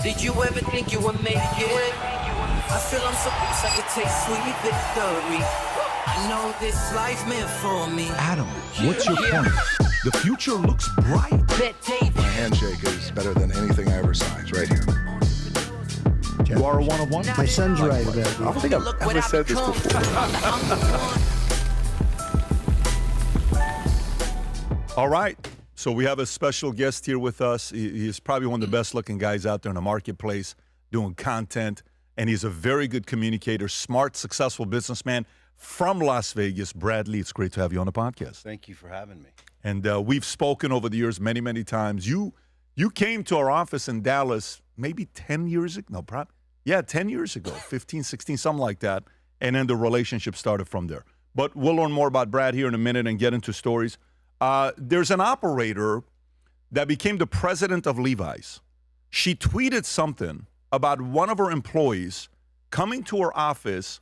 Did you ever think you would make it? I feel I'm so close I could taste sweet victory. I know this life meant for me. Adam, what's your point? The future looks bright. My handshake is better than anything I ever saw. It's right here. You are a one-of-one? My son's right about I don't think I've ever said this before. All right. So we have a special guest here with us. He's probably one of the best-looking guys out there in the marketplace doing content, and he's a very good communicator, smart, successful businessman from Las Vegas. Bradley, it's great to have you on the podcast. Thank you for having me. And we've spoken over the years many, many times. You came to our office in Dallas maybe 10 years ago. No, probably. Yeah, 10 years ago, 15, 16, something like that. And then the relationship started from there. But we'll learn more about Brad here in a minute and get into stories. There's an operator that became the president of Levi's. She tweeted something about one of her employees coming to her office,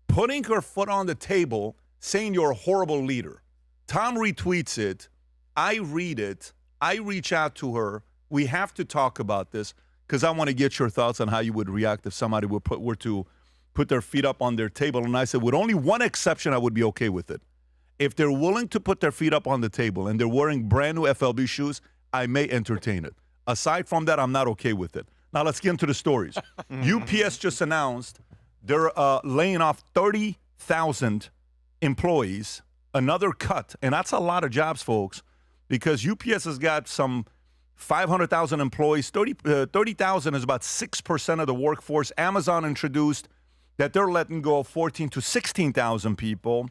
putting her foot on the table, saying you're a horrible leader. Tom retweets it. I read it. I reach out to her. We have to talk about this because I want to get your thoughts on how you would react if somebody were to put their feet up on their table. And I said, with only one exception, I would be okay with it. If they're willing to put their feet up on the table and they're wearing brand new FLB shoes, I may entertain it. Aside from that, I'm not okay with it. Now, let's get into the stories. UPS just announced they're laying off 30,000 employees, another cut. And that's a lot of jobs, folks, because UPS has got some 500,000 employees. 30,000 is about 6% of the workforce. Amazon introduced that they're letting go of 14 to 16,000 people.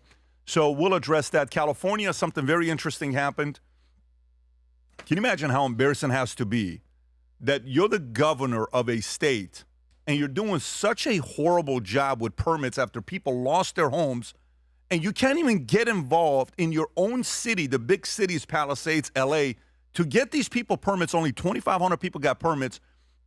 So we'll address that. California, something very interesting happened. Can you imagine how embarrassing it has to be that you're the governor of a state and you're doing such a horrible job with permits after people lost their homes, and you can't even get involved in your own city, the big cities, Palisades, LA, to get these people permits. Only 2,500 people got permits,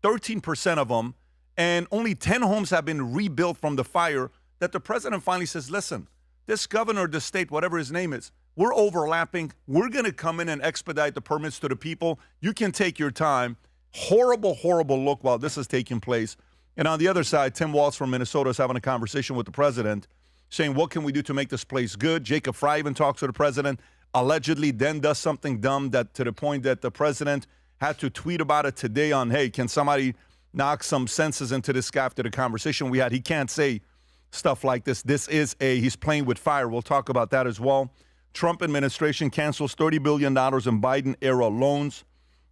13% of them, and only 10 homes have been rebuilt from the fire, that the president finally says, listen, this governor of the state, whatever his name is, we're overlapping. We're going to come in and expedite the permits to the people. You can take your time. Horrible, horrible look while this is taking place. And on the other side, Tim Walz from Minnesota is having a conversation with the president, saying, what can we do to make this place good? Jacob Fry even talks to the president, allegedly then does something dumb that to the point that the president had to tweet about it today on, hey, can somebody knock some senses into this guy after the conversation we had? He can't say stuff like this. He's playing with fire. We'll talk about that as well. Trump administration cancels $30 billion in Biden-era loans.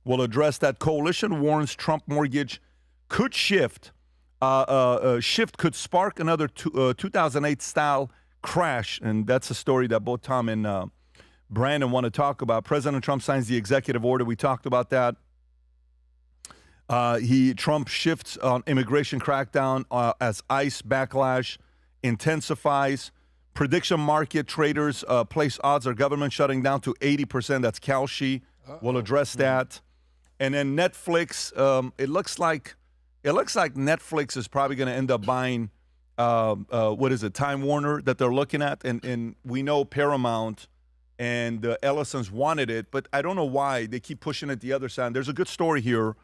We'll address that. Coalition warns Trump mortgage could shift. Could spark another 2008-style crash. And that's a story that both Tom and Brandon want to talk about. President Trump signs the executive order. We talked about that. Trump shifts on immigration crackdown as ICE backlash intensifies. Prediction market traders place odds of government shutting down to 80%. That's Kalshi. We'll address that. And then Netflix. It looks like Netflix is probably going to end up buying Time Warner that they're looking at, and we know Paramount and Ellison's wanted it, but I don't know why they keep pushing it the other side. There's a good story here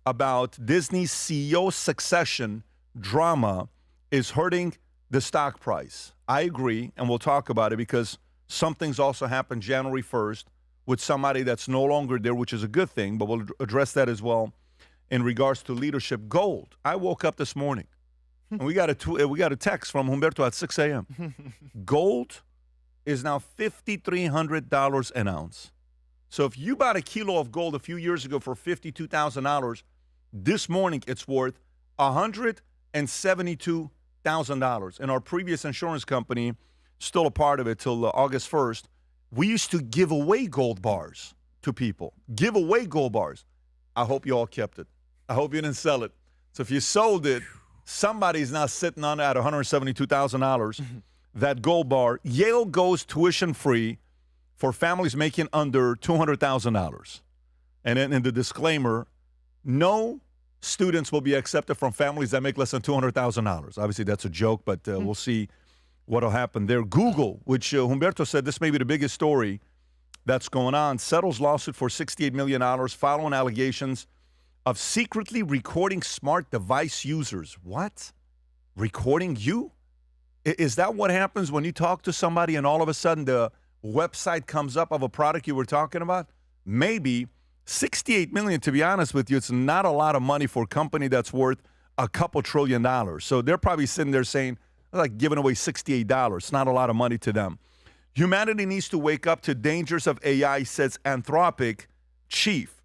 about Disney's CEO succession drama is hurting the stock price. I agree, and we'll talk about it because something's also happened January 1st with somebody that's no longer there, which is a good thing, but we'll address that as well in regards to leadership. Gold. I woke up this morning, and we got a text from Humberto at 6 a.m. Gold is now $5,300 an ounce. So if you bought a kilo of gold a few years ago for $52,000, this morning it's worth $172,000. And our previous insurance company, still a part of it till August 1st, we used to give away gold bars to people. Give away gold bars. I hope you all kept it. I hope you didn't sell it. So if you sold it, somebody's now sitting on it at $172,000. That gold bar. Yale goes tuition free for families making under $200,000. And then in the disclaimer, no students will be accepted from families that make less than $200,000. Obviously, that's a joke, but we'll see what will happen there. Google, which Humberto said this may be the biggest story that's going on, settles lawsuit for $68 million following allegations of secretly recording smart device users. What? Recording you? Is that what happens when you talk to somebody and all of a sudden the website comes up of a product you were talking about? Maybe. $68 million, to be honest with you, it's not a lot of money for a company that's worth a couple $1 trillion. So they're probably sitting there saying, like, giving away $68. It's not a lot of money to them. Humanity needs to wake up to dangers of AI, says Anthropic chief.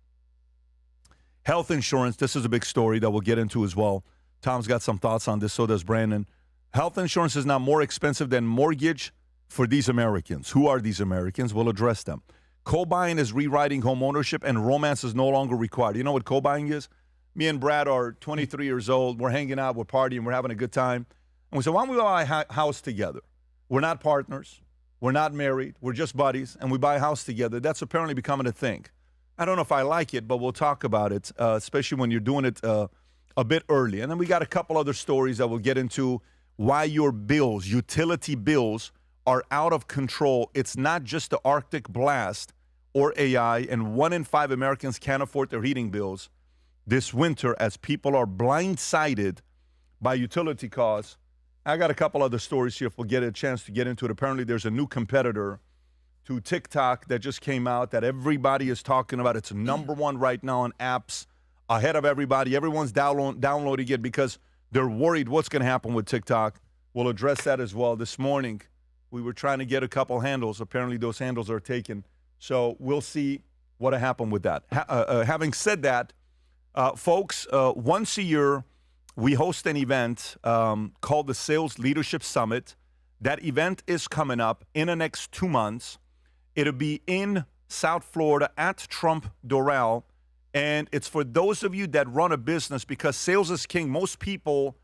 Health insurance, this is a big story that we'll get into as well. Tom's got some thoughts on this, so does Brandon. Health insurance is now more expensive than mortgage for these Americans. Who are these Americans? We'll address them. Co-buying is rewriting home ownership, and romance is no longer required. You know what co-buying is? Me and Brad are 23 years old. We're hanging out. We're partying. We're having a good time. And we said, why don't we buy a house together? We're not partners. We're not married. We're just buddies, and we buy a house together. That's apparently becoming a thing. I don't know if I like it, but we'll talk about it, especially when you're doing it a bit early. And then we got a couple other stories that we'll get into why your bills, utility bills, are out of control. It's not just the Arctic blast or AI, and 1 in 5 Americans can't afford their heating bills this winter as people are blindsided by utility costs. I got a couple other stories here if we'll get a chance to get into it. Apparently there's a new competitor to TikTok that just came out that everybody is talking about. It's number one right now on apps, ahead of everybody. Everyone's downloading it because they're worried what's going to happen with TikTok. We'll address that as well. This morning, we were trying to get a couple handles. Apparently, those handles are taken. So we'll see what happened with that. Having said that, folks, once a year, we host an event called the Sales Leadership Summit. That event is coming up in the next 2 months. It'll be in South Florida at Trump Doral. And it's for those of you that run a business, because sales is king. Most people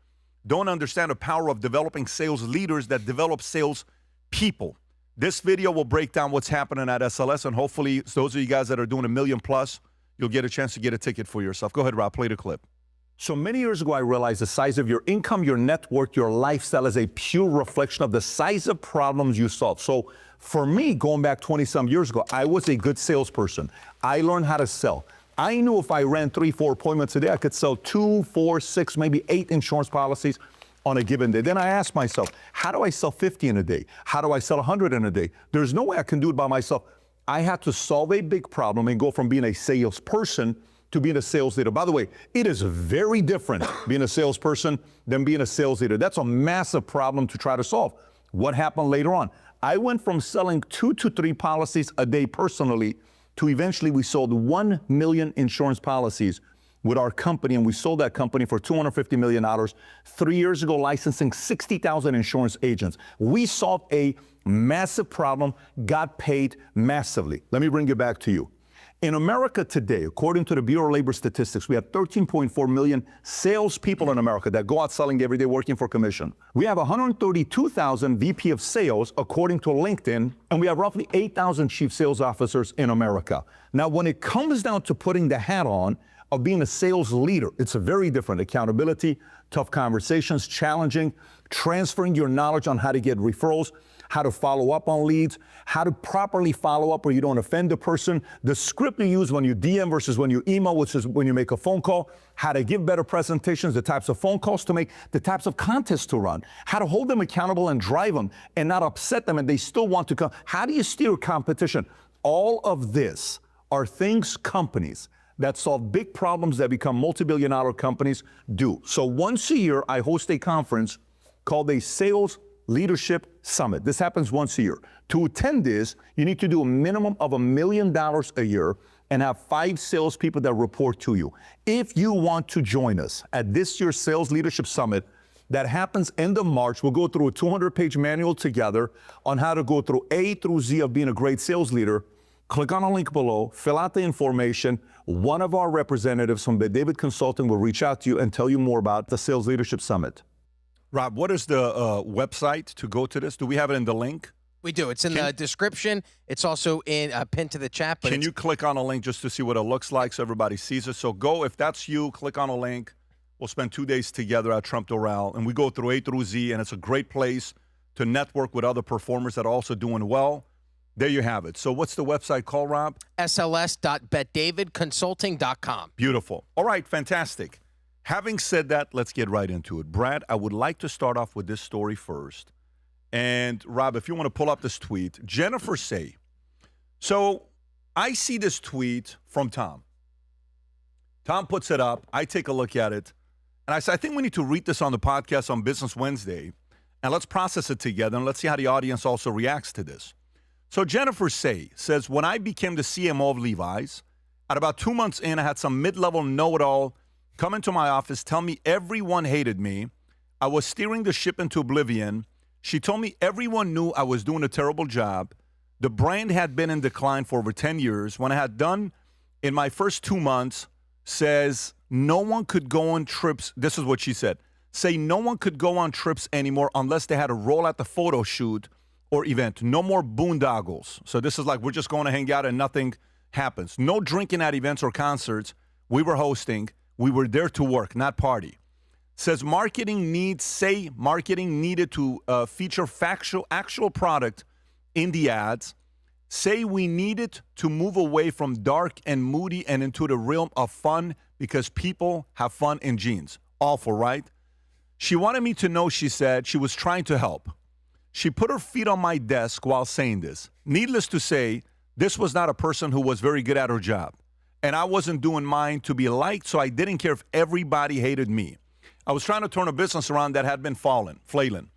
don't understand the power of developing sales leaders that develop sales people. This video will break down what's happening at SLS, and hopefully those of you guys that are doing $1 million plus, you'll get a chance to get a ticket for yourself. Go ahead, Rob, play the clip. So many years ago, I realized the size of your income, your network, your lifestyle is a pure reflection of the size of problems you solve. So for me, going back 20-some years ago, I was a good salesperson. I learned how to sell. I knew if I ran 3-4 appointments a day, I could sell 2, 4, 6, maybe 8 insurance policies on a given day. Then I asked myself, how do I sell 50 in a day? How do I sell 100 in a day? There's no way I can do it by myself. I had to solve a big problem and go from being a salesperson to being a sales leader. By the way, it is very different being a salesperson than being a sales leader. That's a massive problem to try to solve. What happened later on? I went from selling 2 to 3 policies a day personally to eventually we sold 1 million insurance policies with our company, and we sold that company for $250 million. 3 years ago, licensing 60,000 insurance agents. We solved a massive problem, got paid massively. Let me bring it back to you. In America today, according to the Bureau of Labor Statistics, we have 13.4 million salespeople in America that go out selling every day working for commission. We have 132,000 VP of sales, according to LinkedIn, and we have roughly 8,000 chief sales officers in America. Now, when it comes down to putting the hat on of being a sales leader, it's a very different accountability, tough conversations, challenging, transferring your knowledge on how to get referrals, how to follow up on leads, how to properly follow up where you don't offend the person, the script you use when you DM versus when you email, which is when you make a phone call, how to give better presentations, the types of phone calls to make, the types of contests to run, how to hold them accountable and drive them and not upset them and they still want to come. How do you steer competition? All of this are things companies that solve big problems that become multi-billion-dollar companies do. So once a year, I host a conference called a Sales Leadership Summit. This happens once a year. To attend this, you need to do a minimum of $1 million a year and have 5 salespeople that report to you. If you want to join us at this year's Sales Leadership Summit, that happens end of March, we'll go through a 200-page manual together on how to go through A through Z of being a great sales leader. Click on a link below, fill out the information. One of our representatives from the David Consulting will reach out to you and tell you more about the Sales Leadership Summit. Rob, what is the website to go to this? Do we have it in the link? We do. It's in the description. It's also in pinned to the chat. But can you click on a link just to see what it looks like so everybody sees it? So go, if that's you, click on a link. We'll spend 2 days together at Trump Doral, and we go through A through Z, and it's a great place to network with other performers that are also doing well. There you have it. So what's the website called, Rob? sls.betdavidconsulting.com. Beautiful. All right, fantastic. Having said that, let's get right into it. Brad, I would like to start off with this story first. And Rob, if you want to pull up this tweet, Jennifer Say. So I see this tweet from Tom. Tom puts it up. I take a look at it. And I say, I think we need to read this on the podcast on Business Wednesday. And let's process it together. And let's see how the audience also reacts to this. So Jennifer Say says, when I became the CMO of Levi's, at about 2 months in, I had some mid-level know-it-all come into my office, tell me everyone hated me. I was steering the ship into oblivion. She told me everyone knew I was doing a terrible job. The brand had been in decline for over 10 years. When I had done in my first 2 months, says no one could go on trips. This is what she said. Say no one could go on trips anymore unless they had a role at the photo shoot or event. No more boondoggles. So this is like we're just going to hang out and nothing happens. No drinking at events or concerts we were hosting. We were there to work, not party. Says marketing needed to feature actual product in the ads. Say we needed to move away from dark and moody and into the realm of fun because people have fun in jeans. Awful, right? She wanted me to know, she said, she was trying to help. She put her feet on my desk while saying this. Needless to say, this was not a person who was very good at her job. And I wasn't doing mine to be liked, so I didn't care if everybody hated me. I was trying to turn a business around that had been flailing.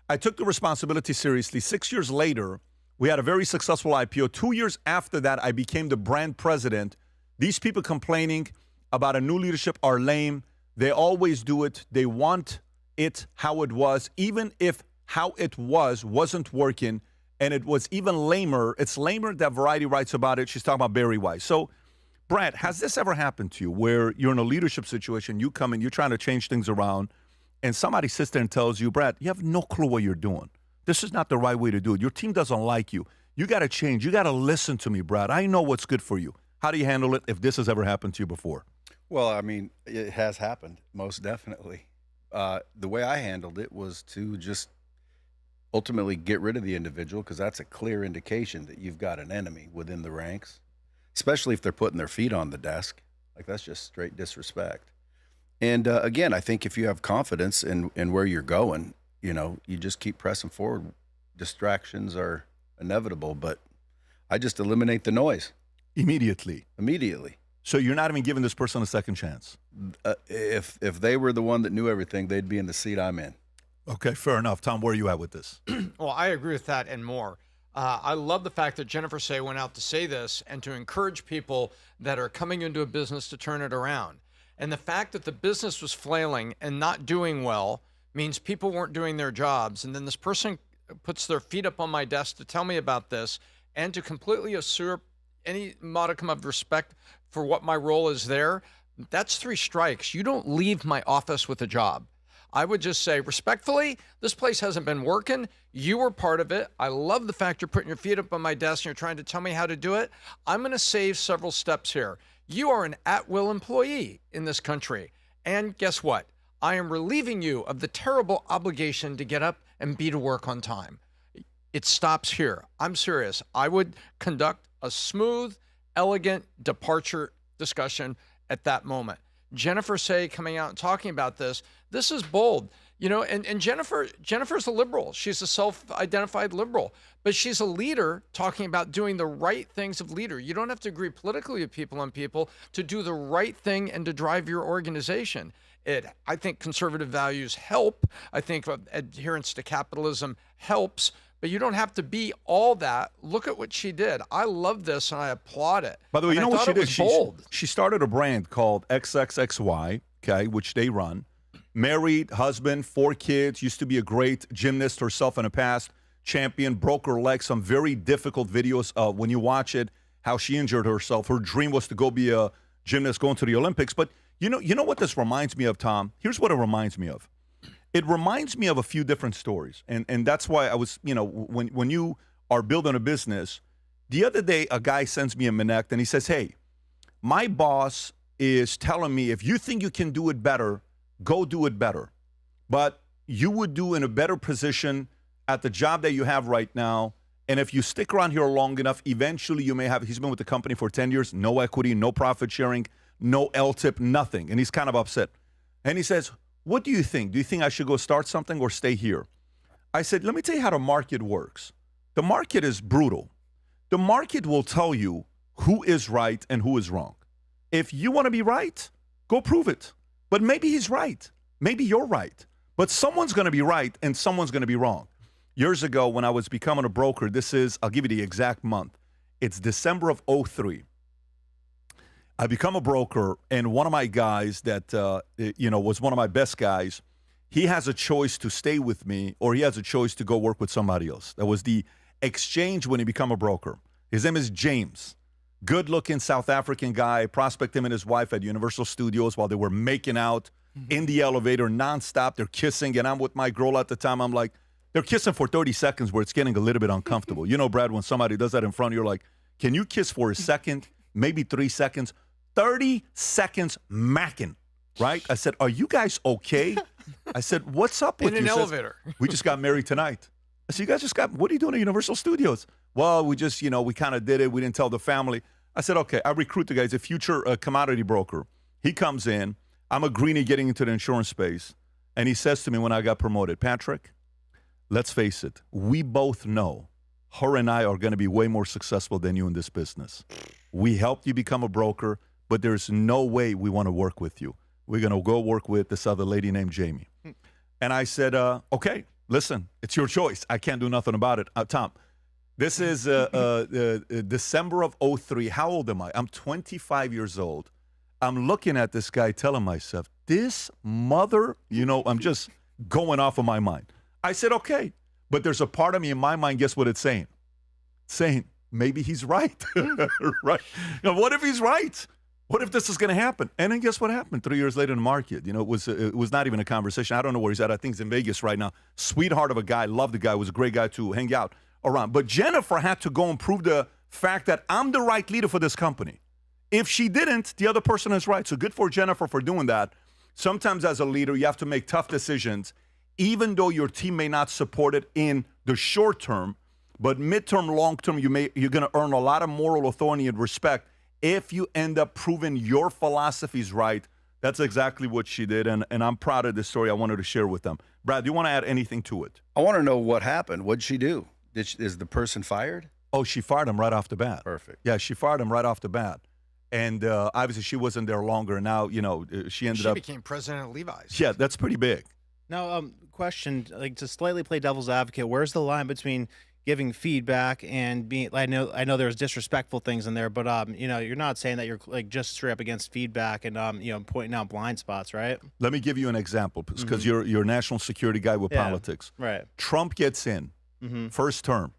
I took the responsibility seriously. 6 years later, we had a very successful IPO. 2 years after that, I became the brand president. These people complaining about a new leadership are lame. They always do it. They want it how it was, even if how it wasn't working, and it was even lamer. It's lamer that Variety writes about it. She's talking about Barry Weiss. So, Brad, has this ever happened to you where you're in a leadership situation, you come in, you're trying to change things around, and somebody sits there and tells you, Brad, you have no clue what you're doing. This is not the right way to do it. Your team doesn't like you. You got to change. You got to listen to me, Brad. I know what's good for you. How do you handle it if this has ever happened to you before? Well, I mean, it has happened, most definitely. The way I handled it was to just ultimately get rid of the individual, because that's a clear indication that you've got an enemy within the ranks, especially if they're putting their feet on the desk. Like, that's just straight disrespect. And again, I think if you have confidence in where you're going, you know, you just keep pressing forward. Distractions are inevitable, but I just eliminate the noise. Immediately. So you're not even giving this person a second chance? If they were the one that knew everything, they'd be in the seat I'm in. Okay, fair enough. Tom, where are you at with this? Well, I agree with that and more. I love the fact that Jennifer Say went out to say this and to encourage people that are coming into a business to turn it around. And the fact that the business was flailing and not doing well means people weren't doing their jobs. And then this person puts their feet up on my desk to tell me about this and to completely usurp any modicum of respect for what my role is there. That's 3 strikes. You don't leave my office with a job. I would just say, respectfully, this place hasn't been working. You were part of it. I love the fact you're putting your feet up on my desk and you're trying to tell me how to do it. I'm going to save several steps here. You are an at-will employee in this country. And guess what? I am relieving you of the terrible obligation to get up and be to work on time. It stops here. I'm serious. I would conduct a smooth, elegant departure discussion at that moment. Jennifer Say coming out and talking about this is bold. You know, and Jennifer's a liberal. She's a self-identified liberal, but she's a leader talking about doing the right things of leader. You don't have to agree politically with people to do the right thing and to drive your organization. I think conservative values help. I think adherence to capitalism helps, but you don't have to be all that. Look at what she did. I love this and I applaud it. By the way, you know what she did? Bold. She started a brand called XXXY, okay, which they run. Married, husband, 4 kids, used to be a great gymnast herself in the past, champion, broke her leg, some very difficult videos when you watch it, how she injured herself. Her dream was to go be a gymnast going to the Olympics. But you know what this reminds me of, Tom? Here's what it reminds me of. It reminds me of a few different stories. And that's why I was, you know, when you are building a business, the other day a guy sends me a Minect and he says, hey, my boss is telling me if you think you can do it better, go do it better. But you would do in a better position at the job that you have right now And if you stick around here long enough, eventually you may have, he's been with the company for 10 years, no equity, no profit sharing, no LTIP, nothing. And he's kind of upset. And he says, what do you think? Do you think I should go start something or stay here? I said, let me tell you how the market works. The market is brutal. The market will tell you who is right and who is wrong. If you want to be right, go prove it. But maybe he's right. Maybe you're right. But someone's going to be right and someone's going to be wrong. Years ago, when I was becoming a broker, I'll give you the exact month. It's December of 2003. I become a broker, and one of my guys that, was one of my best guys, he has a choice to stay with me or he has a choice to go work with somebody else. That was the exchange when he became a broker. His name is James. Good-looking South African guy. Prospect him and his wife at Universal Studios while they were making out in the elevator nonstop. They're kissing, and I'm with my girl at the time. I'm like, they're kissing for 30 seconds where it's getting a little bit uncomfortable. You know, Brad, when somebody does that in front of you, you're like, can you kiss for a second, maybe 3 seconds? 30 seconds macking, right? I said, are you guys okay? I said, what's up with you? In an elevator. We just got married tonight. I said, you guys just what are you doing at Universal Studios? Well, we just, we kind of did it. We didn't tell the family. I said, okay, I recruit the guy. He's a future commodity broker. He comes in. I'm a greenie getting into the insurance space. And he says to me when I got promoted, Patrick, let's face it, we both know her and I are going to be way more successful than you in this business. We helped you become a broker, but there's no way we want to work with you. We're going to go work with this other lady named Jamie. And I said, okay, listen, it's your choice. I can't do nothing about it. Tom, this is December of 2003. How old am I? I'm 25 years old. I'm looking at this guy telling myself, this mother, I'm just going off of my mind. I said, okay, but there's a part of me in my mind, guess what it's saying? It's saying, maybe he's right, right? What if he's right? What if this is going to happen? And then guess what happened 3 years later in the market? It was not even a conversation. I don't know where he's at. I think he's in Vegas right now. Sweetheart of a guy. Loved the guy. Was a great guy to hang out around. But Jennifer had to go and prove the fact that I'm the right leader for this company. If she didn't, the other person is right. So good for Jennifer for doing that. Sometimes as a leader, you have to make tough decisions, even though your team may not support it in the short term, but midterm, long term, you're going to earn a lot of moral authority and respect if you end up proving your philosophy's right. That's exactly what she did, and I'm proud of this story. I wanted to share with them. Brad, do you want to add anything to it? I want to know what happened. What'd she do? Is the person fired? Oh, she fired him right off the bat. Perfect. Yeah, she fired him right off the bat. And obviously she wasn't there longer. Now, she became president of Levi's. Yeah, that's pretty big. Now, question, like to slightly play devil's advocate, where's the line between giving feedback and being? I know there's disrespectful things in there, but you're not saying that you're like just straight up against feedback and pointing out blind spots, right? Let me give you an example because you're a national security guy with politics. Right. Trump gets in first term.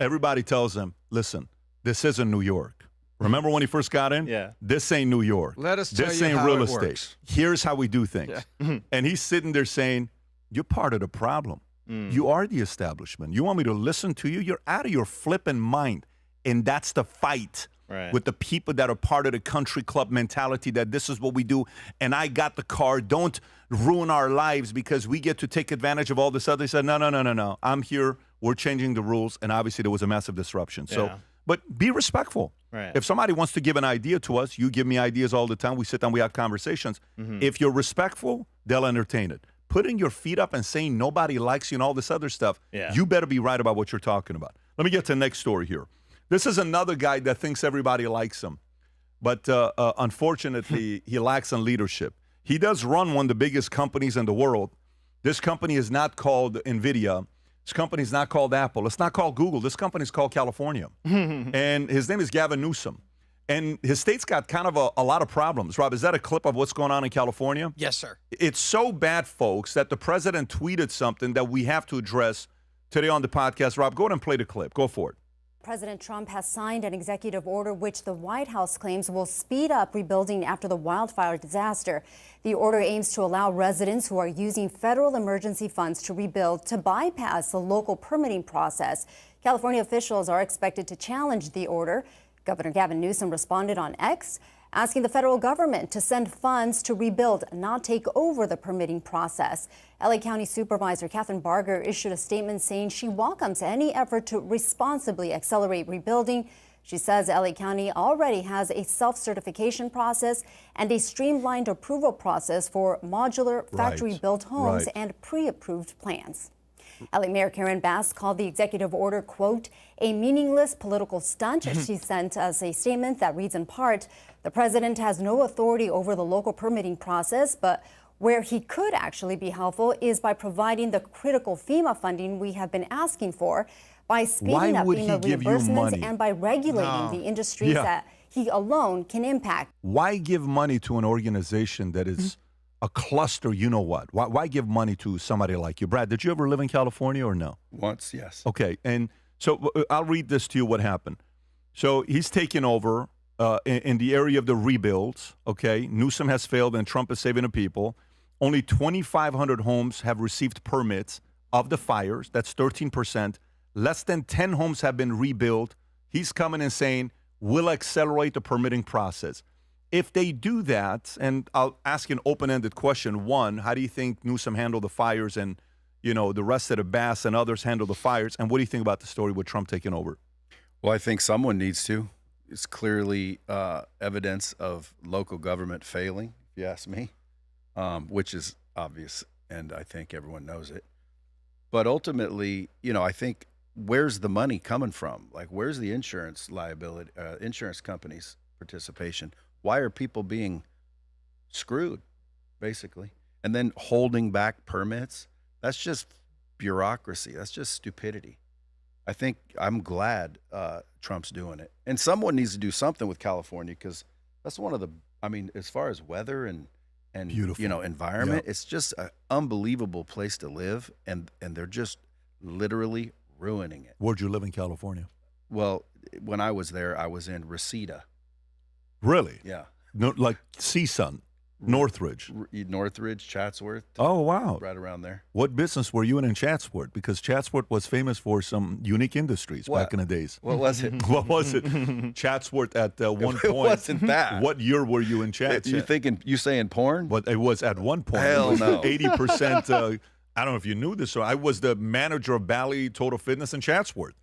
Everybody tells him, listen, this isn't New York. Remember when he first got in? Yeah. This ain't New York. Let us tell this you ain't how real it estate. Works. Here's how we do things. Yeah. And he's sitting there saying, you're part of the problem. You are the establishment. You want me to listen to you? You're out of your flipping mind. And that's the fight with the people that are part of the country club mentality that this is what we do. And I got the car. Don't ruin our lives because we get to take advantage of all this other. He said, no. I'm here. We're changing the rules. And obviously there was a massive disruption. So, but be respectful. Right. If somebody wants to give an idea to us, you give me ideas all the time. We sit down, we have conversations. If you're respectful, they'll entertain it. Putting your feet up and saying nobody likes you and all this other stuff, you better be right about what you're talking about. Let me get to the next story here. This is another guy that thinks everybody likes him. But unfortunately, he lacks in leadership. He does run one of the biggest companies in the world. This company is not called NVIDIA. This company is not called Apple. It's not called Google. This company is called California. And his name is Gavin Newsom. And his state's got kind of a lot of problems. Rob, is that a clip of what's going on in California? Yes, sir. It's so bad, folks, that the president tweeted something that we have to address today on the podcast. Rob, go ahead and play the clip. Go for it. President Trump has signed an executive order which the White House claims will speed up rebuilding after the wildfire disaster. The order aims to allow residents who are using federal emergency funds to rebuild to bypass the local permitting process. California officials are expected to challenge the order. Governor Gavin Newsom responded on X, asking the federal government to send funds to rebuild, not take over the permitting process. LA County Supervisor Catherine Barger issued a statement saying she welcomes any effort to responsibly accelerate rebuilding. She says LA County already has a self-certification process and a streamlined approval process for modular factory-built homes and pre-approved plans. LA Mayor Karen Bass called the executive order, quote, a meaningless political stunt. She sent us a statement that reads in part, the president has no authority over the local permitting process, but where he could actually be helpful is by providing the critical FEMA funding we have been asking for, by speeding up FEMA reimbursements, and by regulating the industries that he alone can impact. Why give money to an organization that is a cluster, you know what? Why give money to somebody like you? Brad, did you ever live in California or no? Once, yes. Okay, and so I'll read this to you what happened. So he's taken over in the area of the rebuilds, okay? Newsom has failed and Trump is saving the people. Only 2,500 homes have received permits of the fires. That's 13%. Less than 10 homes have been rebuilt. He's coming and saying, we'll accelerate the permitting process. If they do that, and I'll ask an open-ended question. One, how do you think Newsom handled the fires and, you know, the rest of the Bass and others handled the fires? And what do you think about the story with Trump taking over? Well, I think someone needs to. It's clearly evidence of local government failing, if you ask me, which is obvious, and I think everyone knows it. But ultimately, you know, I think where's the money coming from? Like, where's the insurance liability, insurance companies' participation? Why are people being screwed, basically? And then holding back permits? That's just bureaucracy. That's just stupidity. I think I'm glad Trump's doing it. And someone needs to do something with California, because that's one of the, I mean, as far as weather and beautiful, you know, environment, it's just an unbelievable place to live, and they're just literally ruining it. Where'd you live in California? Well, when I was there, I was in Reseda. Really? Yeah. No, like CSUN, Northridge. Northridge, Chatsworth. Oh, wow. Right around there. What business were you in Chatsworth? Because Chatsworth was famous for some unique industries back in the days. What was it? What was it? Chatsworth at one point. It wasn't that. What year were you in Chatsworth? You saying porn? But it was at one point. Hell no. 80%. I don't know if you knew this. Or I was the manager of Bally Total Fitness in Chatsworth.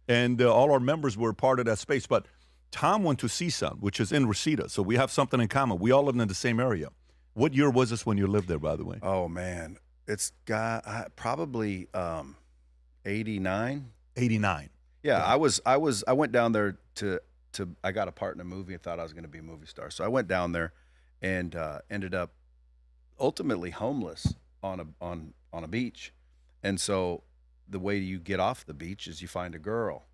And all our members were part of that space. But Tom went to CSUN, which is in Reseda. So we have something in common. We all lived in the same area. What year was this when you lived there, by the way? Oh, man. It's got probably 89. 89. Yeah, I went down there to I got a part in a movie and thought I was going to be a movie star. So I went down there and ended up ultimately homeless on a beach. And so the way you get off the beach is you find a girl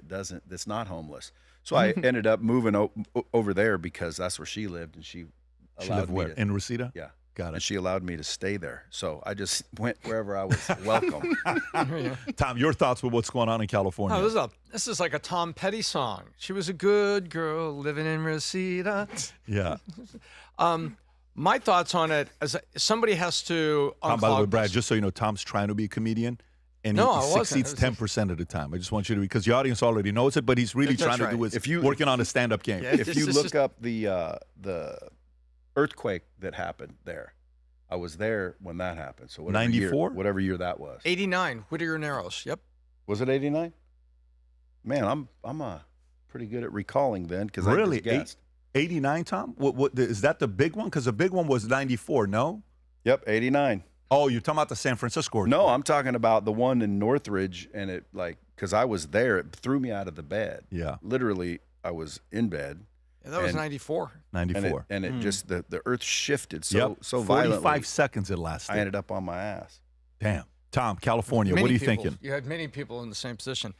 that's not homeless. So I ended up moving over there because that's where she lived, and she allowed lived me where? to, in Reseda? Yeah. Got it. And she allowed me to stay there. So I just went wherever I was welcome. Tom, your thoughts with what's going on in California? Oh, this is like a Tom Petty song. She was a good girl living in Reseda. Yeah. My thoughts on it, as somebody has to Tom, by the way, Brad, this. just so you know, Tom's trying to be a comedian. And No, he I wasn't. succeeds 10% of the time. I just want you to, because the audience already knows it, but he's really That's trying to do right. his, working on a stand-up game. Yeah, If you look up the earthquake that happened there, I was there when that happened. So 94? Whatever year that was. 89, Whittier Narrows. Yep. Was it 89? Man, I'm pretty good at recalling then, because Really? I just guessed. 89, Tom? What is that the big one? Because the big one was 94, no? Yep, 89. Oh, you're talking about the San Francisco earthquake. No, I'm talking about the one in Northridge, and it because I was there, it threw me out of the bed. Yeah. Literally, I was in bed. Yeah, that was 94. 94. And it just the earth shifted so Yep. violently. 45 seconds it lasted. I ended up on my ass. Damn. Tom, California, what are you thinking? You had many people in the same position.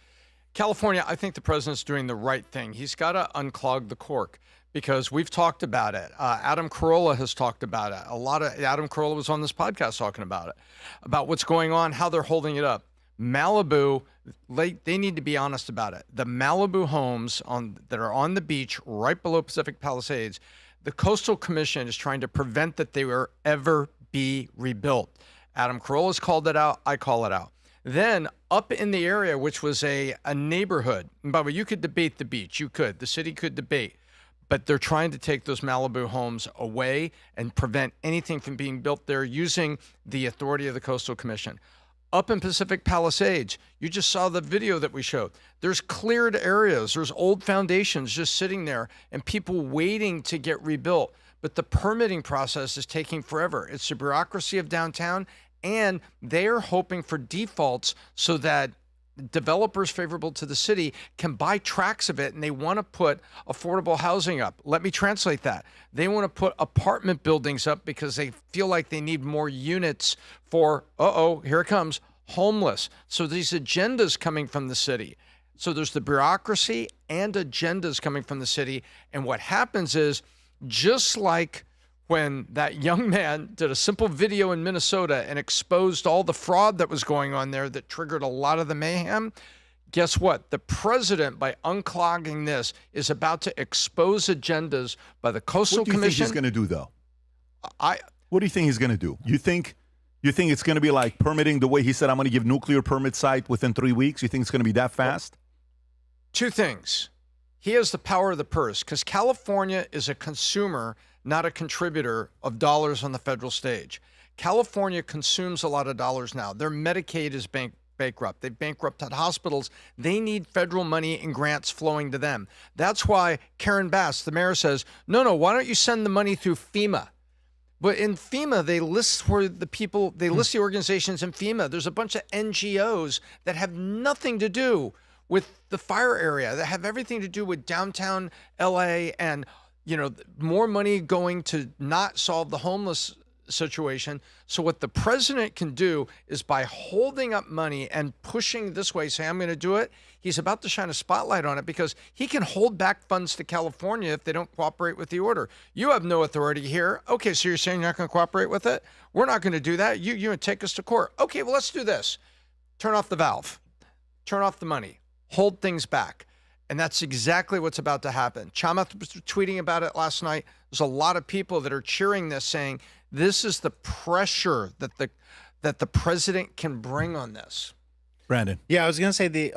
California, I think the president's doing the right thing. He's got to unclog the cork, because we've talked about it. Adam Carolla has talked about it. Adam Carolla was on this podcast talking about it, about what's going on, how they're holding it up. Malibu, they need to be honest about it. The Malibu homes that are on the beach right below Pacific Palisades, the Coastal Commission is trying to prevent that they will ever be rebuilt. Adam Carolla's called it out. I call it out. Then up in the area, which was a neighborhood, and by the way, you could debate the beach. You could. The city could debate. but they're trying to take those Malibu homes away and prevent anything from being built there using the authority of the Coastal Commission. Up in Pacific Palisades, you just saw the video that we showed. There's cleared areas, there's old foundations just sitting there and people waiting to get rebuilt. But the permitting process is taking forever. It's the bureaucracy of downtown, and they're hoping for defaults so that developers favorable to the city can buy tracts of it, and they want to put affordable housing up. Let me translate that. They want to put apartment buildings up because they feel like they need more units for, here it comes, homeless. So these agendas coming from the city. So there's the bureaucracy and agendas coming from the city. And what happens is, just like when that young man did a simple video in Minnesota and exposed all the fraud that was going on there that triggered a lot of the mayhem, guess what? The president, by unclogging this, is about to expose agendas by the Coastal Commission. What do you think he's going to do, though? What do you think he's going to do? You think it's going to be like permitting the way he said, I'm going to give nuclear permit site within 3 weeks? You think it's going to be that fast? Two things. He has the power of the purse because California is a consumer, not a contributor of dollars on the federal stage. California consumes a lot of dollars now. Their Medicaid is bankrupt. They've bankrupted hospitals. They need federal money and grants flowing to them. That's why Karen Bass, the mayor, says, no, why don't you send the money through FEMA? But in FEMA, they list the organizations in FEMA. There's a bunch of NGOs that have nothing to do with the fire area, that have everything to do with downtown LA and, more money going to not solve the homeless situation. So what the president can do is, by holding up money and pushing this way, say, I'm going to do it, he's about to shine a spotlight on it because he can hold back funds to California if they don't cooperate with the order. You have no authority here. Okay, so you're saying you're not going to cooperate with it? We're not going to do that. You would take us to court. Okay, well, let's do this. Turn off the valve. Turn off the money. Hold things back. And that's exactly what's about to happen. Chamath was tweeting about it last night. There's a lot of people that are cheering this, saying this is the pressure that the president can bring on this. Brandon. Yeah, I was going to say the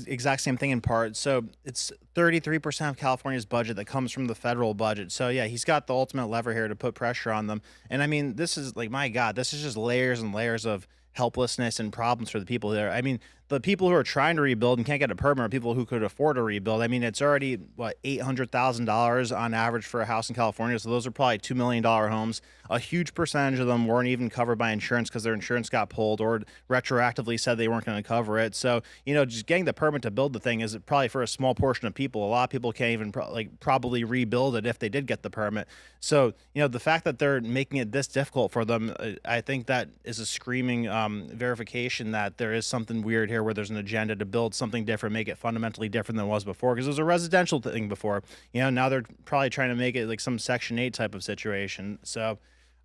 exact same thing in part. So it's 33% of California's budget that comes from the federal budget. So yeah, he's got the ultimate lever here to put pressure on them. And I mean, this is like, my God, this is just layers and layers of helplessness and problems for the people there. I mean, the people who are trying to rebuild and can't get a permit are people who could afford to rebuild. I mean, it's already, $800,000 on average for a house in California. So those are probably $2 million homes. A huge percentage of them weren't even covered by insurance because their insurance got pulled or retroactively said they weren't going to cover it. So, just getting the permit to build the thing is probably for a small portion of people. A lot of people can't even probably rebuild it if they did get the permit. So, the fact that they're making it this difficult for them, I think that is a screaming verification that there is something weird here, where there's an agenda to build something different, make it fundamentally different than it was before, because it was a residential thing before. Now they're probably trying to make it like some Section 8 type of situation. So,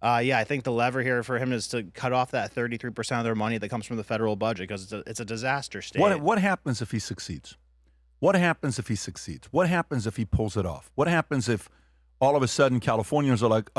I think the lever here for him is to cut off that 33% of their money that comes from the federal budget, because it's a disaster state. What happens if he succeeds? What happens if he succeeds? What happens if he pulls it off? What happens if all of a sudden Californians are like,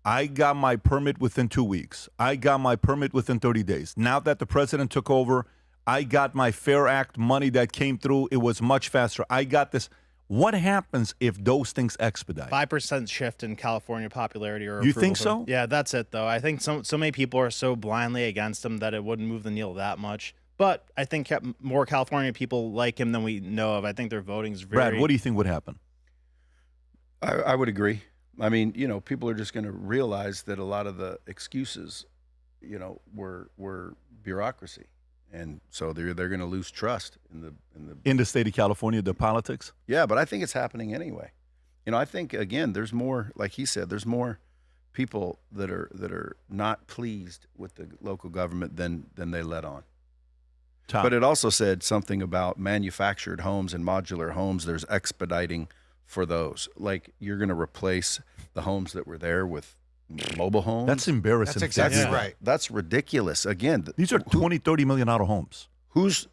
I got my permit within 2 weeks. I got my permit within 30 days. Now that the president took over, I got my Fair Act money that came through. It was much faster. I got this. What happens if those things expedite? 5% shift in California popularity or approval. You think so? Yeah, that's it, though. I think so many people are so blindly against him that it wouldn't move the needle that much. But I think more California people like him than we know of. I think their voting is very... Brad, what do you think would happen? I would agree. I mean, people are just going to realize that a lot of the excuses, were bureaucracy. And so they're going to lose trust in the state of California, the politics. Yeah, but I think it's happening anyway. I think, again, there's more, like he said, there's more people that are not pleased with the local government than they let on. Tom. But it also said something about manufactured homes and modular homes. There's expediting for those. Like, you're going to replace the homes that were there with mobile homes. That's embarrassing. That's exactly right. That's ridiculous. Again, these are $20, $30 million homes. Who's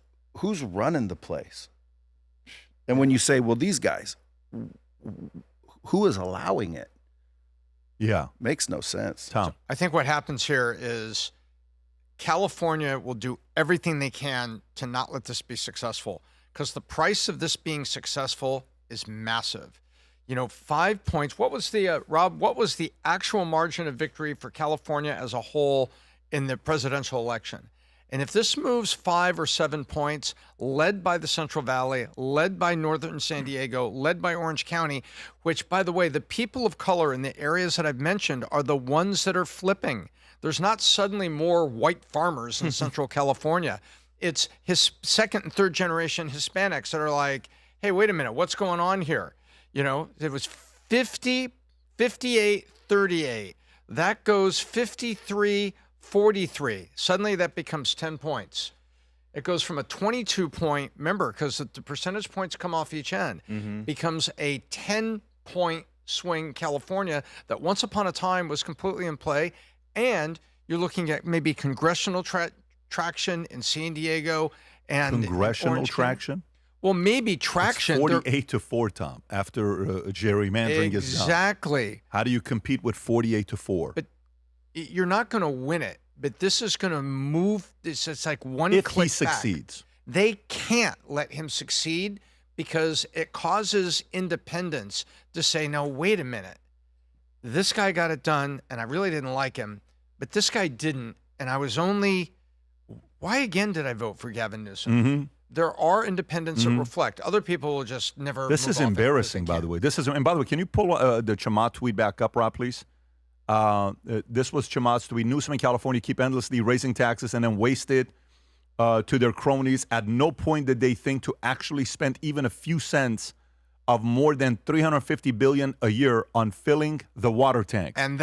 running the place? And when you say, well, these guys, who is allowing it? Yeah. Makes no sense. Tom. I think what happens here is California will do everything they can to not let this be successful, because the price of this being successful is massive. 5 points. What was the Rob? What was the actual margin of victory for California as a whole in the presidential election? And if this moves 5 or 7 points, led by the Central Valley, led by northern San Diego, led by Orange County, which, by the way, the people of color in the areas that I've mentioned are the ones that are flipping. There's not suddenly more white farmers in Central California. It's his second and third generation Hispanics that are like, hey, wait a minute, what's going on here? It was 50, 58, 38. That goes 53, 43. Suddenly that becomes 10 points. It goes from a 22-point, remember, because the percentage points come off each end, becomes a 10-point swing California that once upon a time was completely in play. And you're looking at maybe congressional traction in San Diego and Congressional traction? Well, maybe traction. It's 48-4, Tom, after gerrymandering is done. Exactly. How do you compete with 48-4? But you're not going to win it. But this is going to move. It's like one if click he succeeds. Back. They can't let him succeed because it causes independents to say, no, wait a minute. This guy got it done, and I really didn't like him. But this guy didn't, and I was only... Why again did I vote for Gavin Newsom? There are independents that reflect. Other people will just never. This is embarrassing, by the way. And by the way, can you pull the Chamath tweet back up, Rob, please? This was Chamath's tweet. Newsom in California keep endlessly raising taxes and then waste it to their cronies. At no point did they think to actually spend even a few cents of more than $350 billion a year on filling the water tanks. And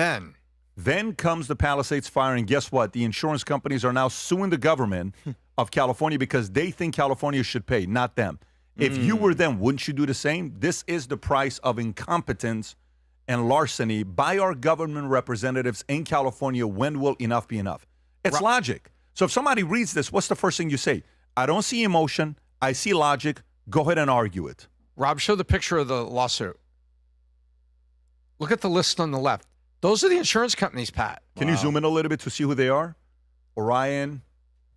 then comes the Palisades fire, and guess what? The insurance companies are now suing the government of California because they think California should pay, not them. If you were them, wouldn't you do the same? This is the price of incompetence and larceny by our government representatives in California. When will enough be enough? It's logic. So if somebody reads this, what's the first thing you say? I don't see emotion. I see logic. Go ahead and argue it. Rob, show the picture of the lawsuit. Look at the list on the left. Those are the insurance companies, Pat. Can you zoom in a little bit to see who they are? Orion,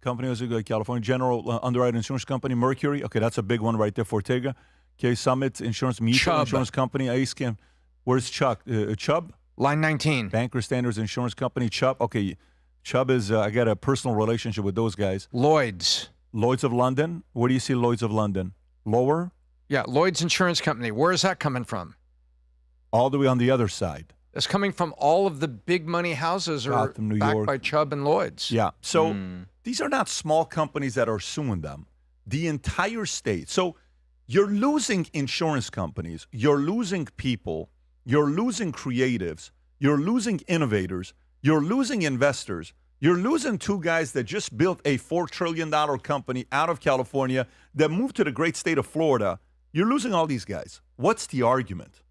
Company of California, General Underwriting Insurance Company, Mercury. Okay, that's a big one right there for Ortega. Okay, Summit Insurance, Mutual Insurance Company, ACAM. Where's Chuck? Chubb? Line 19. Banker Standards Insurance Company, Chubb. Okay, Chubb is, I got a personal relationship with those guys. Lloyd's of London. Where do you see Lloyd's of London? Lower? Yeah, Lloyd's Insurance Company. Where is that coming from? All the way on the other side. It's coming from all of the big money houses are Gotham, New backed York. by Chubb and Lloyd's. Yeah. So these are not small companies that are suing them. The entire state. So you're losing insurance companies. You're losing people. You're losing creatives. You're losing innovators. You're losing investors. You're losing two guys that just built a $4 trillion company out of California that moved to the great state of Florida. You're losing all these guys. What's the argument?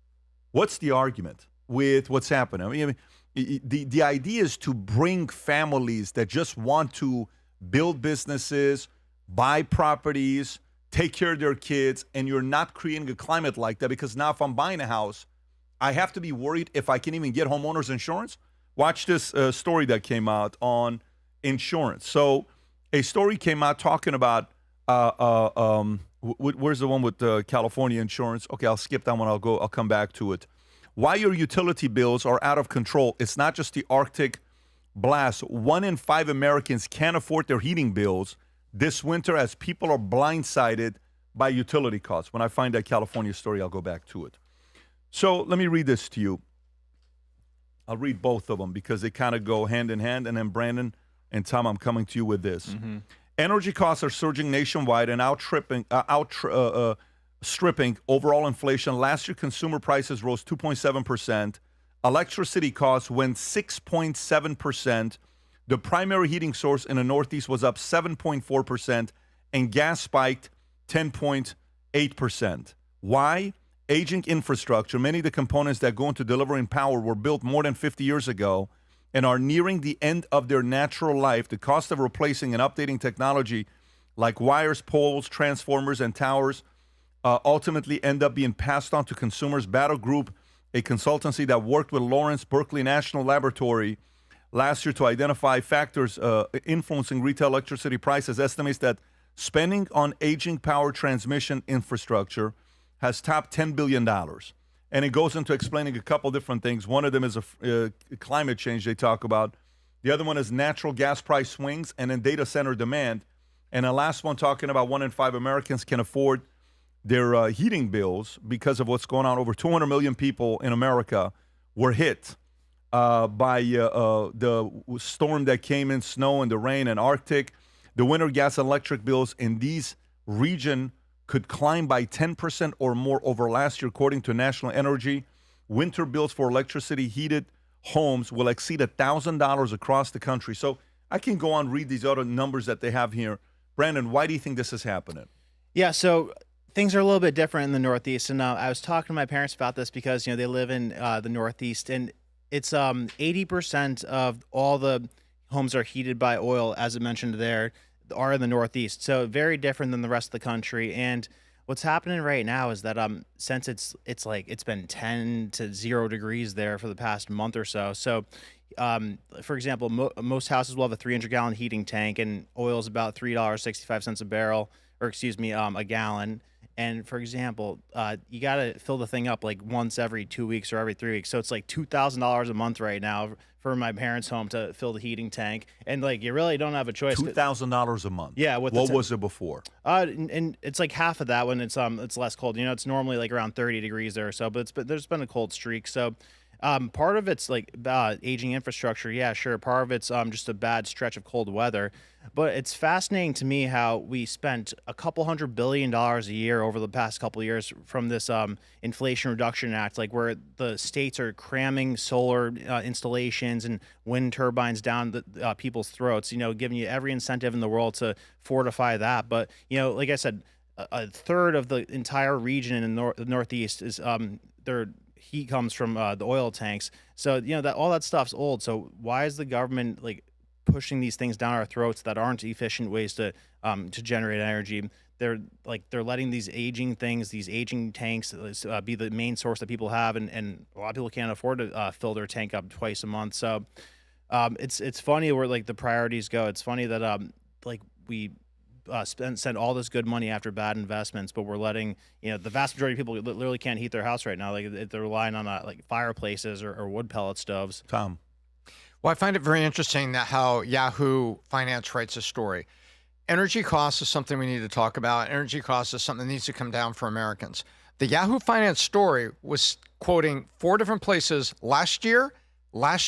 What's the argument with what's happening? I mean, the idea is to bring families that just want to build businesses, buy properties, take care of their kids, and you're not creating a climate like that because now if I'm buying a house, I have to be worried if I can even get homeowners insurance. Watch this story that came out on insurance. So a story came out talking about, where's the one with California insurance? Okay, I'll skip that one. I'll come back to it. Why your utility bills are out of control. It's not just the Arctic blast. 1 in 5 Americans can't afford their heating bills this winter as people are blindsided by utility costs. When I find that California story, I'll go back to it. So let me read this to you. I'll read both of them because they kind of go hand in hand. And then Brandon and Tom, I'm coming to you with this. Energy costs are surging nationwide and stripping overall inflation. Last year, consumer prices rose 2.7%. Electricity costs went 6.7%. The primary heating source in the Northeast was up 7.4%, and gas spiked 10.8%. Why? Aging infrastructure. Many of the components that go into delivering power were built more than 50 years ago and are nearing the end of their natural life. The cost of replacing and updating technology like wires, poles, transformers, and towers ultimately end up being passed on to consumers. Battle Group, a consultancy that worked with Lawrence Berkeley National Laboratory last year to identify factors influencing retail electricity prices, estimates that spending on aging power transmission infrastructure has topped $10 billion. and it goes into explaining a couple different things. One of them is climate change they talk about. The other one is natural gas price swings and then data center demand. And the last one talking about 1 in 5 Americans can afford their heating bills because of what's going on. Over 200 million people in America were hit by the storm that came in, snow and the rain and Arctic. The winter gas and electric bills in these regions could climb by 10% or more over last year, according to National Energy. Winter bills for electricity heated homes will exceed $1,000 across the country. So I can go on read these other numbers that they have here. Brandon, why do you think this is happening? Yeah, so things are a little bit different in the Northeast, and I was talking to my parents about this because they live in the Northeast, and it's 80% of all the homes are heated by oil, as I mentioned there, are in the Northeast. So very different than the rest of the country. And what's happening right now is that since it's been 10 to 0 degrees there for the past month or so. So for example, most houses will have a 300-gallon heating tank, and oil is about $3.65 a barrel, or excuse me, a gallon. And for example, you got to fill the thing up like once every 2 weeks or every 3 weeks. So it's like $2,000 a month right now for my parents' home to fill the heating tank. And like, you really don't have a choice. $2,000 a month. Yeah. What was it before? And it's like half of that when it's less cold. It's normally like around 30 degrees there or so, but there's been a cold streak. So part of it's like aging infrastructure. Yeah, sure. Part of it's just a bad stretch of cold weather. But it's fascinating to me how we spent a couple $100 billion a year over the past couple of years from this Inflation Reduction Act, like where the states are cramming solar installations and wind turbines down the people's throats, giving you every incentive in the world to fortify that. But, like I said, a third of the entire region in the Northeast is their heat comes from the oil tanks. So, that all that stuff's old. So why is the government pushing these things down our throats that aren't efficient ways to generate energy? They're letting these aging tanks be the main source that people have, and a lot of people can't afford to fill their tank up twice a month. So it's funny where the priorities go. It's funny that we send all this good money after bad investments, but we're letting the vast majority of people literally can't heat their house right now. They're relying on fireplaces or wood pellet stoves. Tom. Well, I find it very interesting that how Yahoo Finance writes a story. Energy costs is something we need to talk about. Energy costs is something that needs to come down for Americans. The Yahoo Finance story was quoting 4 different places last year. So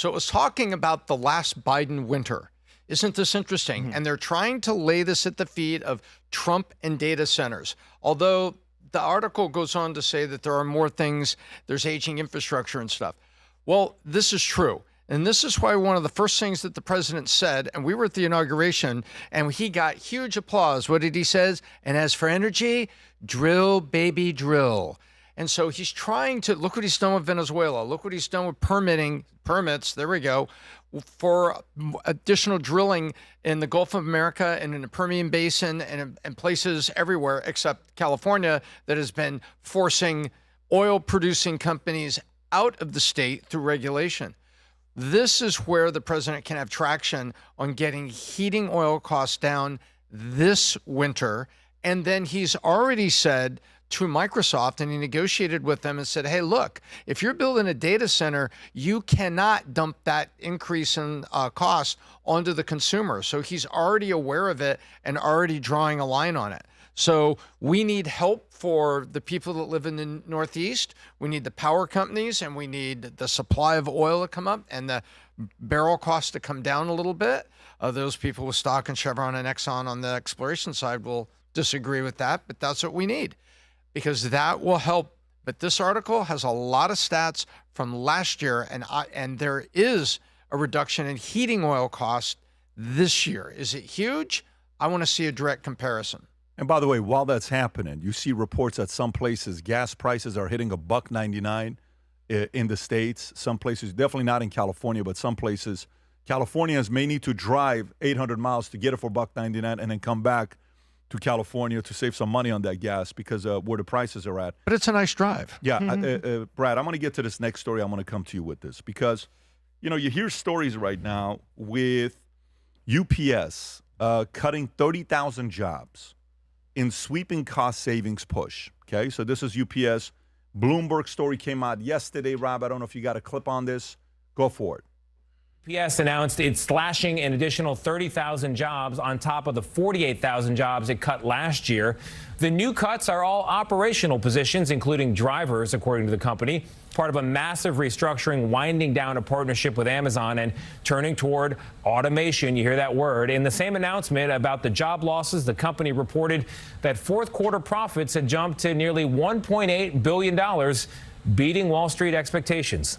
it was talking about the last Biden winter. Isn't this interesting? And they're trying to lay this at the feet of Trump and data centers. Although the article goes on to say that there are more things, there's aging infrastructure and stuff. Well, this is true. And this is why one of the first things that the president said, and we were at the inauguration, and he got huge applause. What did he say? And as for energy, drill, baby, drill. And so he's trying to, look what he's done with Venezuela. Look what he's done with permits, there we go, for additional drilling in the Gulf of America and in the Permian Basin and places everywhere except California that has been forcing oil-producing companies out of the state through regulation. This is where the president can have traction on getting heating oil costs down this winter. And then he's already said to Microsoft, and he negotiated with them and said, hey, look, if you're building a data center, you cannot dump that increase in cost onto the consumer. So he's already aware of it and already drawing a line on it. So we need help for the people that live in the Northeast. We need the power companies, and we need the supply of oil to come up and the barrel cost to come down a little bit. Those people with stock in Chevron and Exxon on the exploration side will disagree with that, but that's what we need, because that will help. But this article has a lot of stats from last year, and there is a reduction in heating oil costs this year. Is it huge? I want to see a direct comparison. And by the way, while that's happening, you see reports that some places gas prices are hitting $1.99 in the States. Some places, definitely not in California, but some places, Californians may need to drive 800 miles to get it for $1.99 and then come back to California to save some money on that gas because where the prices are at. But it's a nice drive. Yeah, Brad, I'm going to get to this next story. I'm going to come to you with this because, you hear stories right now with UPS cutting 30,000 jobs. in sweeping cost savings push. Okay, so this is UPS. Bloomberg story came out yesterday, Rob. I don't know if you got a clip on this. Go for it. UPS announced it's slashing an additional 30,000 jobs on top of the 48,000 jobs it cut last year. The new cuts are all operational positions, including drivers, according to the company, part of a massive restructuring, winding down a partnership with Amazon and turning toward automation. You hear that word. In the same announcement about the job losses, the company reported that fourth quarter profits had jumped to nearly $1.8 billion, beating Wall Street expectations.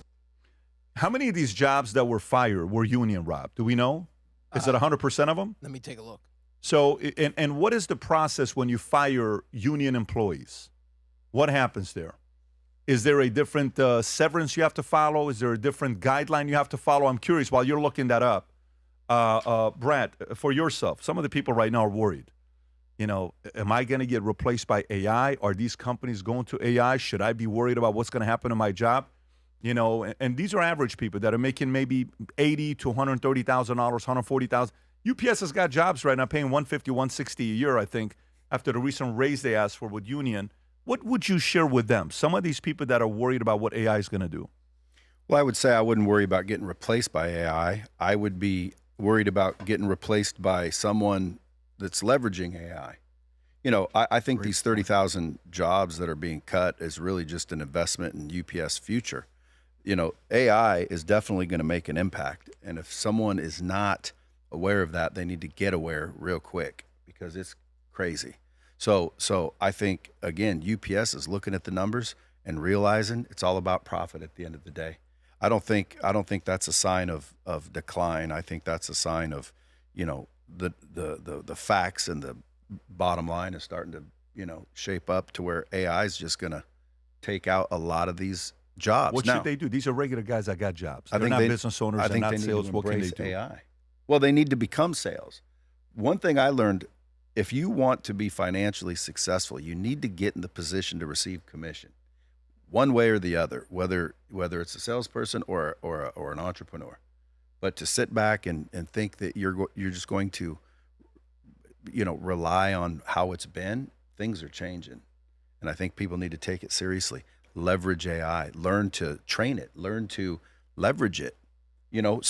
How many of these jobs that were fired were union, Rob? Do we know? Is it 100% of them? Let me take a look. So, and what is the process when you fire union employees? What happens there? Is there a different severance you have to follow? Is there a different guideline you have to follow? I'm curious, while you're looking that up, Brad, for yourself, some of the people right now are worried. You know, am I going to get replaced by AI? Are these companies going to AI? Should I be worried about what's going to happen to my job? You know, and these are average people that are making maybe $80,000 to $130,000, $140,000. UPS has got jobs right now paying $150,000, $160,000 a year, I think, after the recent raise they asked for with union. What would you share with them? Some of these people that are worried about what AI is going to do. Well, I would say I wouldn't worry about getting replaced by AI. I would be worried about getting replaced by someone that's leveraging AI. You know, I think these 30,000 jobs that are being cut is really just an investment in UPS future. You know, AI is definitely going to make an impact. And if someone is not aware of that, they need to get aware real quick because it's crazy. So I think, again, UPS is looking at the numbers and realizing it's all about profit at the end of the day. I don't think that's a sign of decline. I think that's a sign of, you know, the facts and the bottom line is starting to, you know, shape up to where AI is just going to take out a lot of these jobs. What should they do? These are regular guys that got jobs. They're not business owners. I think not they need sales. to What can they embrace do? AI. Well, they need to become sales. One thing I learned, if you want to be financially successful, you need to get in the position to receive commission, one way or the other, whether it's a salesperson or an entrepreneur. But to sit back and think that you're just going to, you know, rely on how it's been, things are changing, and I think people need to take it seriously. Leverage AI, learn to train it, learn to leverage it. You know,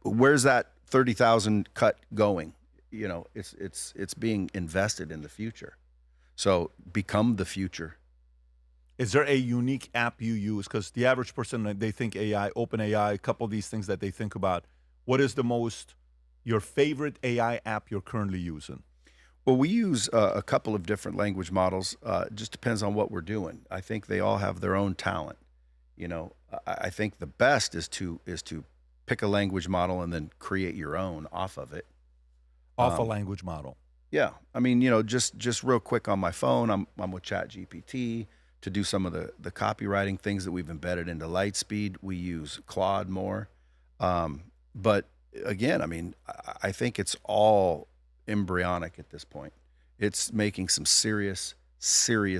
where's that 30,000 cut going? You know, it's being invested in the future. So become the future. Is there a unique app you use? Because the average person, they think AI, OpenAI, a couple of these things that they think about. What is your favorite AI app you're currently using? Well, we use a couple of different language models. It just depends on what we're doing. I think they all have their own talent. You know, I think the best is to pick a language model and then create your own off of it. Off a language model. Yeah, I mean, you know, just real quick on my phone, I'm with ChatGPT to do some of the copywriting things that we've embedded into Lightspeed. We use Claude more, but again, I mean, I think it's all embryonic at this point. It's making some serious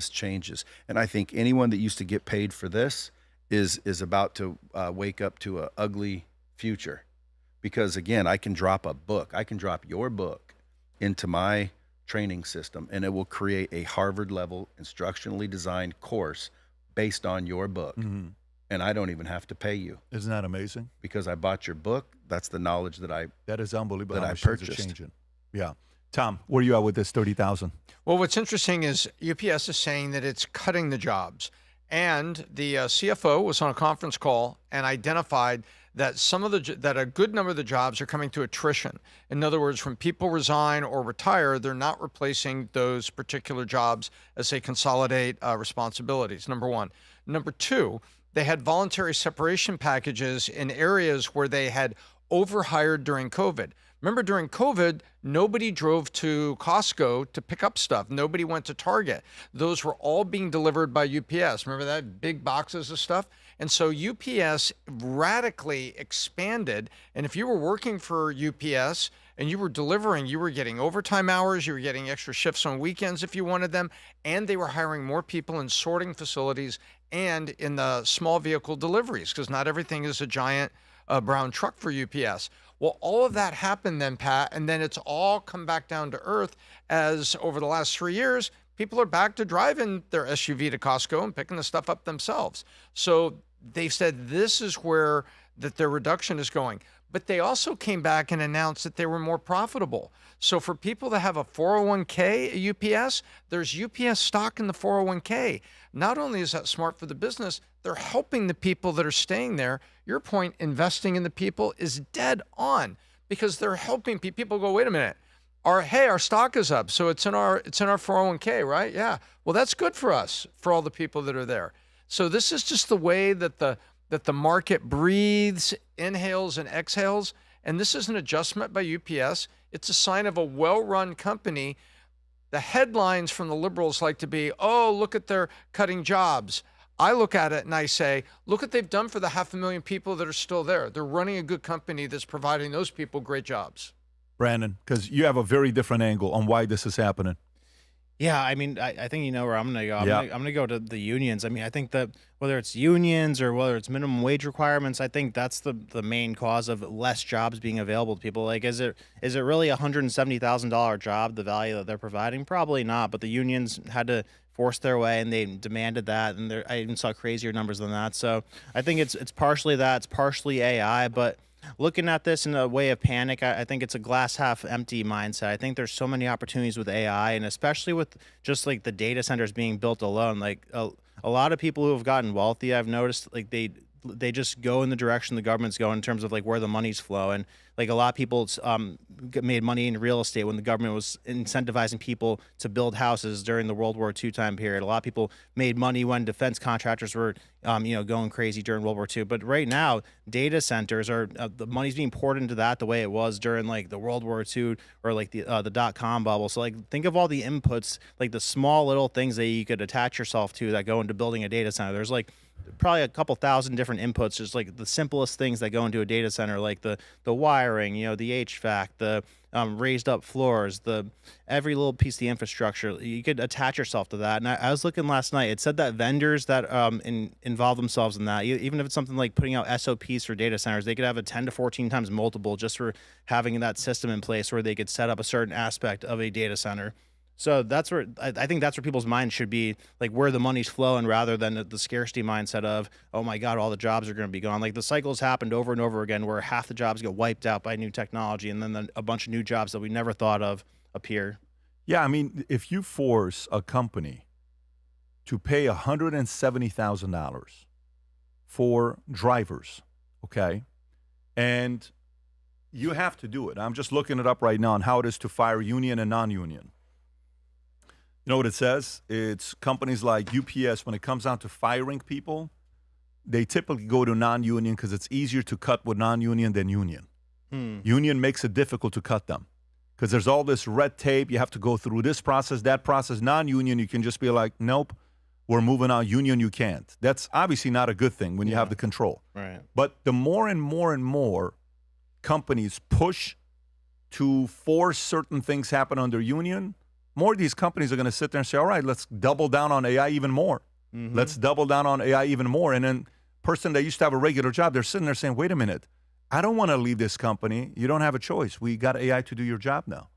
changes, and I think anyone that used to get paid for this is about to wake up to an ugly future, because again, I can drop your book into my training system, and it will create a Harvard level instructionally designed course based on your book. Mm-hmm. And I don't even have to pay you. Isn't that amazing? Because I bought your book. That's the knowledge that is unbelievable. That how I much things are purchased. Changing. Yeah. Tom, where are you at with this 30,000? Well, what's interesting is UPS is saying that it's cutting the jobs. And the CFO was on a conference call and identified that that a good number of the jobs are coming to attrition. In other words, when people resign or retire, they're not replacing those particular jobs as they consolidate responsibilities, number one. Number two, they had voluntary separation packages in areas where they had overhired during COVID. Remember, during COVID, nobody drove to Costco to pick up stuff. Nobody went to Target. Those were all being delivered by UPS. Remember that? Big boxes of stuff. And so UPS radically expanded. And if you were working for UPS and you were delivering, you were getting overtime hours, you were getting extra shifts on weekends if you wanted them, and they were hiring more people in sorting facilities and in the small vehicle deliveries, because not everything is a giant brown truck for UPS. Well, all of that happened then, Pat, and then it's all come back down to earth as over the last 3 years, people are back to driving their SUV to Costco and picking the stuff up themselves. So they've said this is where that their reduction is going. But they also came back and announced that they were more profitable. So for people that have a 401k at UPS, there's UPS stock in the 401k. Not only is that smart for the business, they're helping the people that are staying there. Your point, investing in the people, is dead on because they're helping people go, wait a minute, our stock is up, so it's in our 401k, right? Yeah. Well, that's good for us, for all the people that are there. So this is just the way that the market breathes, inhales, and exhales. And this is an adjustment by UPS. It's a sign of a well-run company. The headlines from the liberals like to be, oh, look at their cutting jobs. I look at it and I say, look what they've done for the 500,000 people that are still there. They're running a good company that's providing those people great jobs. Brandon, because you have a very different angle on why this is happening. Yeah, I mean, I think you know where I'm going to go. Yeah. I'm going to go to the unions. I mean, I think that whether it's unions or whether it's minimum wage requirements, I think that's the main cause of less jobs being available to people. Like, is it really a $170,000 job, the value that they're providing? Probably not, but the unions had to force their way, and they demanded that, and I even saw crazier numbers than that. So I think it's partially that, it's partially AI, but looking at this in a way of panic, I think it's a glass half empty mindset. I think there's so many opportunities with AI, and especially with just like the data centers being built alone. Like a lot of people who have gotten wealthy, I've noticed, like they just go in the direction the government's going in terms of like where the money's flowing. Like a lot of people made money in real estate when the government was incentivizing people to build houses during the World War II time period. A lot of people made money when defense contractors were, going crazy during World War II. But right now, data centers are the money's being poured into that the way it was during like the World War II or like the .com bubble. So like think of all the inputs, like the small little things that you could attach yourself to that go into building a data center. There's like probably a couple thousand different inputs, just like the simplest things that go into a data center, like the wiring, the HVAC, the raised up floors, every little piece of the infrastructure. You could attach yourself to that. And I was looking last night. It said that vendors that involve themselves in that, even if it's something like putting out SOPs for data centers, they could have a 10 to 14 times multiple just for having that system in place where they could set up a certain aspect of a data center. So that's where I think that's where people's minds should be, like where the money's flowing, rather than the scarcity mindset of, oh my God, all the jobs are going to be gone. Like the cycle's happened over and over again where half the jobs get wiped out by new technology, and then a bunch of new jobs that we never thought of appear. Yeah, I mean, if you force a company to pay $170,000 for drivers, okay, and you have to do it. I'm just looking it up right now on how it is to fire union and non-union. You know what it says? It's companies like UPS, when it comes down to firing people, they typically go to non-union because it's easier to cut with non-union than union. Union makes it difficult to cut them because there's all this red tape. You have to go through this process, that process. Non-union, you can just be like, nope, we're moving on. Union, you can't. That's obviously not a good thing when you have the control. Right. But the more and more and more companies push to force certain things happen under union, more of these companies are going to sit there and say, all right, let's double down on AI even more. Let's double down on AI even more. And then person that used to have a regular job, they're sitting there saying, wait a minute, I don't want to leave this company. You don't have a choice. We got AI to do your job now.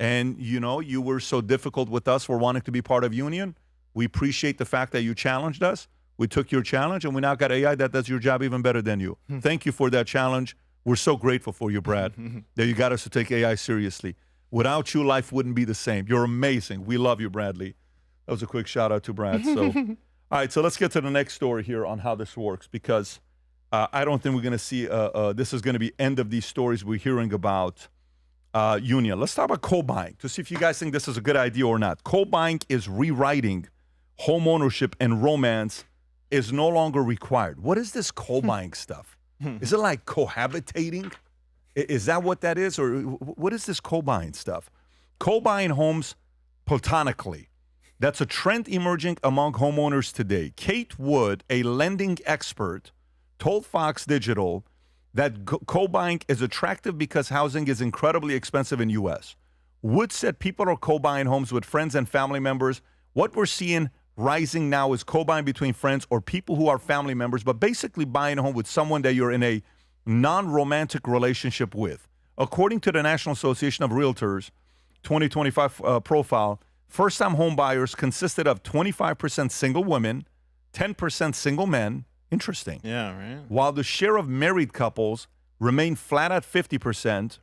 And, you were so difficult with us for wanting to be part of union. We appreciate the fact that you challenged us. We took your challenge, and we now got AI that does your job even better than you. Thank you for that challenge. We're so grateful for you, Brad, that you got us to take AI seriously. Without you, life wouldn't be the same. You're amazing. We love you, Bradley. That was a quick shout out to Brad. So, all right, so let's get to the next story here on how this works, because I don't think we're going to see this is going to be end of these stories we're hearing about union. Let's talk about co-buying to see if you guys think this is a good idea or not. Co-buying is rewriting home ownership, and romance is no longer required. What is this co-buying stuff? Is it like cohabitating? Is that what that is? Or what is this co-buying stuff? Co-buying homes platonically. That's a trend emerging among homeowners today. Kate Wood, a lending expert, told Fox Digital that co-buying is attractive because housing is incredibly expensive in U.S. Wood said people are co-buying homes with friends and family members. What we're seeing rising now is co-buying between friends or people who are family members, but basically buying a home with someone that you're in a non-romantic relationship with. According to the National Association of Realtors 2025 profile, first-time home buyers consisted of 25% single women, 10% single men. Interesting. Yeah, right. While the share of married couples remained flat at 50%,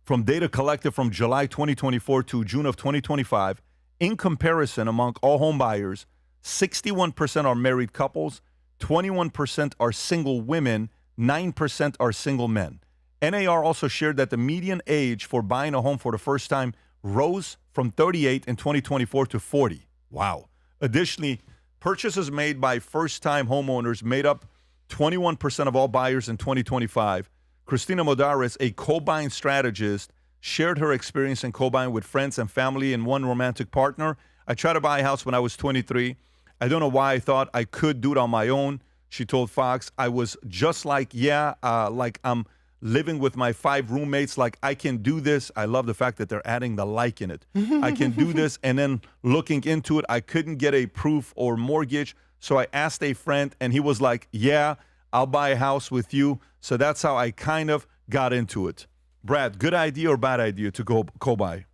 from data collected from July 2024 to June of 2025, in comparison among all home buyers, 61% are married couples, 21% are single women, 9% are single men. NAR also shared that the median age for buying a home for the first time rose from 38 in 2024 to 40. Wow. Additionally, purchases made by first-time homeowners made up 21% of all buyers in 2025. Christina Modares, a co-buying strategist, shared her experience in co-buying with friends and family and one romantic partner. I tried to buy a house when I was 23. I don't know why I thought I could do it on my own, she told Fox. I was just like, like I'm living with my 5 roommates, like I can do this. I love the fact that they're adding the like in it. I can do this. And then looking into it, I couldn't get a proof or mortgage. So I asked a friend and he was like, yeah, I'll buy a house with you. So that's how I kind of got into it. Brad, good idea or bad idea to go co-buy?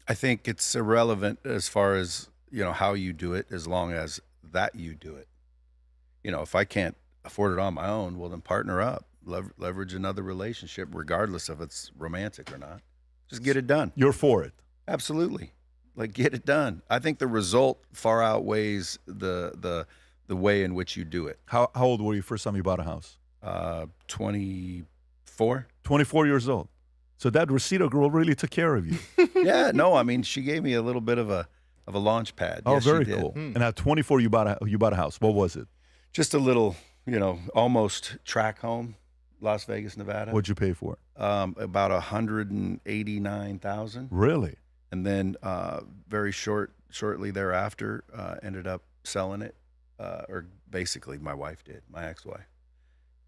I think it's irrelevant as far as, how you do it, as long as that you do it. If I can't afford it on my own, well, then partner up. Leverage another relationship, regardless if it's romantic or not. Just get it done. You're for it? Absolutely. Like, get it done. I think the result far outweighs the way in which you do it. How old were you first time you bought a house? 24. 24 years old. So that Reseda girl really took care of you. Yeah, no, I mean, she gave me a little bit of a launch pad. Oh, yes, very she did. cool. And at 24, you bought a house. What was it? Just a little, almost track home, Las Vegas, Nevada. What'd you pay for it? About $189,000. Really? And then very shortly thereafter, ended up selling it, or basically my wife did, my ex-wife.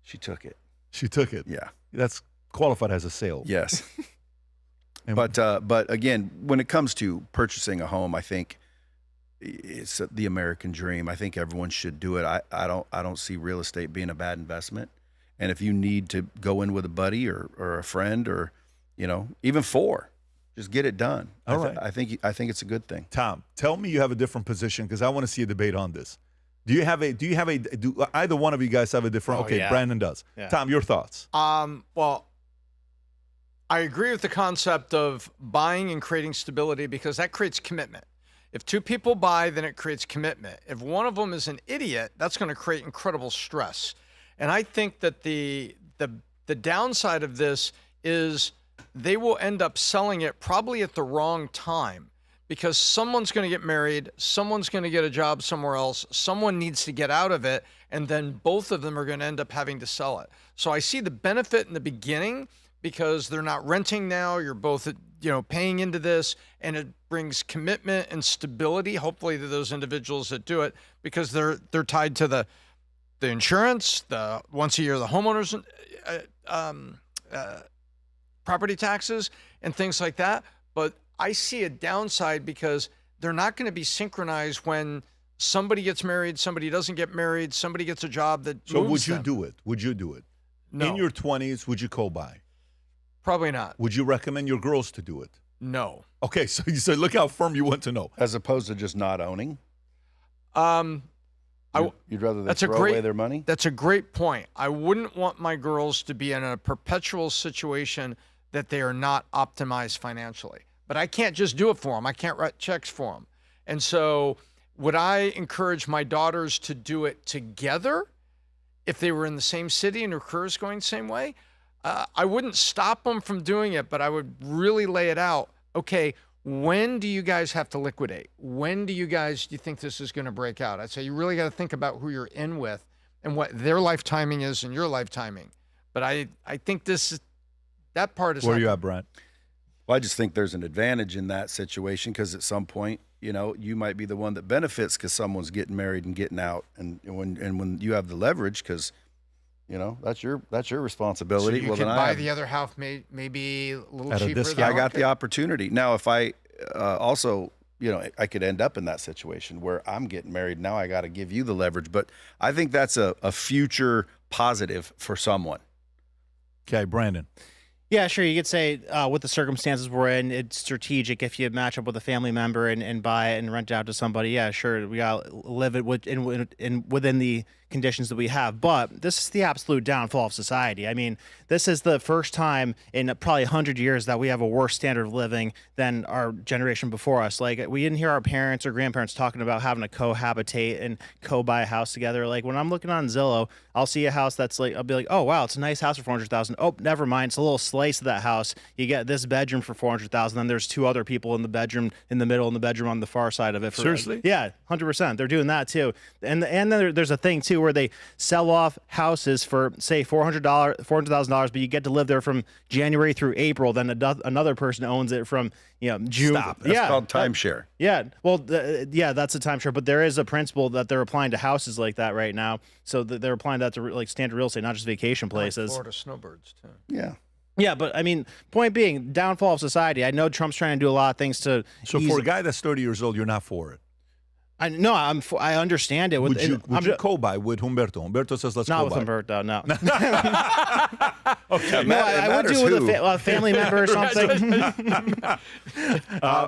She took it. She took it. Yeah. That's qualified as a sale. Yes. But again, when it comes to purchasing a home, I think it's the American dream. I think everyone should do it. I don't see real estate being a bad investment. And if you need to go in with a buddy or a friend or, even 4, just get it done. All right. I think it's a good thing. Tom, tell me you have a different position because I want to see a debate on this. Do either one of you guys have a different? Okay, yeah. Brandon does. Yeah. Tom, your thoughts? Well, I agree with the concept of buying and creating stability because that creates commitment. If 2 people buy, then it creates commitment. If one of them is an idiot, that's going to create incredible stress. And I think that the downside of this is they will end up selling it probably at the wrong time because someone's going to get married, someone's going to get a job somewhere else, someone needs to get out of it, and then both of them are going to end up having to sell it. So I see the benefit in the beginning because they're not renting now, you're both paying into this, and it brings commitment and stability, hopefully, to those individuals that do it because they're tied to the insurance, the once a year, the homeowners, property taxes and things like that. But I see a downside because they're not going to be synchronized when somebody gets married, somebody doesn't get married, somebody gets a job that So moves would you them. do it? Would you do it? No. In your 20s, would you co-buy? Probably not. Would you recommend your girls to do it? No. Okay, so you said, look how firm you want to know. As opposed to just not owning? You'd rather they throw away their money? That's a great point. I wouldn't want my girls to be in a perpetual situation that they are not optimized financially. But I can't just do it for them. I can't write checks for them. And so would I encourage my daughters to do it together if they were in the same city and their careers going the same way? I wouldn't stop them from doing it, but I would really lay it out. Okay, when do you guys have to liquidate? When do you think this is going to break out? I'd say you really got to think about who you're in with and what their life timing is and your life timing. But I think that part is. Where are you at, Brent? Well, I just think there's an advantage in that situation because at some point, you might be the one that benefits because someone's getting married and getting out, and when you have the leverage, because that's your responsibility. So you well, can then buy the other half maybe a little At a cheaper. discount. I got the opportunity. Now, if I also, I could end up in that situation where I'm getting married. Now I got to give you the leverage. But I think that's a future positive for someone. Okay, Brandon. Yeah, sure. You could say with the circumstances we're in, it's strategic if you match up with a family member and buy it and rent it out to somebody. Yeah, sure. We got to live it within the conditions that we have. But this is the absolute downfall of society. I mean, this is the first time in probably 100 years that we have a worse standard of living than our generation before us. Like, we didn't hear our parents or grandparents talking about having to cohabitate and co-buy a house together. Like, when I'm looking on Zillow, I'll see a house that's like, I'll be like, oh, wow, it's a nice house for $400,000. Oh, never mind. It's a little slice of that house. You get this bedroom for $400,000. Then there's 2 other people in the bedroom in the middle and the bedroom on the far side of it. Seriously? Yeah, 100%. They're doing that too. And then there's a thing too where they sell off houses for say $400,000, but you get to live there from January through April. Then another person owns it from June. Stop. That's called timeshare. Yeah. Well, yeah, that's a timeshare. But there is a principle that they're applying to houses like that right now. So they're applying that to like standard real estate, not just vacation places. Florida snowbirds too. Yeah. Yeah, but I mean, point being, downfall of society. I know Trump's trying to do a lot of things to. So for a guy that's 30 years old, you're not for it. I understand it. Would you co-buy with Humberto? Humberto says let's not co-buy. with Humberto, no. Okay. No, I would do it with a family member or something.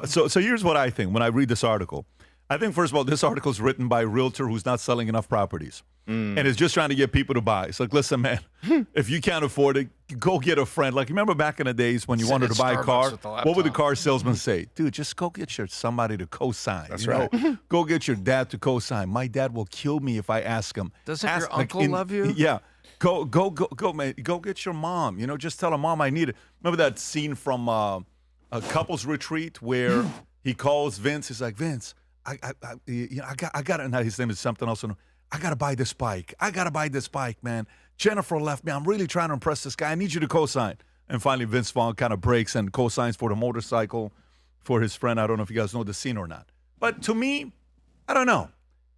So here's what I think when I read this article. I think, first of all, this article is written by a realtor who's not selling enough properties. And is just trying to get people to buy. It's like, listen, man, if you can't afford it, go get a friend. Like, remember back in the days when you wanted to buy a car? What would the car salesman say? Dude, just go get somebody to co-sign. That's right. Go get your dad to co-sign. My dad will kill me if I ask him. Doesn't your uncle love you? Yeah. Go, man. Go get your mom. Just tell her, Mom, I need it. Remember that scene from a couples retreat where he calls Vince? He's like, Vince, I got it. Now his name is something else. I got to buy this bike. Man. Jennifer left me. I'm really trying to impress this guy. I need you to co-sign. And finally, Vince Vaughn kind of breaks and co-signs for the motorcycle for his friend. I don't know if you guys know the scene or not. But to me, I don't know.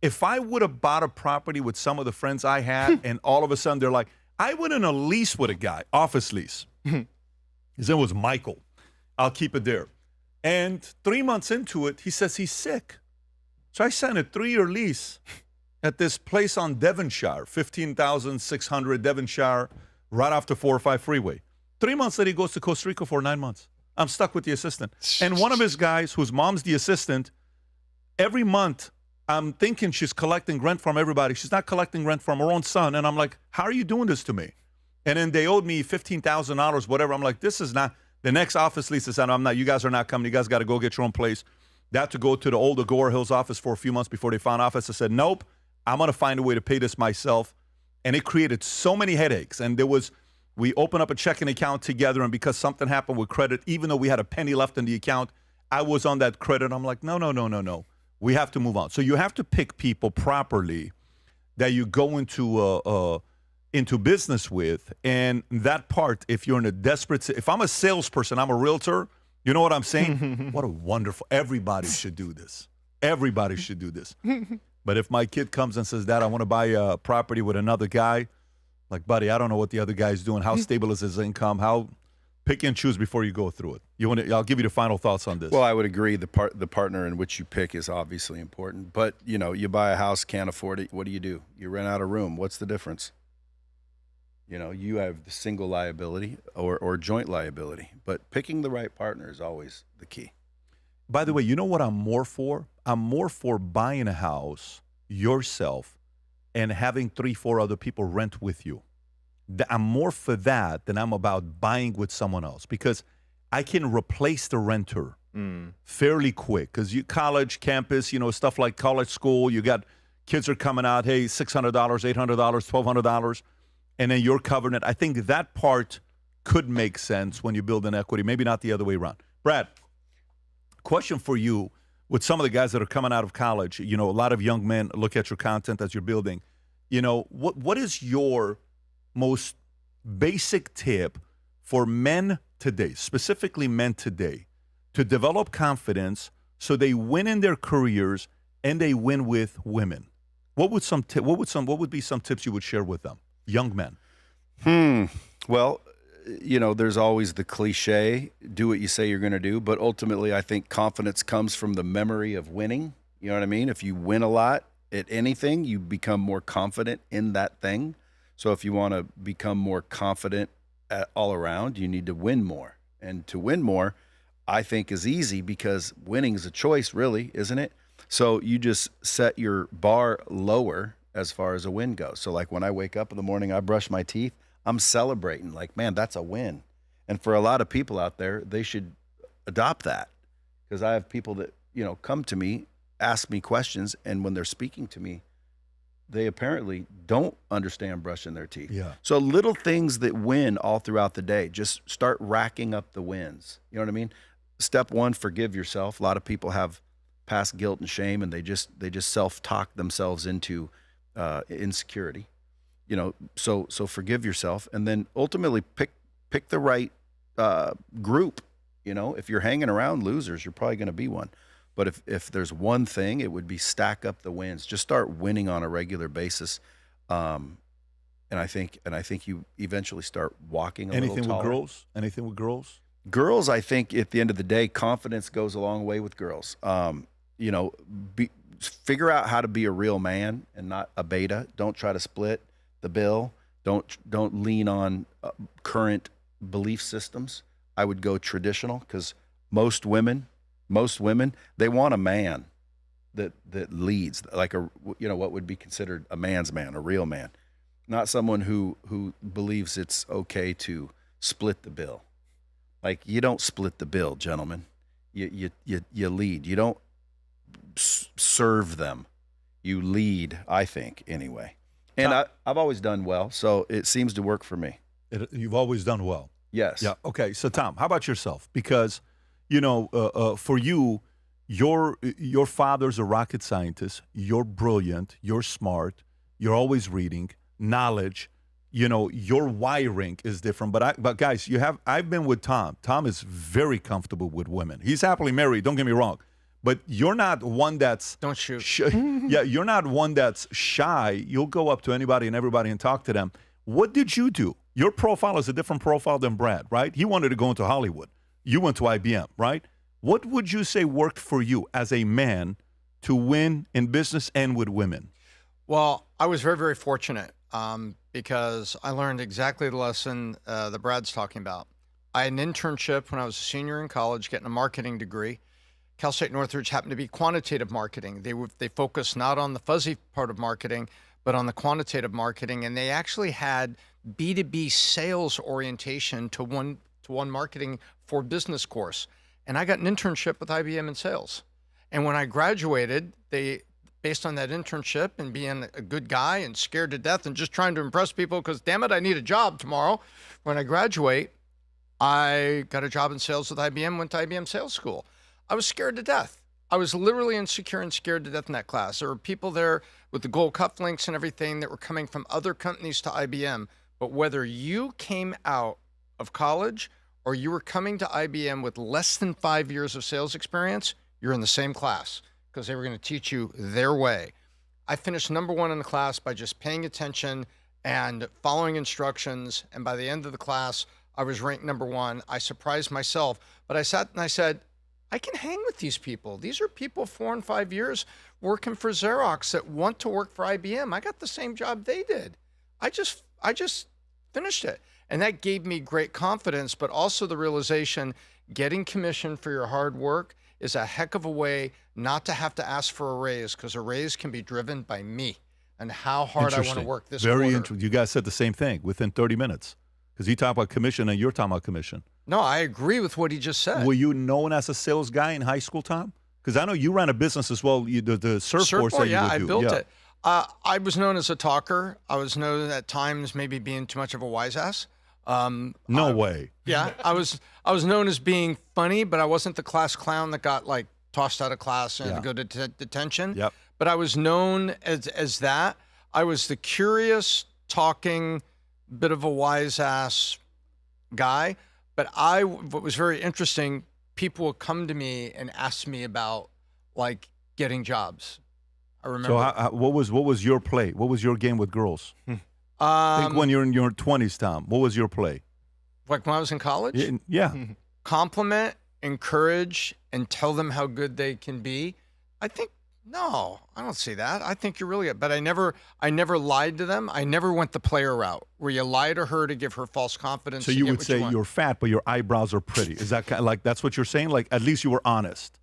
If I would have bought a property with some of the friends I had and all of a sudden they're like, I went on a lease with a guy, office lease. His name was Michael. I'll keep it there. And 3 months into it, he says he's sick. So I signed a 3-year lease at this place on Devonshire, 15,600 Devonshire, right off the 405 freeway. 3 months later, he goes to Costa Rica for 9 months. I'm stuck with the assistant. And one of his guys, whose mom's the assistant, every month, I'm thinking she's collecting rent from everybody. She's not collecting rent from her own son. And I'm like, how are you doing this to me? And then they owed me $15,000, whatever. I'm like, this is not, the next office lease is, I'm not, you guys are not coming. You guys got to go get your own place. They had to go to the old Agora Hills office for a few months before they found office. I said, nope. I'm going to find a way to pay this myself. And it created so many headaches. And we opened up a checking account together, and because something happened with credit, even though we had a penny left in the account, I was on that credit. I'm like, no. We have to move on. So you have to pick people properly that you go into business with. And that part, if you're in a if I'm a salesperson, I'm a realtor, you know what I'm saying? What a wonderful, everybody should do this. Everybody should do this. But if my kid comes and says, Dad, I want to buy a property with another guy, like, buddy, I don't know what the other guy's doing. How stable is his income? How pick and choose before you go through it. I'll give you the final thoughts on this. Well, I would agree. The partner in which you pick is obviously important. But, you buy a house, can't afford it. What do? You rent out a room. What's the difference? You have the single liability or joint liability. But picking the right partner is always the key. By the way, you know what I'm more for? I'm more for buying a house yourself and having 3-4 other people rent with you. I'm more for that than I'm about buying with someone else, because I can replace the renter fairly quick. Because college, campus, stuff like college school, you got kids are coming out, hey, $600, $800, $1,200, and then you're covering it. I think that part could make sense when you build an equity, maybe not the other way around. Brad, question for you. With some of the guys that are coming out of college, a lot of young men look at your content as you're building. What is your most basic tip for men today, specifically men today, to develop confidence so they win in their careers and they win with women? What would be some tips you would share with them, young men? Well, there's always the cliche, do what you say you're going to do. But ultimately, I think confidence comes from the memory of winning. You know what I mean? If you win a lot at anything, you become more confident in that thing. So if you want to become more confident all around. You need to win more. And to win more, I think is easy because winning is a choice, really, isn't it? So you just set your bar lower as far as a win goes. So like when I wake up in the morning, I brush my teeth, I'm celebrating like, man, that's a win. And for a lot of people out there, they should adopt that, because I have people that, come to me, ask me questions, and when they're speaking to me, they apparently don't understand brushing their teeth. Yeah. So little things that win all throughout the day, just start racking up the wins. You know what I mean? Step one, forgive yourself. A lot of people have past guilt and shame, and they just self-talk themselves into insecurity. So forgive yourself, and then ultimately pick the right group. If you're hanging around losers, you're probably going to be one. But if there's one thing, it would be stack up the wins. Just start winning on a regular basis, and I think you eventually start walking a little taller. Anything with girls? Girls, I think at the end of the day, confidence goes a long way with girls. Figure out how to be a real man and not a beta. Don't try to split the bill. Don't lean on current belief systems. I would go traditional, because most women, they want a man that leads, like what would be considered a man's man, a real man, not someone who believes it's okay to split the bill. Like, you don't split the bill, gentlemen. You lead. You don't serve them. You lead, I think, anyway. And I've always done well, so it seems to work for me. You've always done well. Yes. Yeah. Okay. So Tom, how about yourself? Because for you, your father's a rocket scientist. You're brilliant. You're smart. You're always reading. Knowledge. Your wiring is different. But guys, I've been with Tom. Tom is very comfortable with women. He's happily married. Don't get me wrong. But you're not one that's don't shoot. Yeah, you're not one that's shy. You'll go up to anybody and everybody and talk to them. What did you do? Your profile is a different profile than Brad, right? He wanted to go into Hollywood. You went to IBM, right? What would you say worked for you as a man to win in business and with women? Well, I was very, very fortunate because I learned exactly the lesson that Brad's talking about. I had an internship when I was a senior in college, getting a marketing degree. Cal State Northridge happened to be quantitative marketing. They focused not on the fuzzy part of marketing, but on the quantitative marketing, and they actually had B2B sales orientation to one marketing for business course. And I got an internship with IBM in sales. And when I graduated, based on that internship and being a good guy and scared to death and just trying to impress people because, damn it, I need a job tomorrow. When I graduate, I got a job in sales with IBM, went to IBM sales school. I was scared to death. I was literally insecure and scared to death in that class. There were people there with the gold cufflinks and everything that were coming from other companies to IBM. But whether you came out of college or you were coming to IBM with less than 5 years of sales experience, you're in the same class because they were going to teach you their way. I finished number one in the class by just paying attention and following instructions. And by the end of the class, I was ranked number one. I surprised myself, but I sat and I said, I can hang with these people. These are people 4 and 5 years working for Xerox that want to work for IBM. I got the same job they did. I just finished it. And that gave me great confidence, but also the realization getting commission for your hard work is a heck of a way not to have to ask for a raise, because a raise can be driven by me and how hard I want to work this Very quarter. interesting. You guys said the same thing within 30 minutes, because he talked about commission and you're talking about commission. No, I agree with what he just said. Were you known as a sales guy in high school, Tom? Because I know you ran a business as well, the surfboards that you would do. I built it. I was known as a talker. I was known at times maybe being too much of a wise ass. No way. Yeah, I was known as being funny, but I wasn't the class clown that got like tossed out of class and had to go to detention. Yep. But I was known as that. I was the curious, talking, bit of a wise ass guy. But what was very interesting, people would come to me and ask me about like getting jobs. I remember. So what was your play? What was your game with girls? I think when you're in your 20s, Tom, what was your play? Like when I was in college? Yeah. Compliment, encourage, and tell them how good they can be. I think No, I don't see that. I think you're really good. But I never lied to them. I never went the player route where you lie to her to give her false confidence. So to you get would what say want. you're fat, but your eyebrows are pretty. Is that kind of like that's what you're saying? Like at least you were honest.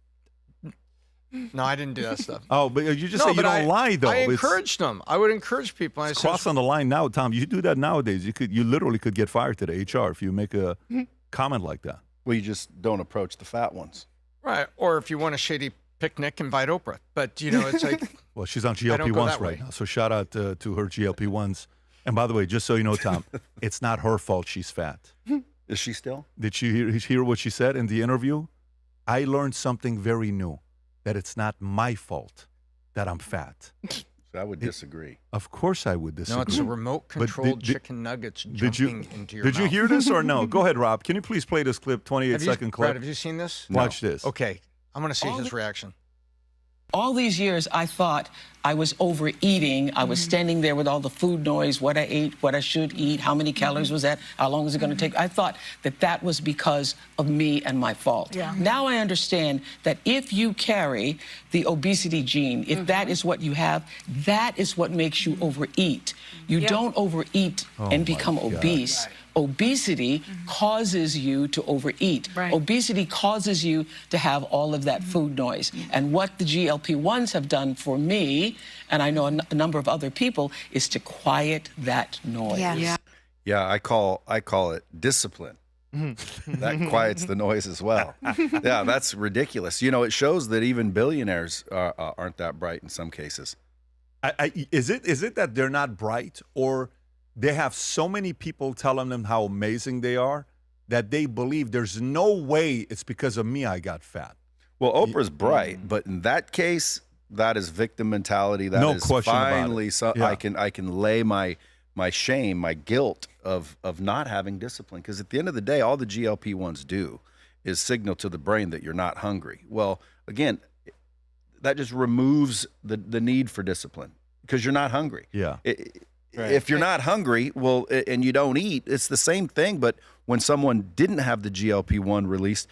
No, I didn't do that stuff. Oh, but you just say you but don't lie though. I encouraged them. I would encourage people. I It's said, cross on the line now, Tom. You do that nowadays. You literally could get fired today, HR, if you make a comment like that. Well, you just don't approach the fat ones. right. Or if you want a shady picnic, invite Oprah. But, it's like. Well, she's on I don't go GLP-1s that right way. now, so shout out to her GLP-1s. And by the way, just so you know, Tom, it's not her fault she's fat. Is she still? Did you hear what she said in the interview? I learned something very new, that it's not my fault that I'm fat. So I would disagree. Of course I would disagree. No, it's a remote-controlled chicken nuggets jumping into your mouth. Did you hear this or no? Go ahead, Rob. Can you please play this clip, 28-second clip? Brad, have you seen this? Watch this. Okay. I'm going to see his reaction. All these years, I thought I was overeating. I was standing there with all the food noise, what I ate, what I should eat, how many calories was that, how long was it going to take. I thought that was because of me and my fault. Yeah. Now I understand that if you carry the obesity gene, if that is what you have, that is what makes you overeat. You don't overeat and become obese. Right. Obesity causes you to overeat. Right. Obesity causes you to have all of that food noise. And what the GLP-1s have done for me, and I know a number of other people, is to quiet that noise. Yeah, I call it discipline. That quiets the noise as well. Yeah, that's ridiculous. It shows that even billionaires aren't that bright in some cases. Is it that they're not bright, or they have so many people telling them how amazing they are that they believe there's no way it's because of me I got fat? Well, Oprah's bright, but in that case, that is victim mentality. That No is question about finally it. so Yeah. I can lay my shame, my guilt of not having discipline. Because at the end of the day, all the GLP-1s do is signal to the brain that you're not hungry. Well, again, that just removes the need for discipline because you're not hungry. Yeah. Right. If you're not hungry, well, and you don't eat, it's the same thing. But when someone didn't have the GLP-1 released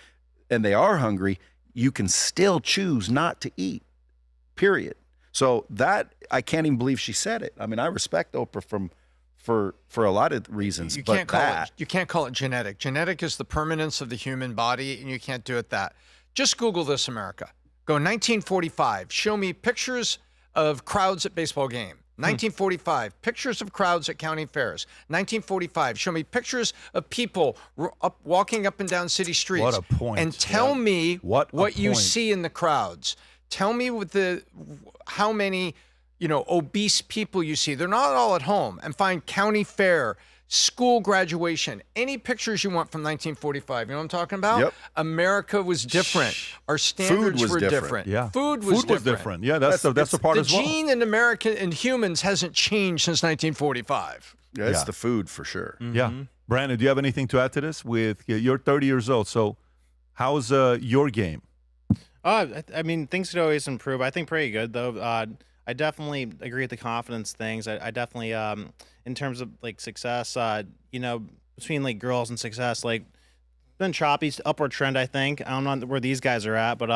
and they are hungry, you can still choose not to eat, period. So that, I can't even believe she said it. I mean, I respect Oprah for a lot of reasons, You but can't call it genetic. Genetic is the permanence of the human body, and you can't do it that. Just Google this, America. Go 1945. Show me pictures of crowds at baseball game. 1945, pictures of crowds at county fairs. 1945, show me pictures of people walking up and down city streets. What a point. And tell me what you point. see in the crowds. Tell me how many, obese people you see. They're not all at home. And find county fair, school graduation, any pictures you want from 1945. You know what I'm talking about? Yep. America was different. Our standards was were different. Yeah. Food was different. Yeah, that's the part the as well. gene in American and humans hasn't changed since 1945. Yeah, it's the food for sure. Yeah. Brandon, do you have anything to add to this? You're 30 years old, so how's your game? I mean, things could always improve. I think pretty good, though. I definitely agree with the confidence things. I definitely, in terms of like success, between like girls and success, like been choppy, upward trend. I think I don't know where these guys are at, but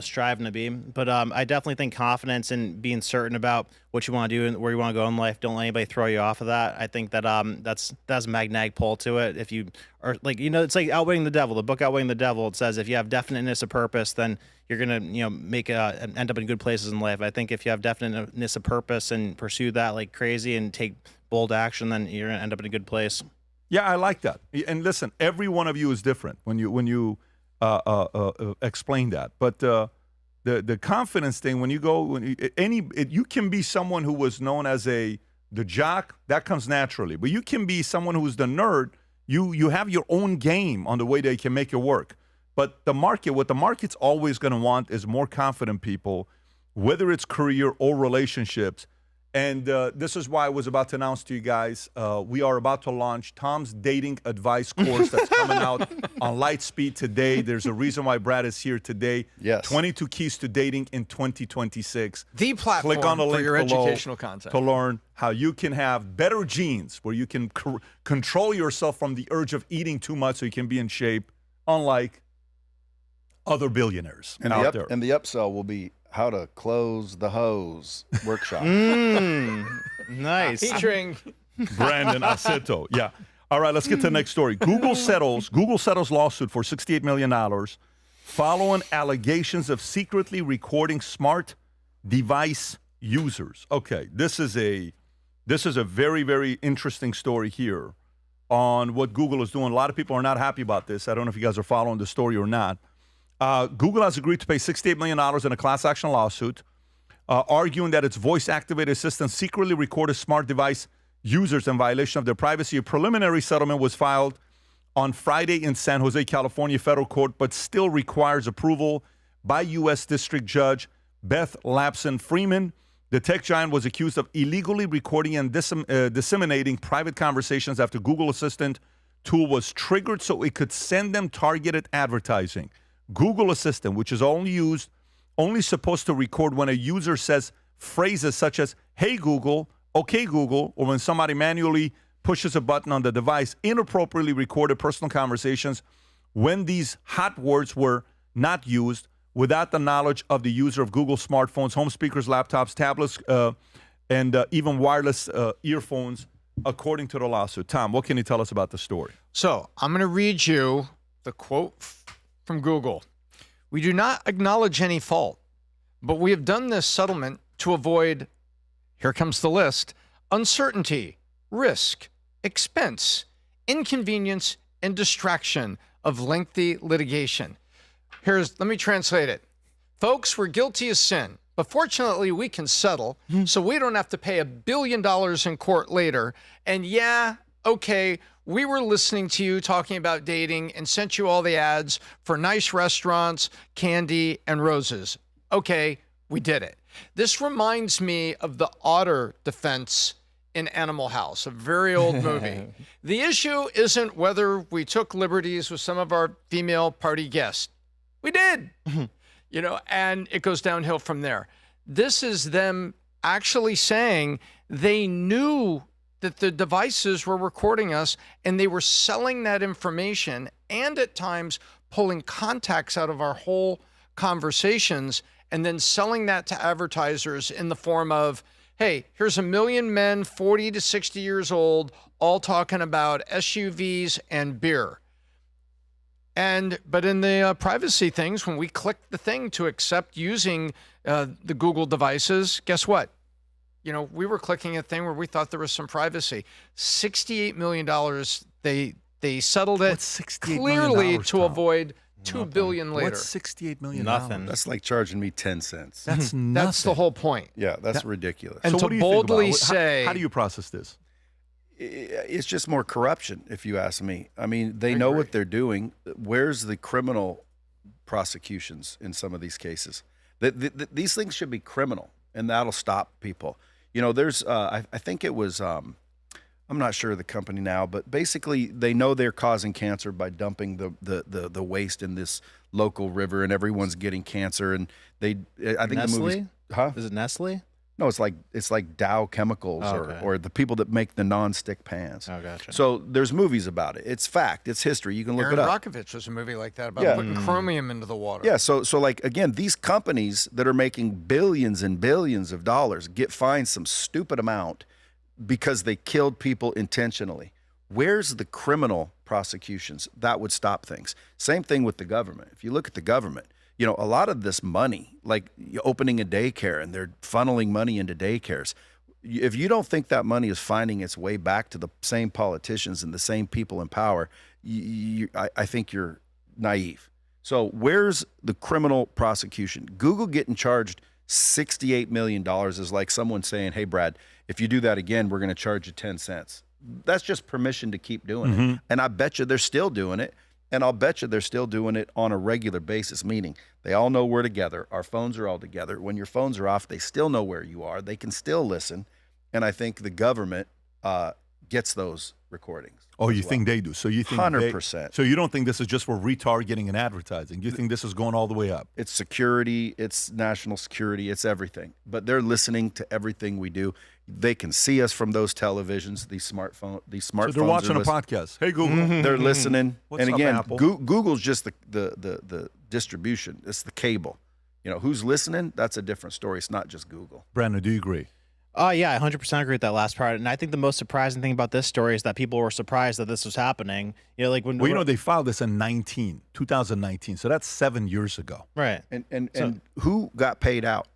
striving to be. But I definitely think confidence and being certain about what you want to do and where you want to go in life. Don't let anybody throw you off of that. I think that that's a magnetic pull to it. If you are like it's like Outwitting the Devil. The book Outwitting the Devil. It says if you have definiteness of purpose, then you're gonna make end up in good places in life. I think if you have definiteness of purpose and pursue that like crazy and take bold action, then you're gonna end up in a good place. Yeah, I like that. And listen, every one of you is different when you explain that. But the confidence thing, when you go, you can be someone who was known as the jock, that comes naturally. But you can be someone who's the nerd. You have your own game on the way they can make it work. But what the market's always going to want is more confident people, whether it's career or relationships. And this is why I was about to announce to you guys, we are about to launch Tom's dating advice course that's coming out on Lightspeed today. There's a reason why Brad is here today. Yes. 22 Keys to Dating in 2026. The platform Click on the for link your below educational content. to learn how you can have better genes, where you can control yourself from the urge of eating too much so you can be in shape, unlike other billionaires And out there. And the upsell will be How to Close the Hose workshop. Nice. Featuring Brandon Aceto. Yeah. All right, let's get to the next story. Google settles lawsuit for $68 million following allegations of secretly recording smart device users. Okay, this is a very, very interesting story here on what Google is doing. A lot of people are not happy about this. I don't know if you guys are following the story or not. Google has agreed to pay $68 million in a class action lawsuit, arguing that its voice-activated assistant secretly recorded smart device users in violation of their privacy. A preliminary settlement was filed on Friday in San Jose, California federal court, but still requires approval by U.S. District Judge Beth Lapson Freeman. The tech giant was accused of illegally recording and disseminating private conversations after Google Assistant tool was triggered so it could send them targeted advertising. Google Assistant, which is only supposed to record when a user says phrases such as, "Hey Google," "Okay Google," or when somebody manually pushes a button on the device, inappropriately recorded personal conversations when these hot words were not used without the knowledge of the user of Google smartphones, home speakers, laptops, tablets, and even wireless earphones, according to the lawsuit. Tom, what can you tell us about the story? So I'm going to read you the quote from Google. "We do not acknowledge any fault, but we have done this settlement to avoid," here comes the list, "uncertainty, risk, expense, inconvenience, and distraction of lengthy litigation." Let me translate it. "Folks, we're guilty of sin, but fortunately we can settle, so we don't have to pay $1 billion in court later. And yeah, okay, we were listening to you talking about dating and sent you all the ads for nice restaurants, candy, and roses. Okay, we did it." This reminds me of the otter defense in Animal House, a very old movie. The issue isn't whether we took liberties with some of our female party guests. We did, and it goes downhill from there. This is them actually saying they knew that the devices were recording us and they were selling that information and at times pulling contacts out of our whole conversations and then selling that to advertisers in the form of, hey, here's 1 million men 40 to 60 years old all talking about SUVs and beer. But in the privacy things, when we click the thing to accept using the Google devices, guess what? We were clicking a thing where we thought there was some privacy. $68 million, they settled it clearly to avoid $2 billion later. What's $68 million? Nothing. That's like charging me 10 cents. That's nothing. That's the whole point. Yeah, that's ridiculous. And So to what do you think about boldly it? say, how do you process this? It's just more corruption, if you ask me. I mean, they know what they're doing. Where's the criminal prosecutions in some of these cases? These things should be criminal, and that'll stop people. There's, I think it was, I'm not sure of the company now, but basically they know they're causing cancer by dumping the waste in this local river, and everyone's getting cancer. And I think Nestle? the movie's, huh? Is it Nestle? No, it's like Dow Chemicals or the people that make the non-stick pans. Oh, gotcha. So there's movies about it. It's fact. It's history. You can look Aaron it up. Brockovich was a movie like that about putting chromium into the water. Yeah. So like again, these companies that are making billions and billions of dollars get fined some stupid amount because they killed people intentionally. Where's the criminal prosecutions that would stop things? Same thing with the government. If you look at the government, a lot of this money, like opening a daycare and they're funneling money into daycares. If you don't think that money is finding its way back to the same politicians and the same people in power, I think you're naive. So where's the criminal prosecution? Google getting charged $68 million is like someone saying, hey, Brad, if you do that again, we're going to charge you 10 cents. That's just permission to keep doing it. And I bet you they're still doing it. And I'll bet you they're still doing it on a regular basis, meaning they all know we're together. Our phones are all together. When your phones are off, they still know where you are. They can still listen. And I think the government gets those recordings. Oh, you think they do? So you think 100%. So you don't think this is just for retargeting and advertising? You think this is going all the way up? It's security. It's national security. It's everything. But they're listening to everything we do. They can see us from those televisions, these smartphones. So they're watching a podcast. Hey, Google. They're listening. What's and up, again, Apple? Google's just the distribution. It's the cable. who's listening, that's a different story. It's not just Google. Brandon, do you agree? Oh, yeah, I 100% agree with that last part. And I think the most surprising thing about this story is that people were surprised that this was happening. Like when they filed this in 2019. So that's 7 years ago. Right. And who got paid out?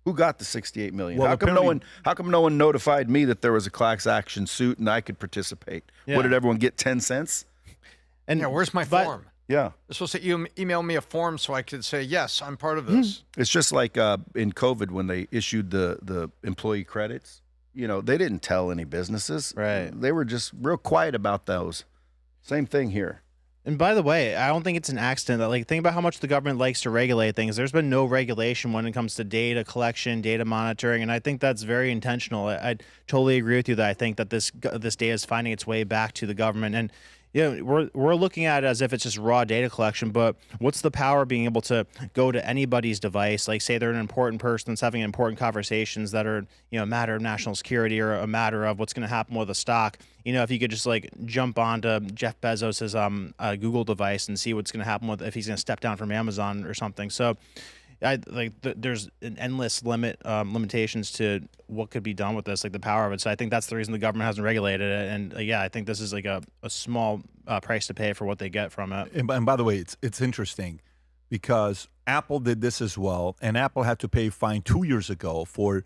Who got the $68 million? Well, how come no one notified me that there was a class action suit and I could participate? Yeah. What did everyone get? 10 cents? And where's my form? Yeah. You're supposed to email me a form so I could say, yes, I'm part of this. It's just like in COVID when they issued the employee credits. They didn't tell any businesses. Right. They were just real quiet about those. Same thing here. And by the way, I don't think it's an accident that, think about how much the government likes to regulate things. There's been no regulation when it comes to data collection, data monitoring, and I think that's very intentional. I totally agree with you that I think that this data is finding its way back to the government. And we're looking at it as if it's just raw data collection, but what's the power of being able to go to anybody's device, like say they're an important person that's having important conversations that are, a matter of national security or a matter of what's going to happen with a stock. If you could just jump onto Jeff Bezos's Google device and see what's going to happen if he's going to step down from Amazon or something. So there's an endless limitations to what could be done with this, the power of it. So I think that's the reason the government hasn't regulated it. And I think this is a small price to pay for what they get from it. And by the way, it's interesting because Apple did this as well, and Apple had to pay a fine 2 years ago for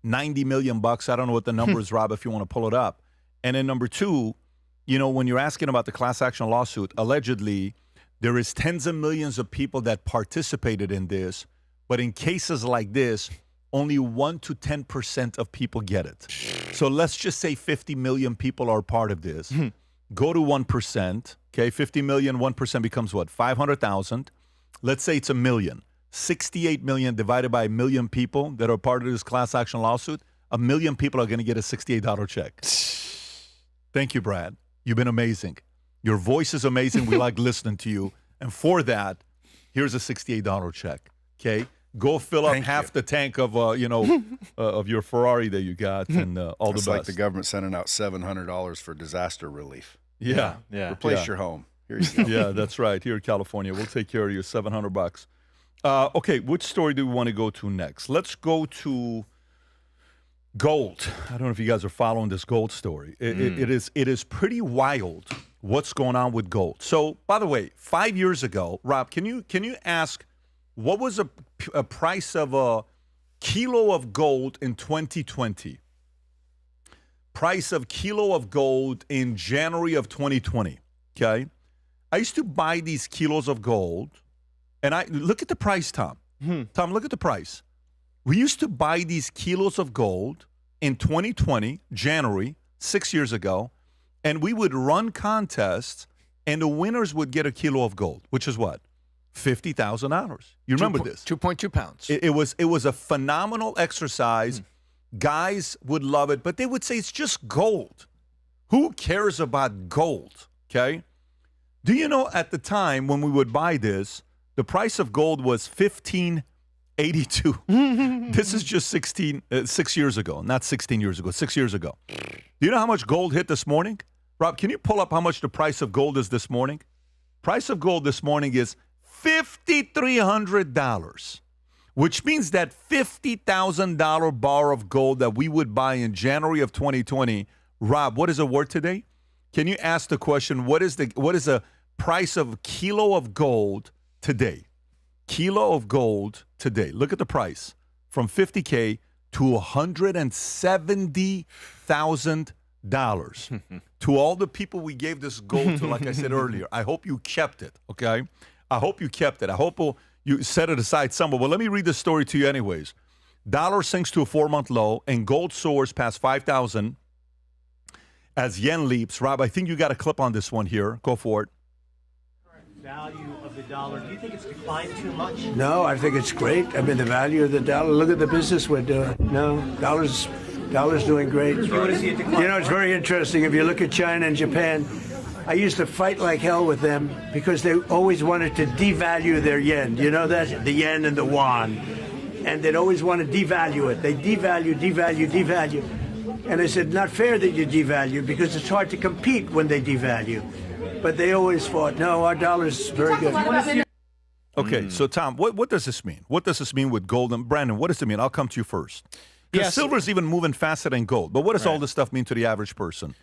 $90 million. I don't know what the number is, Rob, if you want to pull it up. And then number two, when you're asking about the class action lawsuit, allegedly there is tens of millions of people that participated in this. But in cases like this, only 1 to 10% of people get it. So let's just say 50 million people are part of this. Go to 1%. Okay, 50 million, 1% becomes what? 500,000. Let's say it's a million. 68 million divided by a million people that are part of this class action lawsuit. 1 million people are going to get a $68 check. Thank you, Brad. You've been amazing. Your voice is amazing. We like listening to you. And for that, here's a $68 check. Okay. Go fill up half the tank of of your Ferrari that you got, and all the best. It's like the government sending out $700 for disaster relief. Yeah. Replace your home. Here you go. Yeah, that's right. Here in California, we'll take care of you. $700. Okay, which story do we want to go to next? Let's go to gold. I don't know if you guys are following this gold story. It is pretty wild what's going on with gold. So, by the way, 5 years ago, Rob, can you ask what was a price of a kilo of gold in 2020? Price of kilo of gold in January of 2020. Okay, I used to buy these kilos of gold, and look at the price, Tom. Tom, look at the price. We used to buy these kilos of gold in 2020, January, 6 years ago, and we would run contests, and the winners would get a kilo of gold, which is what? $50,000. You remember this? 2.2 pounds. It was a phenomenal exercise. Guys would love it, but they would say it's just gold. Who cares about gold? Okay. Do you know at the time when we would buy this, the price of gold was $15.82. This is just 6 years ago, not 16 years ago, 6 years ago. Do you know how much gold hit this morning? Rob, can you pull up how much the price of gold is this morning? Price of gold this morning is $5,300, which means that $50,000 bar of gold that we would buy in January of 2020, Rob, what is it worth today? Can you ask the question, what is the price of a kilo of gold today? Kilo of gold today. Look at the price from $50K to $170,000. To all the people we gave this gold to, like I said earlier, I hope you kept it, okay? I hope you kept it. I hope you set it aside somewhere. Well, let me read the story to you anyways. Dollar sinks to a 4-month low, and gold soars past 5,000 as yen leaps. Rob, I think you got a clip on this one here. Go for it. Value of the dollar. Do you think it's declined too much? No, I think it's great. I mean, the value of the dollar. Look at the business we're doing. No, dollar's doing great. You want to see it decline? You know, it's very interesting. If you look at China and Japan, I used to fight like hell with them because they always wanted to devalue their yen. You know that? The yen and the yuan. And they'd always want to devalue it. They devalue. And I said, not fair that you devalue because it's hard to compete when they devalue. But they always fought, no, our dollar's very good. Okay, so Tom, what does this mean? What does this mean with gold? And Brandon, what does it mean? I'll come to you first. Because silver's even moving faster than gold. But what does all this stuff mean to the average person?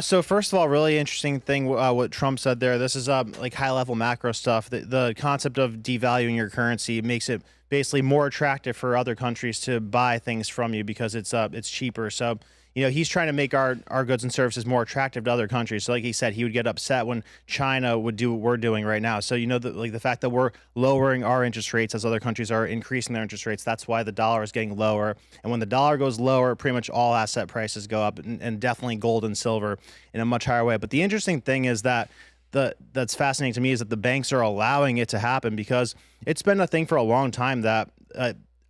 So first of all, really interesting thing what Trump said there. This is like high level macro stuff. The concept of devaluing your currency makes it basically more attractive for other countries to buy things from you because it's cheaper. So he's trying to make our goods and services more attractive to other countries. So like he said, he would get upset when China would do what we're doing right now. So the fact that we're lowering our interest rates as other countries are increasing their interest rates, that's why the dollar is getting lower. And when the dollar goes lower, pretty much all asset prices go up, and definitely gold and silver in a much higher way. But the interesting thing is that that's fascinating to me is that the banks are allowing it to happen, because it's been a thing for a long time that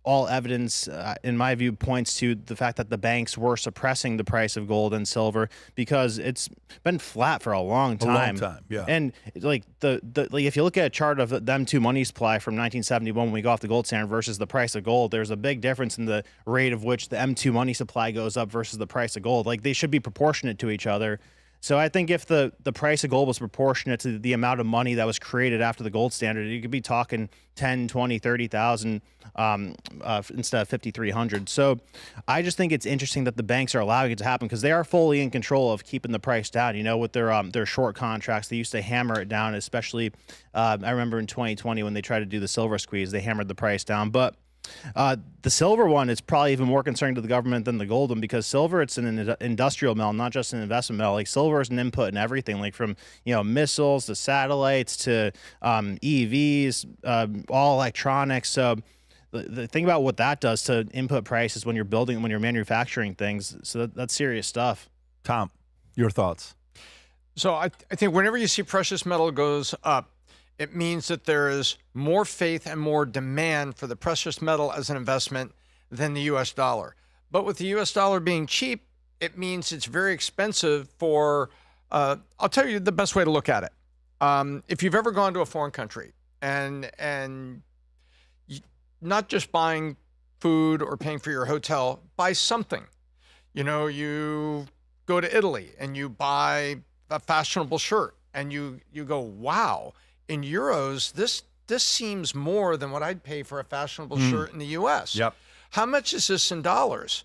all evidence, in my view, points to the fact that the banks were suppressing the price of gold and silver because it's been flat for a long time. Yeah. And like if you look at a chart of the M2 money supply from 1971 when we go off the gold standard versus the price of gold, there's a big difference in the rate of which the M2 money supply goes up versus the price of gold. Like they should be proportionate to each other. So I think if the price of gold was proportionate to the amount of money that was created after the gold standard, you could be talking 10, 20, 30,000 instead of 5,300. So I just think it's interesting that the banks are allowing it to happen because they are fully in control of keeping the price down. With their short contracts, they used to hammer it down, especially I remember in 2020 when they tried to do the silver squeeze, they hammered the price down. But the silver one is probably even more concerning to the government than the gold one, because silver, it's an industrial metal, not just an investment metal. Like silver is an input in everything, like from missiles to satellites to EVs, all electronics. So the thing about what that does to input prices when you're manufacturing things, so that's serious stuff. Tom, your thoughts? So I think whenever you see precious metal goes up, it means that there is more faith and more demand for the precious metal as an investment than the U.S. dollar. But with the U.S. dollar being cheap, it means it's very expensive for, I'll tell you the best way to look at it. If you've ever gone to a foreign country and not just buying food or paying for your hotel, buy something. You go to Italy and you buy a fashionable shirt and you go, wow. In euros, this seems more than what I'd pay for a fashionable shirt in the U.S. Yep. How much is this in dollars?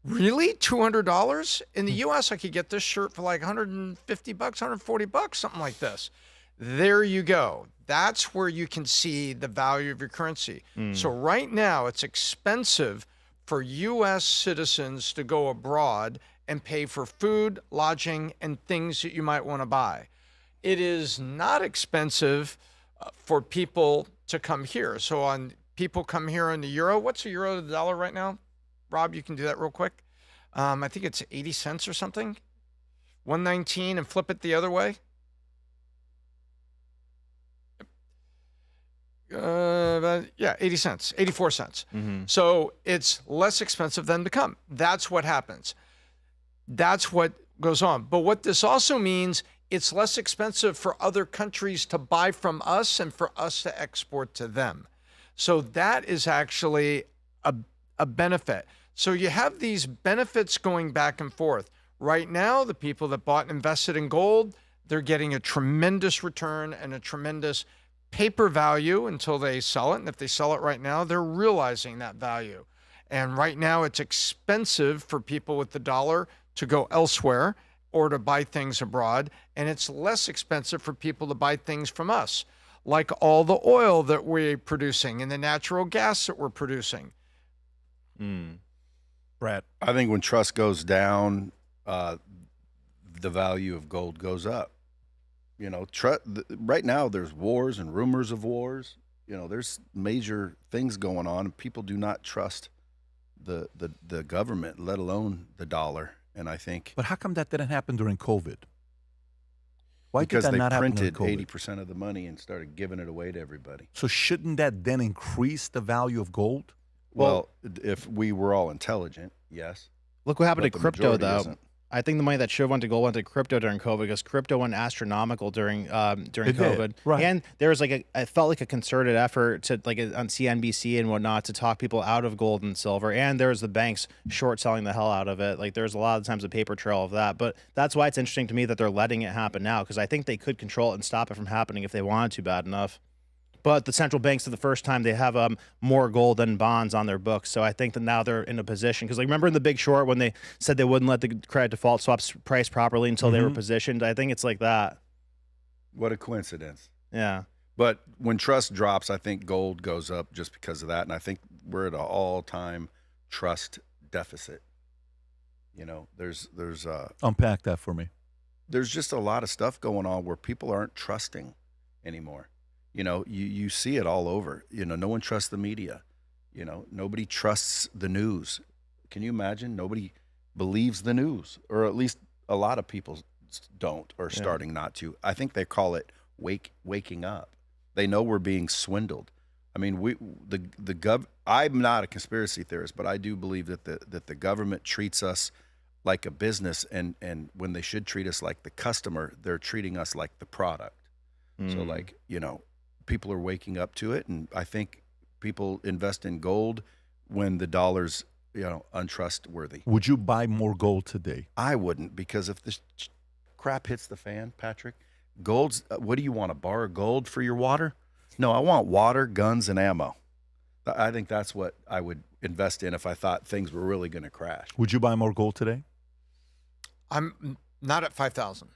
Really? $200? In the U.S., I could get this shirt for like $150, $140, something like this. There you go. That's where you can see the value of your currency. So right now, it's expensive for U.S. citizens to go abroad and pay for food, lodging, and things that you might want to buy. It is not expensive for people to come here. So people come here on the euro. What's the euro to the dollar right now? Rob, you can do that real quick. I think it's 80 cents or something. 119 and flip it the other way. 80 cents, 84 cents. So it's less expensive than to come. That's what happens. That's what goes on. But what this also means, it's less expensive for other countries to buy from us and for us to export to them. So that is actually a benefit. So you have these benefits going back and forth. Right now, the people that bought and invested in gold, they're getting a tremendous return and a tremendous paper value until they sell it. And if they sell it right now, they're realizing that value. And right now, it's expensive for people with the dollar to go elsewhere or to buy things abroad, and it's less expensive for people to buy things from us, like all the oil that we're producing and the natural gas that we're producing. Brad? I think when trust goes down, the value of gold goes up. Right now there's wars and rumors of wars. There's major things going on, and people do not trust the government, let alone the dollar. And I think, but how come that didn't happen during COVID? Why because did that they not happen during printed COVID? 80% of the money and started giving it away to everybody. So shouldn't that then increase the value of gold? Well, if we were all intelligent, yes. Look what happened But to the crypto, majority though. isn't. I think the money that should have went to gold went to crypto during COVID, because crypto went astronomical during COVID. Right. And there was it felt like a concerted effort to on CNBC and whatnot to talk people out of gold and silver. And there was the banks short selling the hell out of it. Like there's a lot of times a paper trail of that. But that's why it's interesting to me that they're letting it happen now, because I think they could control it and stop it from happening if they wanted to bad enough. But the central banks, for the first time, they have more gold than bonds on their books. So I think that now they're in a position, because like remember in the Big Short when they said they wouldn't let the credit default swaps price properly until they were positioned. I think it's like that. What a coincidence. Yeah. But when trust drops, I think gold goes up just because of that. And I think we're at an all-time trust deficit. You know, there's unpack that for me. There's just a lot of stuff going on where people aren't trusting anymore. You know, you see it all over. You know, no one trusts the media. You know, nobody trusts the news. Can you imagine? Nobody believes the news, or at least a lot of people don't, or starting not to. I think they call it waking up. They know we're being swindled. I mean, I'm not a conspiracy theorist, but I do believe that the government treats us like a business, and when they should treat us like the customer, they're treating us like the product. So like, you know, people are waking up to it, and I think people invest in gold when the dollar's, you know, untrustworthy. Would you buy more gold today? I wouldn't, because if this crap hits the fan, Patrick, gold's, what do you want, to borrow gold for your water? No, I want water, guns, and ammo. I think that's what I would invest in if I thought things were really going to crash. Would you buy more gold today? I'm not at 5,000.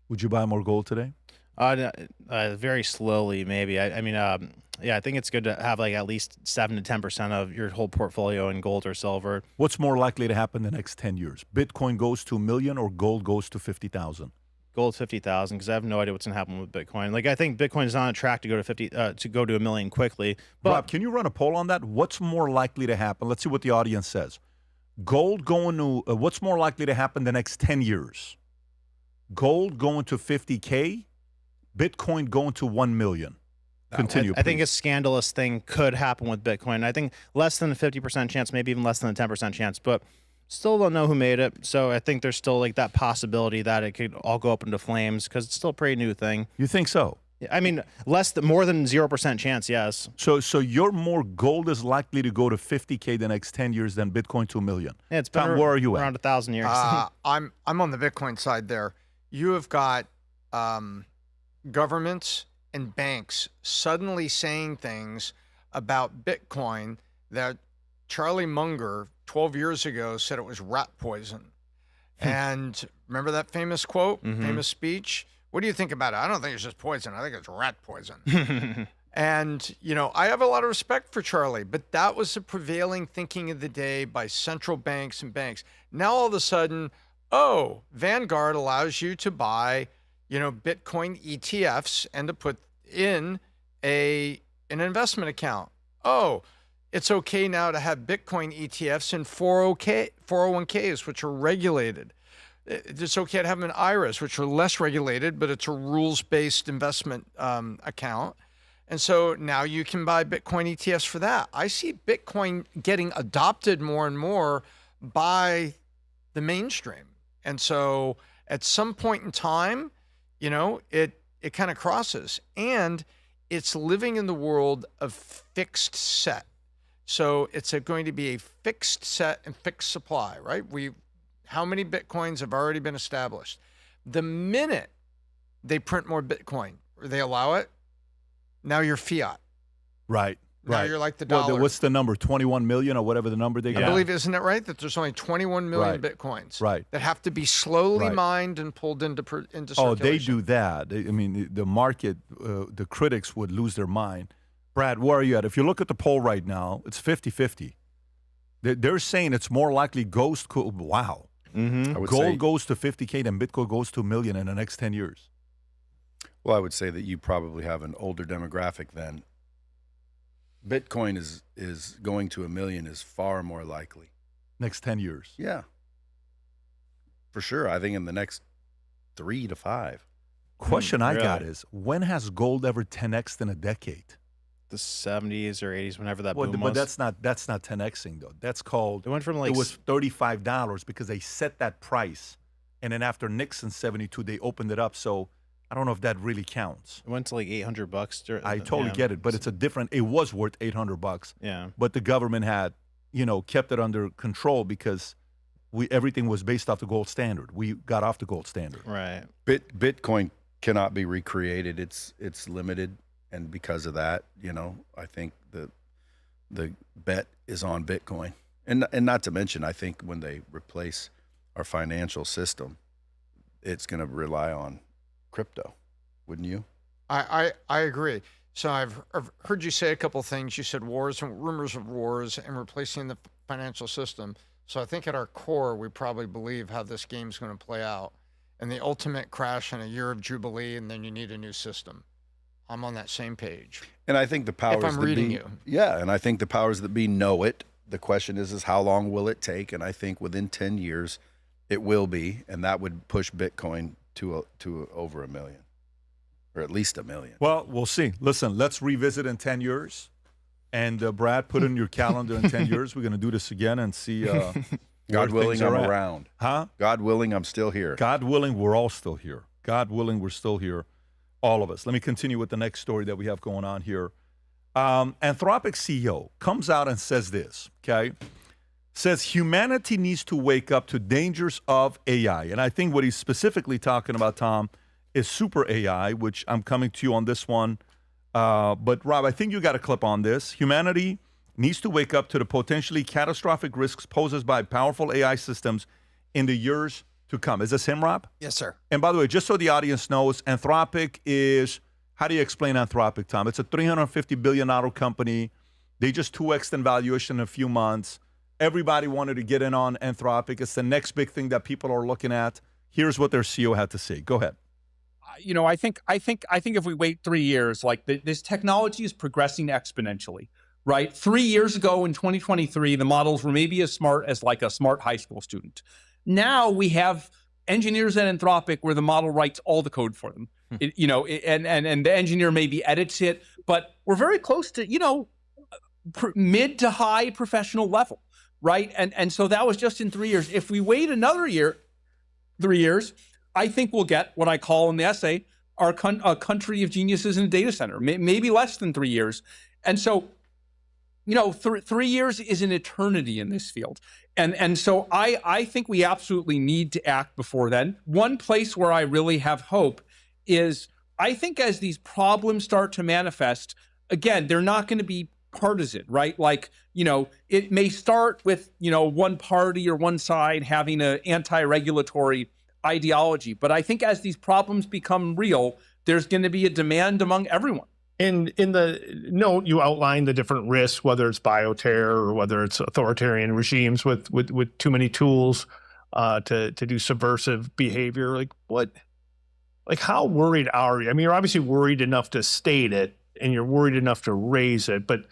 Would you buy more gold today? Very slowly, maybe. I mean, yeah, I think it's good to have like at least 7 to 10% of your whole portfolio in gold or silver. What's more likely to happen in the next 10 years? Bitcoin goes to $1 million or gold goes to 50,000? Gold 50,000, because I have no idea what's going to happen with Bitcoin. Like, I think Bitcoin is on a track to go to go to $1 million quickly. But Rob, can you run a poll on that? What's more likely to happen? Let's see what the audience says. Gold going to what's more likely to happen the next 10 years? Gold going to 50K, Bitcoin going to 1 million. Continue. I think a scandalous thing could happen with Bitcoin. I think less than a 50% chance, maybe even less than a 10% chance, but still don't know who made it. So I think there's still like that possibility that it could all go up into flames, because it's still a pretty new thing. You think so? I mean, more than 0% chance, yes. So you're more gold is likely to go to 50K the next 10 years than Bitcoin to $1 million. Yeah, it's been Tom, where are you around 1,000 years. I'm on the Bitcoin side there. You have got governments and banks suddenly saying things about Bitcoin that Charlie Munger 12 years ago said it was rat poison. And remember that famous quote, famous speech? What do you think about it? I don't think it's just poison. I think it's rat poison. And, you know, I have a lot of respect for Charlie, but that was the prevailing thinking of the day by central banks and banks. Now, all of a sudden, oh, Vanguard allows you to buy, you know, Bitcoin ETFs and to put in an investment account. Oh, it's okay now to have Bitcoin ETFs in 401ks, which are regulated. It's okay to have them in IRAs, which are less regulated, but it's a rules-based investment account. And so now you can buy Bitcoin ETFs for that. I see Bitcoin getting adopted more and more by the mainstream. And so at some point in time, you know, it kind of crosses. And it's living in the world of fixed set. So it's going to be a fixed set and fixed supply, right? How many Bitcoins have already been established? The minute they print more Bitcoin, or they allow it, now you're fiat. Right. Now you're like the dollar. Well, what's the number? 21 million or whatever the number they got? I believe, isn't it right, that there's only 21 million Bitcoins that have to be slowly mined and pulled into circulation? Oh, they do that. I mean, the market, the critics would lose their mind. Brad, where are you at? If you look at the poll right now, it's 50-50. They're saying it's more likely gold goes to 50K than Bitcoin goes to $1 million in the next 10 years. Well, I would say that you probably have an older demographic then. Bitcoin is going to $1 million is far more likely. Next 10 years. Yeah. For sure. I think in the next 3 to 5. Question I got is, when has gold ever 10x'd in a decade? The 70s or 80s, whenever that boom was. But that's not 10xing though. That's called. It went from like. It was $35 because they set that price, and then after Nixon 72, they opened it up. So I don't know if that really counts. It went to like $800. I totally get it, but it's a different. It was worth $800. Yeah. But the government had, kept it under control because everything was based off the gold standard. We got off the gold standard. Right. Bitcoin cannot be recreated. It's limited. And because of that, I think the bet is on Bitcoin. And not to mention, I think when they replace our financial system, it's going to rely on crypto. Wouldn't you? I agree. So I've heard you say a couple of things. You said wars and rumors of wars and replacing the financial system. So I think at our core, we probably believe how this game's going to play out. And the ultimate crash in a year of Jubilee, and then you need a new system. I'm on that same page. And I think the powers if I'm that reading be, you. Yeah, and I think the powers that be know it. The question is how long will it take? And I think within 10 years, it will be, and that would push Bitcoin to over 1 million, or at least 1 million. Well, we'll see. Listen, let's revisit in 10 years. And Brad, put in your calendar in 10 years. We're going to do this again and see. God willing, I'm at. around. Huh? God willing, I'm still here. God willing, we're all still here. God willing, we're still here, all of us. Let me continue with the next story that we have going on here. Anthropic CEO comes out and says this, okay? Says humanity needs to wake up to dangers of AI. And I think what he's specifically talking about, Tom, is super AI, which I'm coming to you on this one. But Rob, I think you got a clip on this. Humanity needs to wake up to the potentially catastrophic risks posed by powerful AI systems in the years to come. Is this him, Rob? Yes, sir. And by the way, just so the audience knows, Anthropic is, how do you explain Anthropic, Tom? It's a $350 billion company. They just 2x'd in valuation in a few months. Everybody wanted to get in on Anthropic. It's the next big thing that people are looking at. Here's what their CEO had to say. Go ahead. I think if we wait 3 years, like this technology is progressing exponentially, right? 3 years ago in 2023, the models were maybe as smart as like a smart high school student. Now we have engineers at Anthropic where the model writes all the code for them, and the engineer maybe edits it, but we're very close to, mid to high professional level, right? And so that was just in 3 years. If we wait another 3 years, I think we'll get what I call in the essay, a country of geniuses in a data center, maybe less than 3 years. And so, 3 years is an eternity in this field. And so I think we absolutely need to act before then. One place where I really have hope is I think as these problems start to manifest, again, they're not going to be partisan, right? Like, it may start with, one party or one side having an anti-regulatory ideology. But I think as these problems become real, there's going to be a demand among everyone. And in the note, you outline the different risks, whether it's bioterror or whether it's authoritarian regimes with too many tools to do subversive behavior. How worried are you? I mean, you're obviously worried enough to state it, and you're worried enough to raise it. But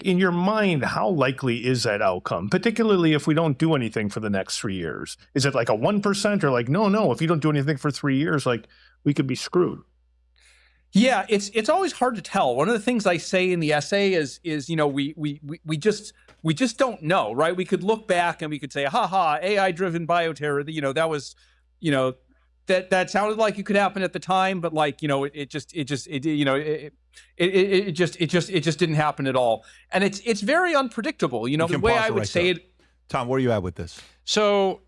in your mind, how likely is that outcome, particularly if we don't do anything for the next 3 years? Is it like a 1% or no, if you don't do anything for 3 years, we could be screwed? Yeah, it's always hard to tell. One of the things I say in the essay is we just don't know, right? We could look back and we could say, AI driven bioterror, that was, that sounded like it could happen at the time, but it just didn't happen at all. And it's very unpredictable. The way I would say it. Tom, where are you at with this? So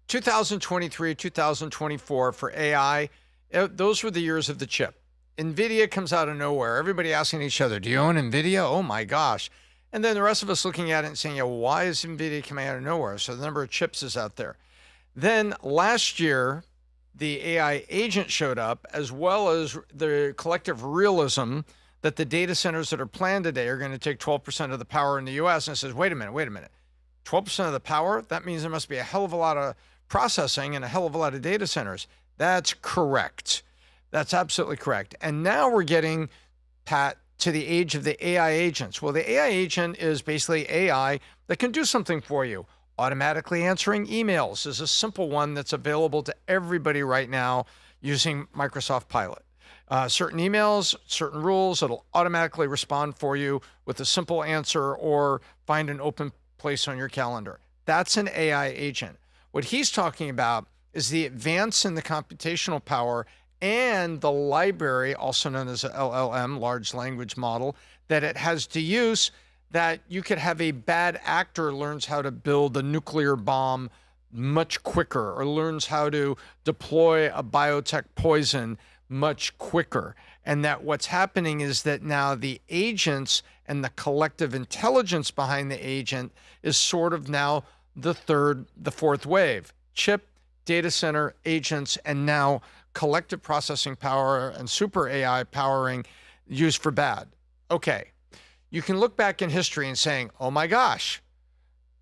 2023, 2024 for AI, those were the years of the chip. NVIDIA comes out of nowhere. Everybody asking each other, do you own NVIDIA? Oh my gosh. And then the rest of us looking at it and saying, why is NVIDIA coming out of nowhere? So the number of chips is out there. Then last year, the AI agent showed up, as well as the collective realism that the data centers that are planned today are going to take 12% of the power in the US. And it says, wait a minute. 12% of the power? That means there must be a hell of a lot of processing and a hell of a lot of data centers. That's correct. That's absolutely correct. And now we're getting, Pat, to the age of the AI agents. Well, the AI agent is basically AI that can do something for you. Automatically answering emails is a simple one that's available to everybody right now using Microsoft Pilot. Certain emails, certain rules, it'll automatically respond for you with a simple answer or find an open place on your calendar. That's an AI agent. What he's talking about is the advance in the computational power and the library, also known as a LLM, large language model, that it has to use, that you could have a bad actor learns how to build a nuclear bomb much quicker, or learns how to deploy a biotech poison much quicker. And that what's happening is that now the agents and the collective intelligence behind the agent is sort of now the fourth wave. Chip, data center, agents, and now collective processing power and super AI powering used for bad. Okay, you can look back in history and saying, oh my gosh,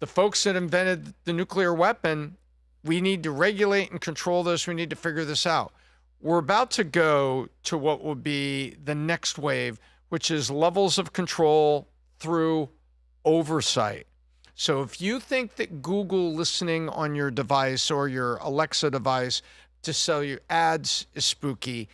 the folks that invented the nuclear weapon, we need to regulate and control this. We need to figure this out. We're about to go to what will be the next wave, which is levels of control through oversight. So if you think that Google listening on your device or your Alexa device to sell you ads is spooky,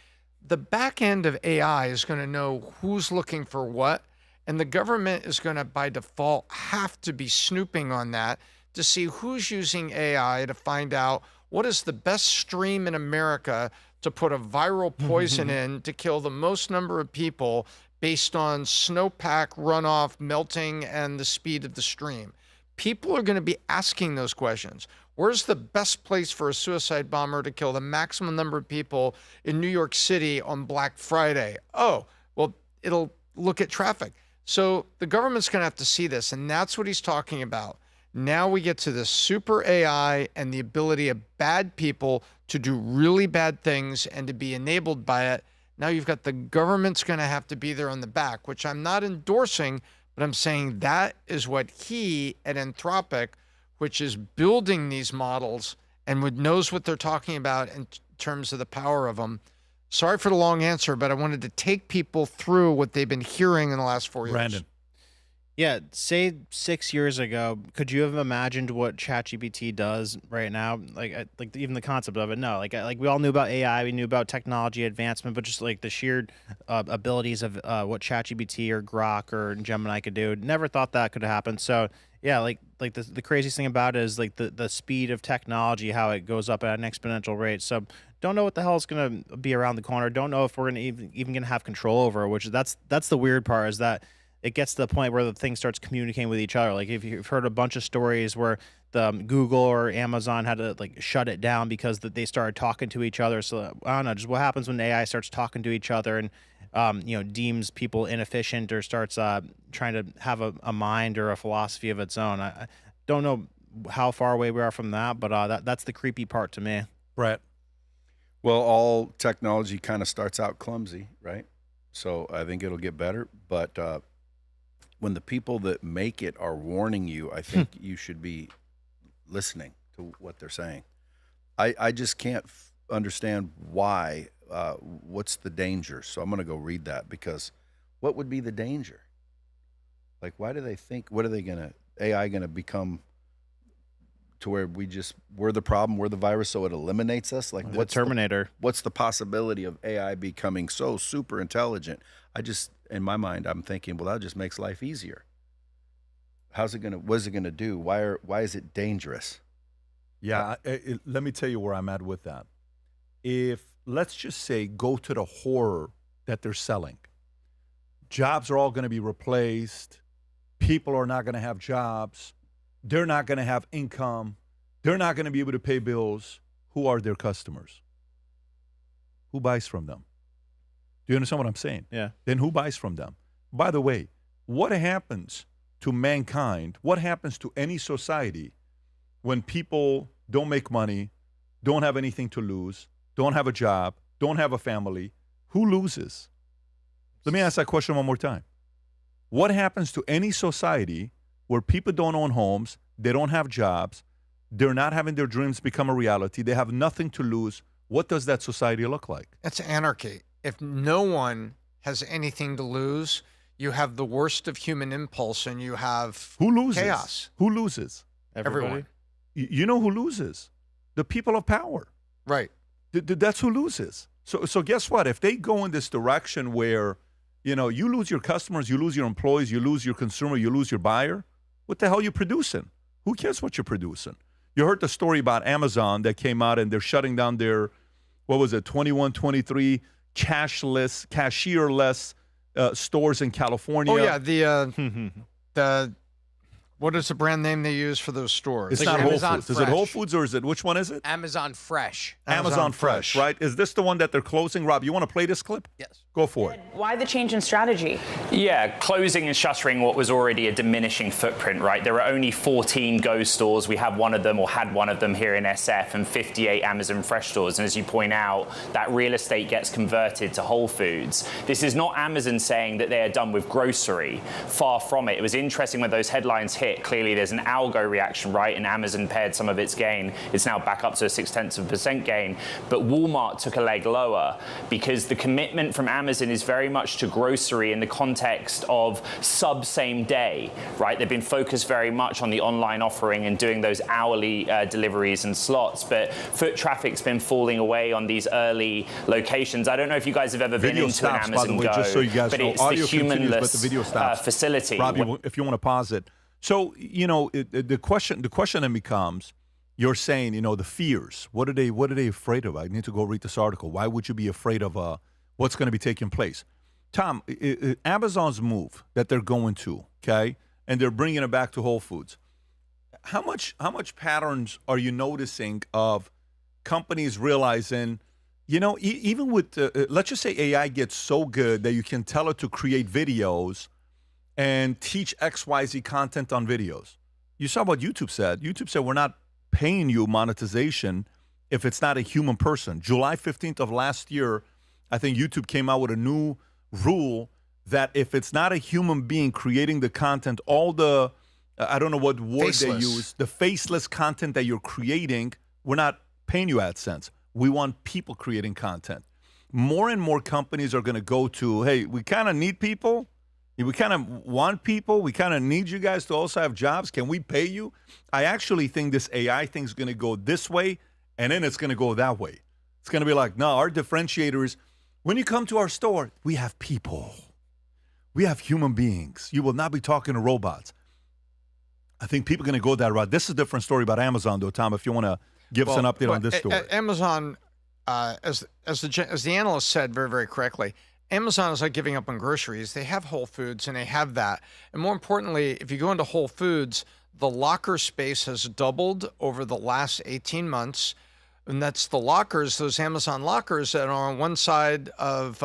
the back end of AI is going to know who's looking for what, and the government is going to, by default, have to be snooping on that to see who's using AI to find out what is the best stream in America to put a viral poison in to kill the most number of people based on snowpack runoff melting and the speed of the stream. People are going to be asking those questions. Where's the best place for a suicide bomber to kill the maximum number of people in New York City on Black Friday? Oh, well, it'll look at traffic. So the government's going to have to see this, and that's what he's talking about. Now we get to the super AI and the ability of bad people to do really bad things and to be enabled by it. Now you've got the government's going to have to be there on the back, which I'm not endorsing, but I'm saying that is what he at Anthropic, which is building these models and knows what they're talking about in terms of the power of them. Sorry for the long answer, but I wanted to take people through what they've been hearing in the last 4 years. Brandon. Yeah, say 6 years ago, could you have imagined what ChatGPT does right now? Like even the concept of it. No, like we all knew about AI, we knew about technology advancement, but just like the sheer abilities of what ChatGPT or Grok or Gemini could do, never thought that could happen. So yeah, like the craziest thing about it is like the speed of technology, how it goes up at an exponential rate. So don't know what the hell is going to be around the corner. Don't know if we're going to even going to have control over it. Which that's the weird part, is that it gets to the point where the thing starts communicating with each other. Like if you've heard a bunch of stories where the Google or Amazon had to like shut it down because they started talking to each other. So I don't know, just what happens when AI starts talking to each other and deems people inefficient or starts trying to have a mind or a philosophy of its own. I don't know how far away we are from that, but that's the creepy part to me. Brett. Well, all technology kind of starts out clumsy, right? So I think it'll get better, but when the people that make it are warning you, I think you should be listening to what they're saying. I just can't understand why. What's the danger? So I'm going to go read that, because what would be the danger? Like, why do they think, what are they going to, AI going to become to where we're the problem, we're the virus, so it eliminates us? Like, what's Terminator? What's the possibility of AI becoming so super intelligent? In my mind, I'm thinking, well, that just makes life easier. What is it gonna do? Why is it dangerous? Yeah, let me tell you where I'm at with that. If, let's just say, go to the horror that they're selling. Jobs are all gonna be replaced. People are not gonna have jobs. They're not gonna have income. They're not gonna be able to pay bills. Who are their customers? Who buys from them? Do you understand what I'm saying? Yeah. Then who buys from them? By the way, what happens to mankind? What happens to any society when people don't make money, don't have anything to lose, don't have a job, don't have a family? Who loses? Let me ask that question one more time. What happens to any society where people don't own homes, they don't have jobs, they're not having their dreams become a reality, they have nothing to lose? What does that society look like? That's anarchy. If no one has anything to lose, you have the worst of human impulse, and you have who loses? Chaos. Who loses? Everyone. You know who loses? The people of power. Right. That's who loses. So guess what? If they go in this direction where, you lose your customers, you lose your employees, you lose your consumer, you lose your buyer, what the hell are you producing? Who cares what you're producing? You heard the story about Amazon that came out, and they're shutting down their, 21, 23 cashierless stores in California. Oh yeah, the What is the brand name they use for those stores? It's Like not Whole Amazon Foods. Is it Fresh. Whole Foods or is it, which one is it? Amazon Fresh. Amazon Fresh, right? Is this the one that they're closing? Rob, you want to play this clip? Yes. Go for it. Why the change in strategy? Yeah, closing and shuttering what was already a diminishing footprint, right? There are only 14 Go stores. We have one of them, or had one of them here in SF, and 58 Amazon Fresh stores. And as you point out, that real estate gets converted to Whole Foods. This is not Amazon saying that they are done with grocery. Far from it. It was interesting when those headlines hit. Clearly, there's an algo reaction, right? And Amazon pared some of its gain. It's now back up to a 0.6% gain. But Walmart took a leg lower because the commitment from Amazon is very much to grocery in the context of same day, right? They've been focused very much on the online offering and doing those hourly deliveries and slots. But foot traffic's been falling away on these early locations. I don't know if you guys have ever been into stops, an Amazon by the way, Go, just so you guys but know. it's Audio the continues, but the humanless video stops. facility. Rob, if you want to pause it. So, the question then becomes, you're saying, the fears. What are they afraid of? I need to go read this article. Why would you be afraid of what's going to be taking place? Tom, Amazon's move that they're going to, okay, and they're bringing it back to Whole Foods. How much patterns are you noticing of companies realizing, even with, let's just say AI gets so good that you can tell it to create videos and teach XYZ content on videos. You saw what YouTube said. YouTube said, we're not paying you monetization if it's not a human person. July 15th of last year, I think YouTube came out with a new rule that if it's not a human being creating the content, all the, I don't know what word they use, the faceless content that you're creating, we're not paying you AdSense. We want people creating content. More and more companies are going to go to, hey, we kind of need people. We kind of want people. We kind of need you guys to also have jobs. Can we pay you? I actually think this AI thing is going to go this way, and then it's going to go that way. It's going to be like, no, our differentiator is, when you come to our store, we have people. We have human beings. You will not be talking to robots. I think people are going to go that route. This is a different story about Amazon, though, Tom, if you want to give us an update on this story. Amazon, as the analyst said very, very correctly, Amazon is like giving up on groceries. They have Whole Foods, and they have that. And more importantly, if you go into Whole Foods, the locker space has doubled over the last 18 months. And that's the lockers, those Amazon lockers that are on one side of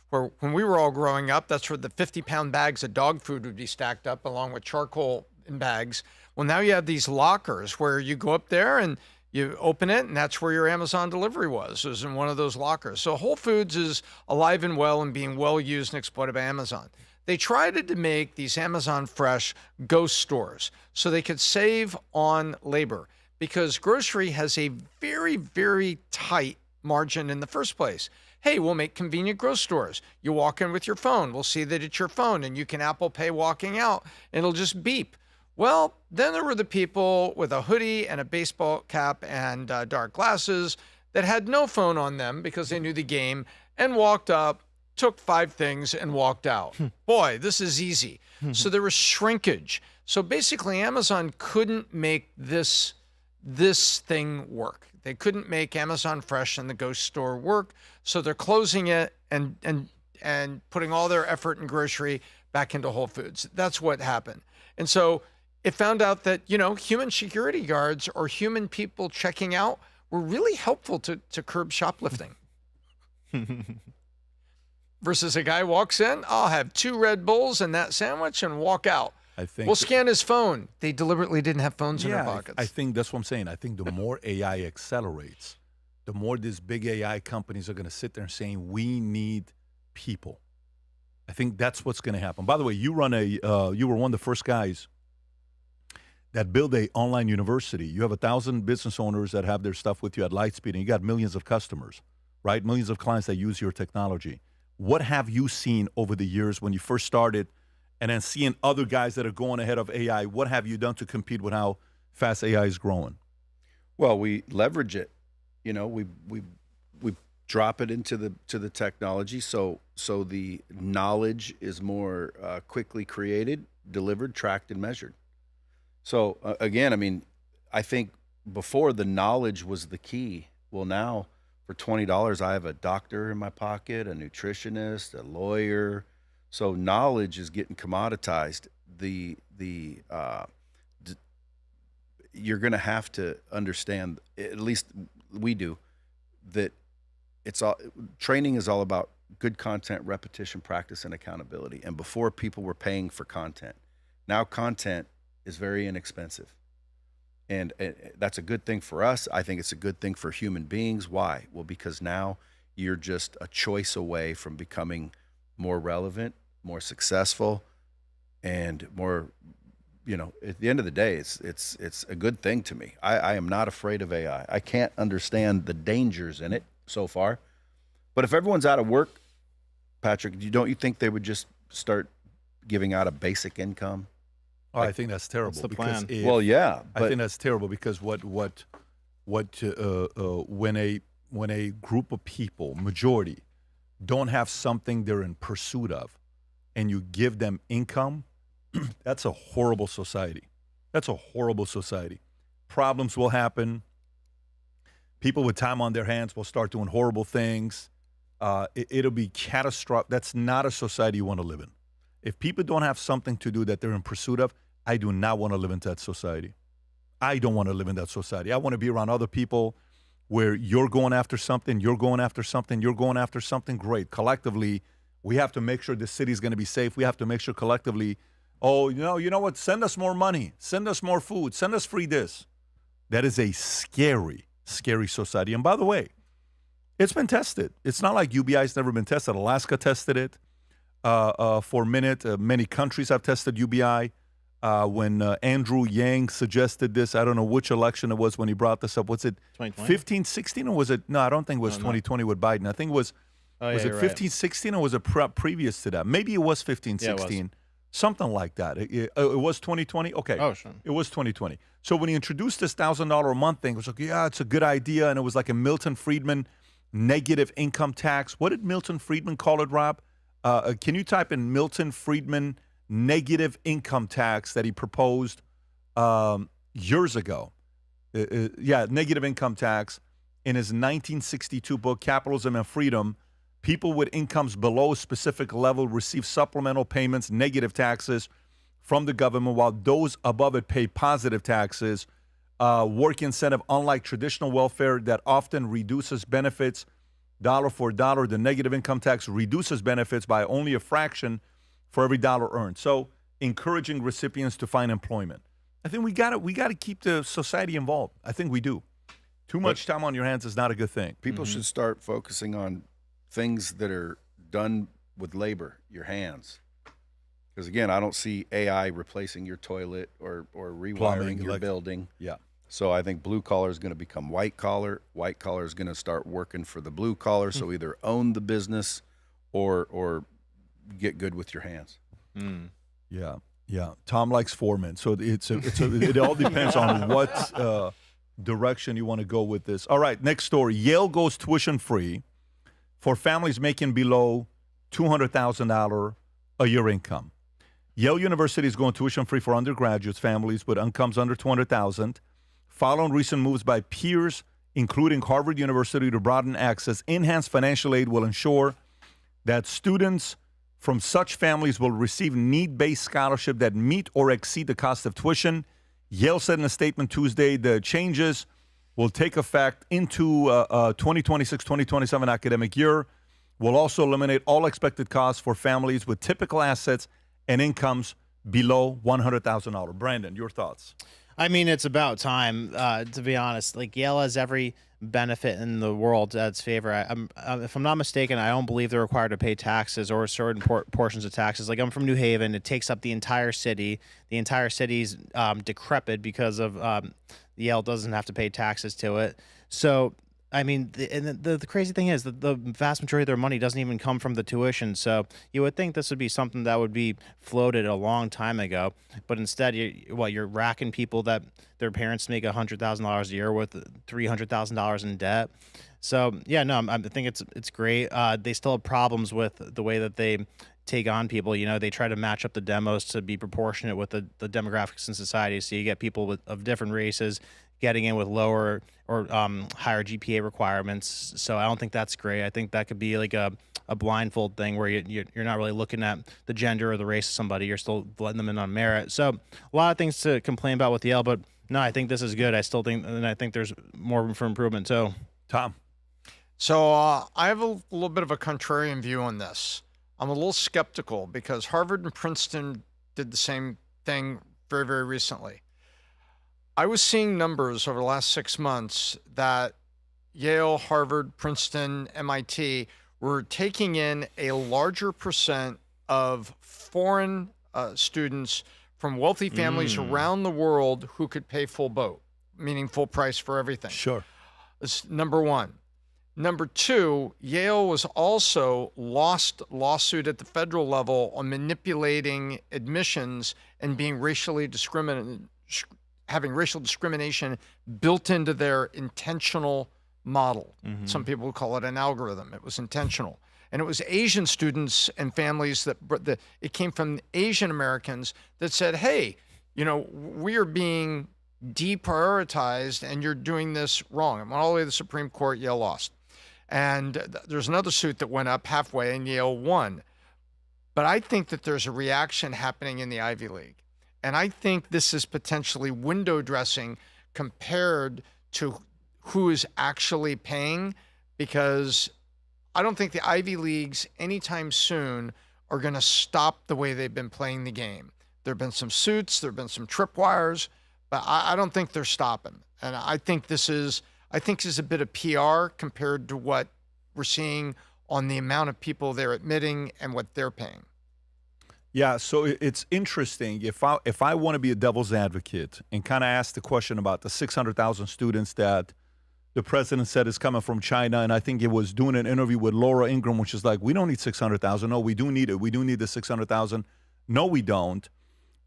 where when we were all growing up, that's where the 50-pound bags of dog food would be stacked up along with charcoal in bags. Well, now you have these lockers where you go up there and you open it, and that's where your Amazon delivery was in one of those lockers. So Whole Foods is alive and well and being well used and exploited by Amazon. They tried to make these Amazon Fresh ghost stores so they could save on labor, because grocery has a very, very tight margin in the first place. Hey, we'll make convenient grocery stores. You walk in with your phone. We'll see that it's your phone, and you can Apple Pay walking out, and it'll just beep. Well, then there were the people with a hoodie and a baseball cap and dark glasses that had no phone on them because they knew the game and walked up, took 5 things, and walked out. Boy, this is easy. So there was shrinkage. So basically, Amazon couldn't make this thing work. They couldn't make Amazon Fresh and the Ghost Store work. So they're closing it and putting all their effort in grocery back into Whole Foods. That's what happened. And so it found out that, human security guards or human people checking out were really helpful to curb shoplifting. Versus a guy walks in, I'll have 2 Red Bulls and that sandwich and walk out. I think we'll scan his phone. They deliberately didn't have phones in their pockets. I think that's what I'm saying. I think the more AI accelerates, the more these big AI companies are going to sit there and saying, we need people. I think that's what's going to happen. By the way, you were one of the first guys that built a online university. You have 1,000 business owners that have their stuff with you at Lightspeed, and you got millions of customers, right? Millions of clients that use your technology. What have you seen over the years when you first started, and then seeing other guys that are going ahead of AI? What have you done to compete with how fast AI is growing? Well, we leverage it. We drop it into the technology, so the knowledge is more quickly created, delivered, tracked, and measured. So again, I think before the knowledge was the key. Well, now for $20, I have a doctor in my pocket, a nutritionist, a lawyer. So knowledge is getting commoditized. The you're going to have to understand, at least we do, that training is all about good content, repetition, practice, and accountability. And before, people were paying for content. Now content is very inexpensive. And that's a good thing for us. I think it's a good thing for human beings. Why? Well, because now you're just a choice away from becoming more relevant, more successful, and more, at the end of the day, it's a good thing to me. I am not afraid of AI. I can't understand the dangers in it so far. But if everyone's out of work, Patrick, don't you think they would just start giving out a basic income? Oh, I think that's terrible. What's the plan? Well, yeah, I think that's terrible because when a group of people, majority, don't have something they're in pursuit of, and you give them income, that's a horrible society. That's a horrible society. Problems will happen. People with time on their hands will start doing horrible things. It'll be catastrophic. That's not a society you want to live in. If people don't have something to do that they're in pursuit of, I do not want to live in that society. I don't want to live in that society. I want to be around other people where you're going after something, you're going after something, you're going after something. Great. Collectively, we have to make sure the city's going to be safe. We have to make sure collectively, you know what? Send us more money. Send us more food. Send us free this. That is a scary, scary society. And by the way, it's been tested. It's not like UBI's never been tested. Alaska tested it. For a minute. Many countries have tested UBI. When Andrew Yang suggested this, I don't know which election it was when he brought this up. Was it 15, 16, or was it? No, I don't think it was 2020 with Biden. I think it was, was it 15, 16, or was it previous to that? Maybe it was 15, 16, something like that. It was 2020? Okay. Oh, sure. It was 2020. So when he introduced this $1,000 a month thing, it was like, yeah, it's a good idea. And it was like a Milton Friedman negative income tax. What did Milton Friedman call it, Rob? Can you type in Milton Friedman negative income tax that he proposed years ago? Negative income tax in his 1962 book, Capitalism and Freedom. People with incomes below a specific level receive supplemental payments, negative taxes from the government, while those above it pay positive taxes. Work incentive, unlike traditional welfare that often reduces benefits dollar for dollar, the negative income tax reduces benefits by only a fraction for every dollar earned. So encouraging recipients to find employment. I think we got to keep the society involved. I think we do. Too much time on your hands is not a good thing. People should start focusing on things that are done with labor, your hands. Because again, I don't see AI replacing your toilet or rewiring Plumbing, your building. Yeah. So I think blue collar is going to become white collar. White collar is going to start working for the blue collar. So either own the business or get good with your hands. Yeah, yeah. Tom likes foremen, so it all depends on what direction you want to go with this. All right, next story. Yale goes tuition free for families making below $200,000 a year income. Yale University is going tuition free for undergraduates, families with incomes under $200,000. Following recent moves by peers, including Harvard University, to broaden access, enhanced financial aid will ensure that students from such families will receive need-based scholarship that meet or exceed the cost of tuition. Yale said in a statement Tuesday the changes will take effect into 2026-2027 academic year, will also eliminate all expected costs for families with typical assets and incomes below $100,000. Brandon, your thoughts? I mean, it's about time, to be honest. Like, Yale has every benefit in the world at its favor. If I'm not mistaken, I don't believe they're required to pay taxes or certain portions of taxes. Like, I'm from New Haven. It takes up the entire city. The entire city's decrepit because of Yale doesn't have to pay taxes to it. So, I mean, the crazy thing is that the vast majority of their money doesn't even come from the tuition. So you would think this would be something that would be floated a long time ago. But instead, you're racking people that their parents make $100,000 a year with $300,000 in debt. So, yeah, no, I think it's great. They still have problems with the way that they take on people. You know, they try to match up the demos to be proportionate with the demographics in society. So you get people of different races getting in with lower or higher GPA requirements. So I don't think that's great. I think that could be like a a blindfold thing where you're not really looking at the gender or the race of somebody. You're still letting them in on merit. So a lot of things to complain about with Yale, but no, I think this is good. I still think, and I think there's more room for improvement too. Tom. So I have a little bit of a contrarian view on this. I'm a little skeptical because Harvard and Princeton did the same thing very, very recently. I was seeing numbers over the last 6 months that Yale, Harvard, Princeton, MIT were taking in a larger percent of foreign students from wealthy families around the world who could pay full boat, meaning full price for everything. Sure. That's number one. Number two, Yale was also lost lawsuit at the federal level on manipulating admissions and being having racial discrimination built into their intentional model. Some people would call it an algorithm. It was intentional. And it was Asian students and families it came from Asian Americans that said, hey, we are being deprioritized and you're doing this wrong. And went all the way to the Supreme Court, Yale lost. And there's another suit that went up halfway and Yale won. But I think that there's a reaction happening in the Ivy League. And I think this is potentially window dressing compared to who is actually paying, because I don't think the Ivy Leagues anytime soon are going to stop the way they've been playing the game. There have been some suits, there have been some tripwires, but I don't think they're stopping. And I think this is a bit of PR compared to what we're seeing on the amount of people they're admitting and what they're paying. Yeah, so it's interesting. If I want to be a devil's advocate and kind of ask the question about the 600,000 students that the president said is coming from China, and I think it was doing an interview with Laura Ingraham, which is like, we don't need 600,000. No, we do need it. We do need the 600,000. No, we don't.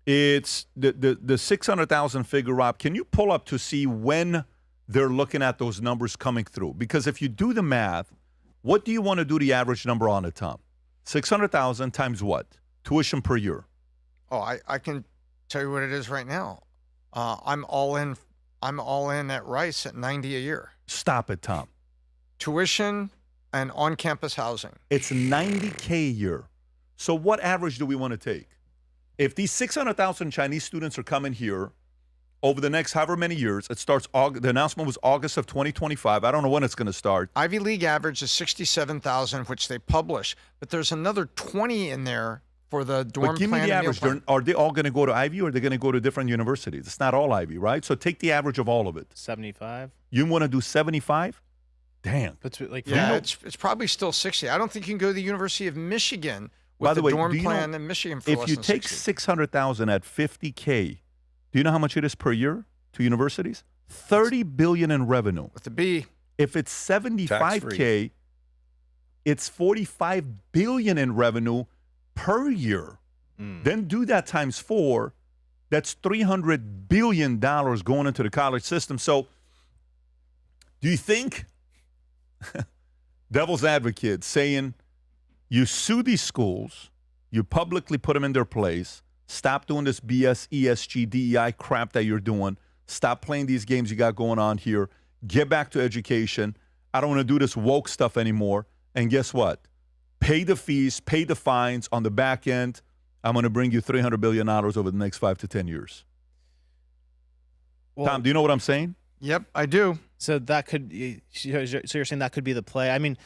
It's the 600,000 figure, Rob. Can you pull up to see when they're looking at those numbers coming through? Because if you do the math, what do you want to do the average number on it, Tom? 600,000 times what? Tuition per year. Oh, I can tell you what it is right now. I'm all in at Rice at $90 a year. Stop it, Tom. Tuition and on-campus housing. It's $90K a year. So what average do we want to take? If these 600,000 Chinese students are coming here over the next however many years, it starts the announcement was August of 2025. I don't know when it's going to start. Ivy League average is 67,000, which they publish, but there's another 20 in there for the dorm plan. But give me the average. Are they all going to go to Ivy, or are they going to go to different universities? It's not all Ivy, right? So take the average of all of it. 75. You want to do 75? Damn. It's probably still 60. I don't think you can go to the University of Michigan with the dorm plan in Michigan for less than 60. If you take 600,000 at $50K, do you know how much it is per year to universities? $30 billion in revenue. With the B. If it's 75K, it's $45 billion in revenue per year. Then do that times 4. That's $300 billion going into the college system. So do you think, devil's advocate, saying you sue these schools, you publicly put them in their place, stop doing this BS, ESG, DEI crap that you're doing, stop playing these games you got going on here, get back to education, I don't want to do this woke stuff anymore, and guess what? Pay the fees, pay the fines. On the back end, I'm going to bring you $300 billion over the next 5 to 10 years. Well, Tom, do you know what I'm saying? Yep, I do. So that could. So you're saying that could be the play? I mean,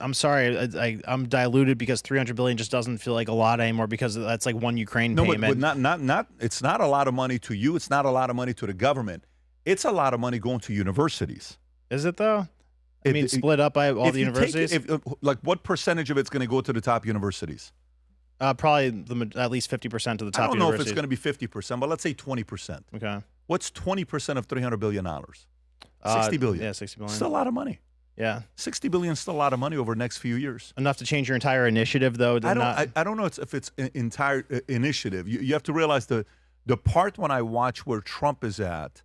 I'm sorry, I'm diluted because $300 billion just doesn't feel like a lot anymore, because that's like one Ukraine payment. But not. It's not a lot of money to you. It's not a lot of money to the government. It's a lot of money going to universities. Is it though? I mean, split up by all the universities? Like, what percentage of it's going to go to the top universities? Probably at least 50% to the top universities. I don't know if it's going to be 50%, but let's say 20%. Okay. What's 20% of $300 billion? $60 billion. Yeah, $60 billion. Still a lot of money. Yeah. $60 billion is still a lot of money over the next few years. Enough to change your entire initiative, though? I don't know if it's an entire initiative. You have to realize the part when I watch where Trump is at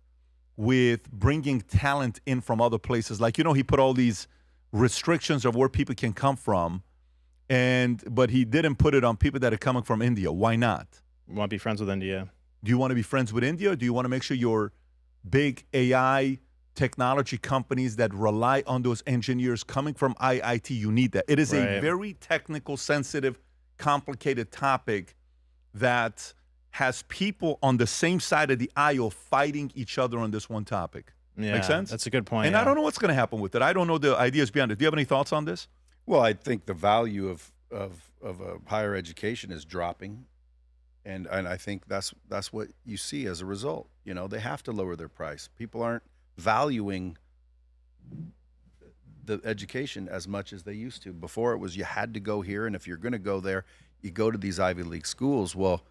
with bringing talent in from other places. Like, he put all these restrictions of where people can come from, but he didn't put it on people that are coming from India. Why not? You want to be friends with India. Do you want to be friends with India, or do you want to make sure your big AI technology companies that rely on those engineers coming from IIT, you need that. It is a very technical, sensitive, complicated topic that has people on the same side of the aisle fighting each other on this one topic. Yeah, Make sense? That's a good point. And I don't know what's going to happen with it. I don't know the ideas behind it. Do you have any thoughts on this? Well, I think the value of a higher education is dropping, and I think that's what you see as a result. You know, they have to lower their price. People aren't valuing the education as much as they used to. Before it was you had to go here, and if you're going to go there, you go to these Ivy League schools. Well,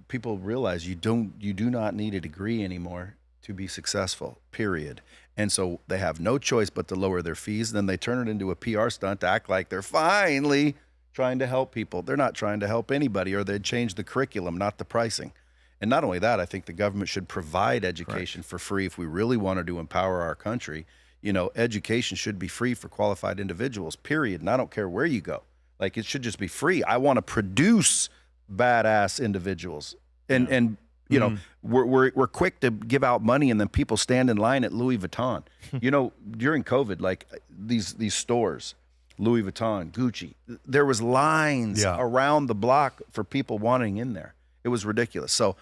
people realize you do not need a degree anymore to be successful, period. And so they have no choice but to lower their fees. Then they turn it into a PR stunt to act like they're finally trying to help people. They're not trying to help anybody, or they'd change the curriculum, not the pricing. And not only that, I think the government should provide education for free if we really wanted to empower our country. You know, education should be free for qualified individuals, period. And I don't care where you go. Like, it should just be free. I want to produce badass individuals. And you know, we're quick to give out money, and then people stand in line at Louis Vuitton. You know, during COVID, like these stores, Louis Vuitton, Gucci, there was lines around the block for people wanting in there. It was ridiculous. So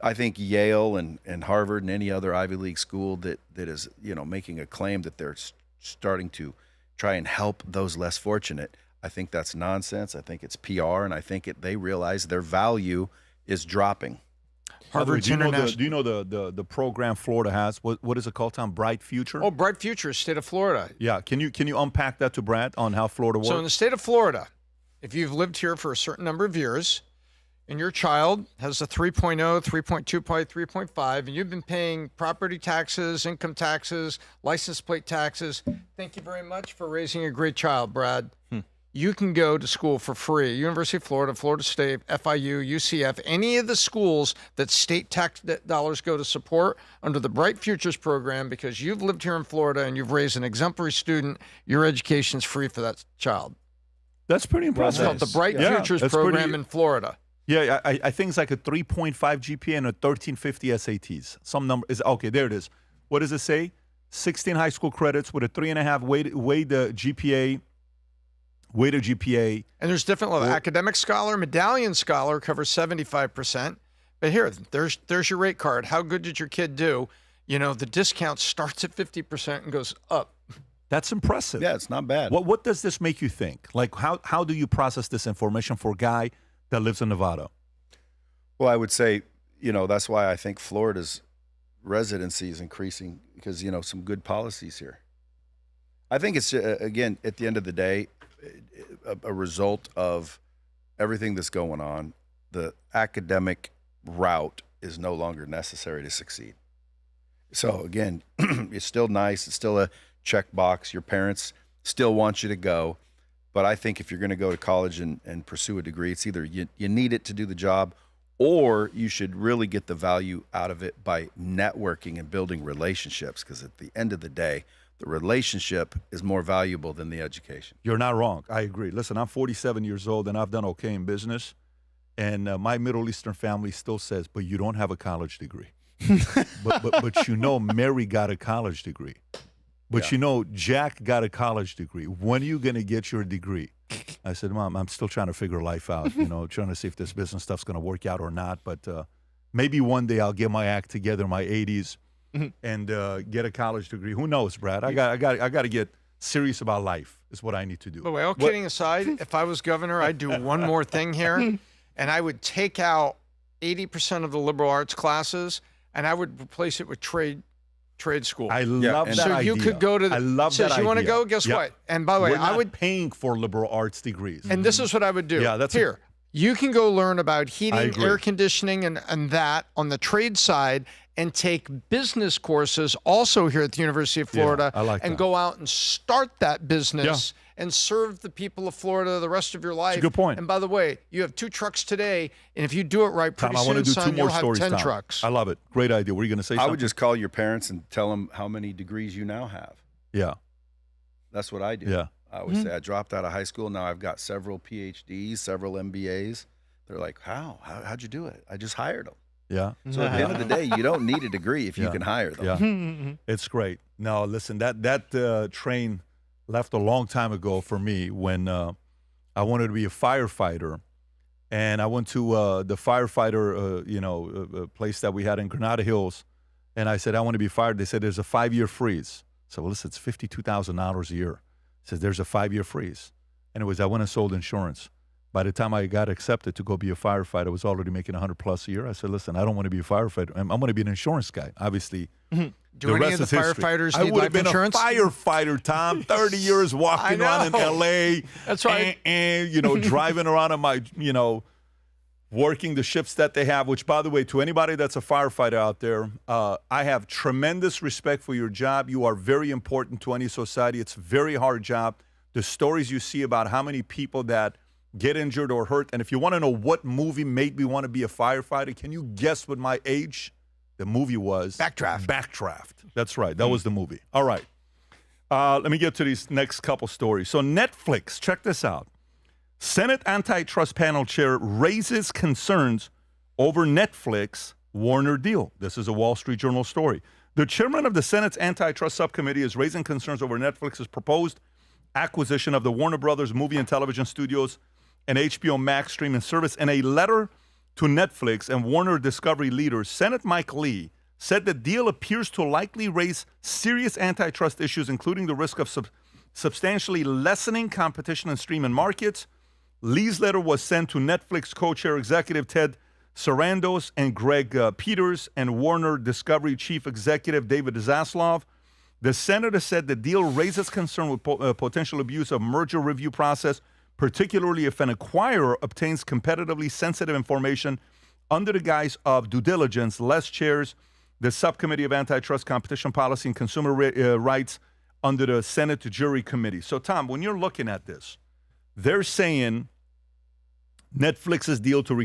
I think Yale and Harvard and any other Ivy League school that is, you know, making a claim that they're starting to try and help those less fortunate, I think that's nonsense. I think it's PR, and I think they realize their value is dropping. Harvard, do you know the program Florida has? What is it called, Tom? Bright Future? Oh, Bright Future, state of Florida. Yeah. Can you unpack that to Brad on how Florida works? So in the state of Florida, if you've lived here for a certain number of years, and your child has a 3.0, 3.2, probably 3.5, and you've been paying property taxes, income taxes, license plate taxes, thank you very much for raising a great child, Brad. You can go to school for free. University of Florida, Florida State, FIU, UCF, any of the schools that state tax dollars go to support under the Bright Futures program, because you've lived here in Florida and you've raised an exemplary student, your education's free for that child. That's pretty impressive. It's called the Bright Futures program in Florida. Yeah, I think it's like a 3.5 GPA and a 1350 SATs. Some number is okay. There it is. What does it say? 16 high school credits with a 3.5 weighted GPA. Weighted GPA. And there's different levels. Academic Scholar, Medallion Scholar covers 75%. But here, there's your rate card. How good did your kid do? You know, the discount starts at 50% and goes up. That's impressive. Yeah, it's not bad. What does this make you think? Like, how do you process this information for a guy that lives in Nevada? Well, I would say, you know, that's why I think Florida's residency is increasing, because, you know, some good policies here. I think it's, again, at the end of the day, a result of everything that's going on. The academic route is no longer necessary to succeed. So again, it's still nice. It's still a checkbox. Your parents still want you to go. But I think if you're going to go to college and pursue a degree, it's either you need it to do the job, or you should really get the value out of it by networking and building relationships. Because at the end of the day, the relationship is more valuable than the education. You're not wrong. I agree. Listen, I'm 47 years old, and I've done okay in business. And my Middle Eastern family still says, but you don't have a college degree. but you know, Mary got a college degree. But you know, Jack got a college degree. When are you going to get your degree? I said, Mom, I'm still trying to figure life out, you know, trying to see if this business stuff's going to work out or not. But maybe one day I'll get my act together in my 80s. And get a college degree. Who knows, Brad? I got to get serious about life is what I need to do. By the way, all kidding aside, if I was governor, I'd do one more thing here, and I would take out 80% of the liberal arts classes, and I would replace it with trade school. I love that idea. So you could go to the, I love that idea. So you want to go? Guess what? And by the way, We're not I would paying for liberal arts degrees. And this is what I would do. Yeah, that's here. You can go learn about heating, agree. air conditioning, and that on the trade side, and take business courses also here at the University of Florida, I like and that. go out and start that business and serve the people of Florida the rest of your life. That's a good point. And by the way, you have 2 trucks today, and if you do it right, pretty Tom, I soon, want to do son, 2 more you'll stories, have 10 Tom. trucks. I love it. Great idea. Were you going to say something? I would just call your parents and tell them how many degrees you now have. Yeah. That's what I do. Yeah. I always say I dropped out of high school. Now I've got several PhDs, several MBAs. They're like, how'd you do it? I just hired them. Yeah. So at the end of the day, you don't need a degree if you can hire them. Yeah. It's great. No, listen, that train left a long time ago for me when I wanted to be a firefighter. And I went to the firefighter, place that we had in Granada Hills. And I said, I want to be fired. They said, there's a 5-year freeze. So, well, listen, it's $52,000 a year. Says there's a 5-year freeze. Anyways, I went and sold insurance. By the time I got accepted to go be a firefighter, I was already making $100+ a year. I said, listen, I don't want to be a firefighter. I'm going to be an insurance guy. Obviously, Do any of the firefighters need life insurance? I would have been a firefighter, Tom. 30 years walking around in L.A. That's right. And driving around on my, working the shifts that they have, which, by the way, to anybody that's a firefighter out there, I have tremendous respect for your job. You are very important to any society. It's a very hard job. The stories you see about how many people that get injured or hurt, and if you want to know what movie made me want to be a firefighter, can you guess what my age? The movie was? Backdraft. Backdraft. That's right. That was the movie. All right. Let me get to these next couple stories. So Netflix, check this out. Senate Antitrust Panel Chair raises concerns over Netflix Warner deal. This is a Wall Street Journal story. The chairman of the Senate's Antitrust Subcommittee is raising concerns over Netflix's proposed acquisition of the Warner Brothers movie and television studios and HBO Max streaming service. In a letter to Netflix and Warner Discovery leaders, Senate Mike Lee said the deal appears to likely raise serious antitrust issues, including the risk of substantially lessening competition in streaming markets. Lee's letter was sent to Netflix co-chair executive Ted Sarandos and Greg Peters and Warner Discovery chief executive David Zaslav. The senator said the deal raises concern with potential abuse of merger review process, particularly if an acquirer obtains competitively sensitive information under the guise of due diligence. Les chairs the Subcommittee of Antitrust, Competition Policy, and Consumer Rights under the Senate Jury Committee. So, Tom, when you're looking at this, they're saying Netflix's deal to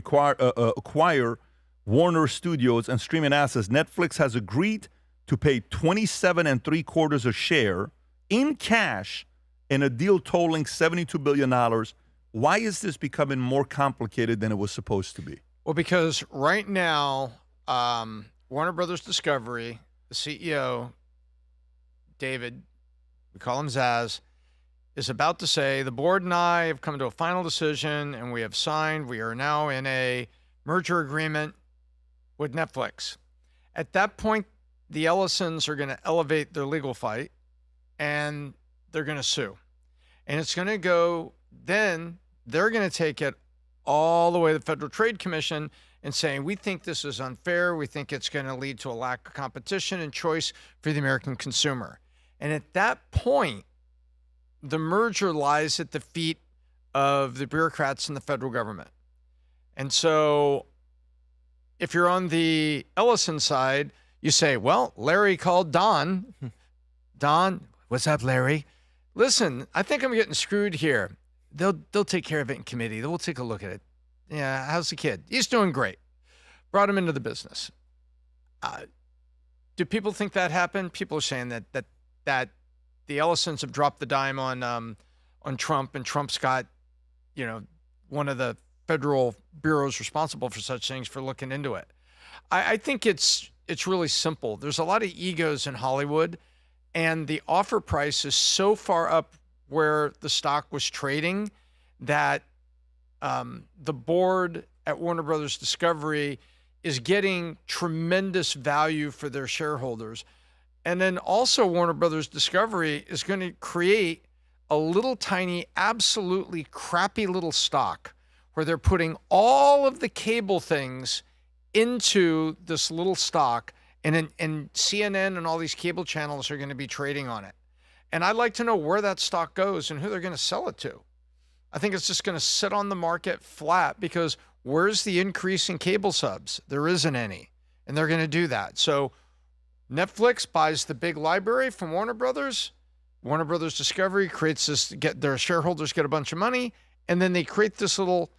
acquire Warner Studios and streaming assets. Netflix has agreed to pay $27.75 a share in cash in a deal totaling $72 billion. Why is this becoming more complicated than it was supposed to be? Well, because right now, Warner Brothers Discovery, the CEO, David, we call him Zaz, is about to say, the board and I have come to a final decision and we have signed. We are now in a merger agreement with Netflix. At that point, the Ellisons are going to elevate their legal fight and they're going to sue. And it's going to go, then they're going to take it all the way to the Federal Trade Commission and saying, we think this is unfair. We think it's going to lead to a lack of competition and choice for the American consumer. And at that point, the merger lies at the feet of the bureaucrats in the federal government. And so if you're on the Ellison side, you say, well, Larry called Don. Don, what's up, Larry? Listen, I think I'm getting screwed here. They'll take care of it in committee. We'll take a look at it. Yeah, how's the kid? He's doing great. Brought him into the business. Do people think that happened? People are saying that the Ellisons have dropped the dime on Trump, and Trump's got, one of the federal bureaus responsible for such things for looking into it. I think it's really simple. There's a lot of egos in Hollywood, and the offer price is so far up where the stock was trading that the board at Warner Brothers Discovery is getting tremendous value for their shareholders. And then also Warner Brothers Discovery is going to create a little tiny, absolutely crappy little stock where they're putting all of the cable things into this little stock, and CNN and all these cable channels are going to be trading on it. And I'd like to know where that stock goes and who they're going to sell it to. I think it's just going to sit on the market flat because where's the increase in cable subs? There isn't any, and they're going to do that. So Netflix buys the big library from Warner Brothers. Warner Brothers Discovery creates this, their shareholders get a bunch of money, and then they create this little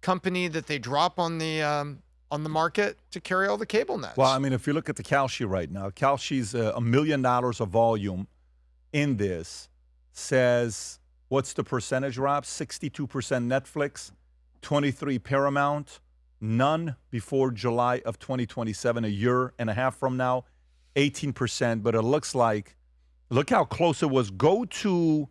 company that they drop on the market to carry all the cable nets. Well, I mean, if you look at the Kalshi right now, Kalshi's $1 million of volume in this says, what's the percentage, Rob? 62% Netflix, 23 Paramount, None before July of 2027, a year and a half from now, 18%. But it looks like, look how close it was. Go to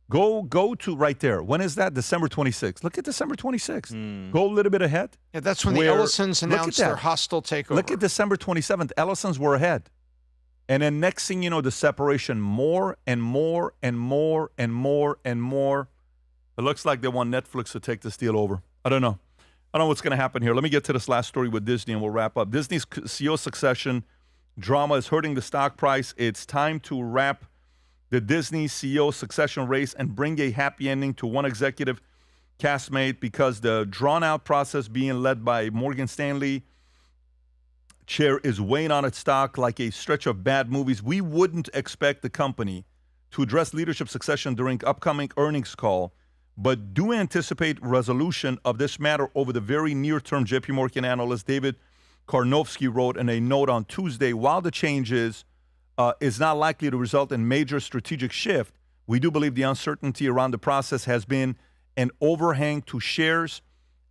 right there. When is that? December 26th. Look at December 26th. Go a little bit ahead. Yeah, that's when the Ellisons announced their hostile takeover. Look at December 27th. Ellisons were ahead. And then next thing you know, the separation more and more and more and more and more. It looks like they want Netflix to take this deal over. I don't know. I don't know what's going to happen here. Let me get to this last story with Disney and we'll wrap up. Disney's CEO succession drama is hurting the stock price. It's time to wrap the Disney CEO succession race and bring a happy ending to one executive castmate because the drawn-out process being led by Morgan Stanley chair is weighing on its stock like a stretch of bad movies. We wouldn't expect the company to address leadership succession during upcoming earnings call, but do anticipate resolution of this matter over the very near term. JP Morgan analyst David Karnofsky wrote in a note on Tuesday, while the changes is not likely to result in major strategic shift, we do believe the uncertainty around the process has been an overhang to shares